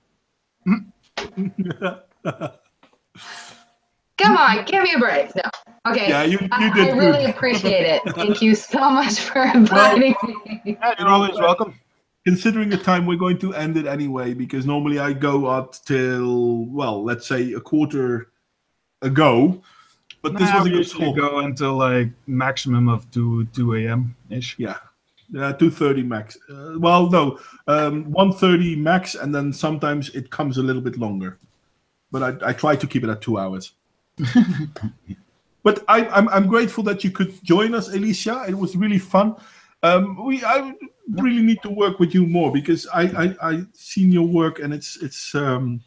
Come on, give me a break. No. Okay. Yeah, you did I good. really appreciate it. Thank you so much for inviting me. Yeah, you're always welcome. Considering the time, we're going to end it anyway, because normally I go out till, well, let's say a quarter ago. But this was a good talk. Go until like maximum of 2 a.m. ish. Yeah, 2:30 max. Well, no, 1:30 max, and then sometimes it comes a little bit longer. But I try to keep it at 2 hours. But I'm grateful that you could join us, Alicia. It was really fun. I really need to work with you more because I seen your work, and it's I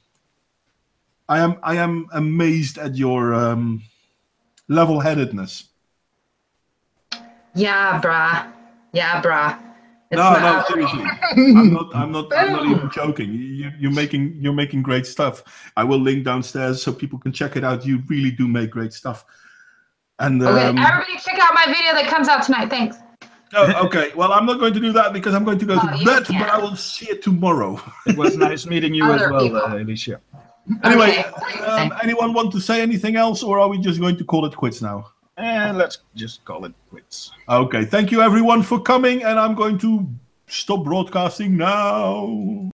am amazed at your level-headedness. Yeah, brah. It's no, seriously. I'm not even joking. You're making great stuff. I will link downstairs so people can check it out. You really do make great stuff. And okay, everybody check out my video that comes out tonight. Thanks. Oh, okay. Well, I'm not going to do that because I'm going to go to bed, but I will see it tomorrow. It was nice meeting you as well, Alicia. Anyway, anyone want to say anything else, or are we just going to call it quits now? And let's just call it quits. Okay. Thank you, everyone, for coming, and I'm going to stop broadcasting now.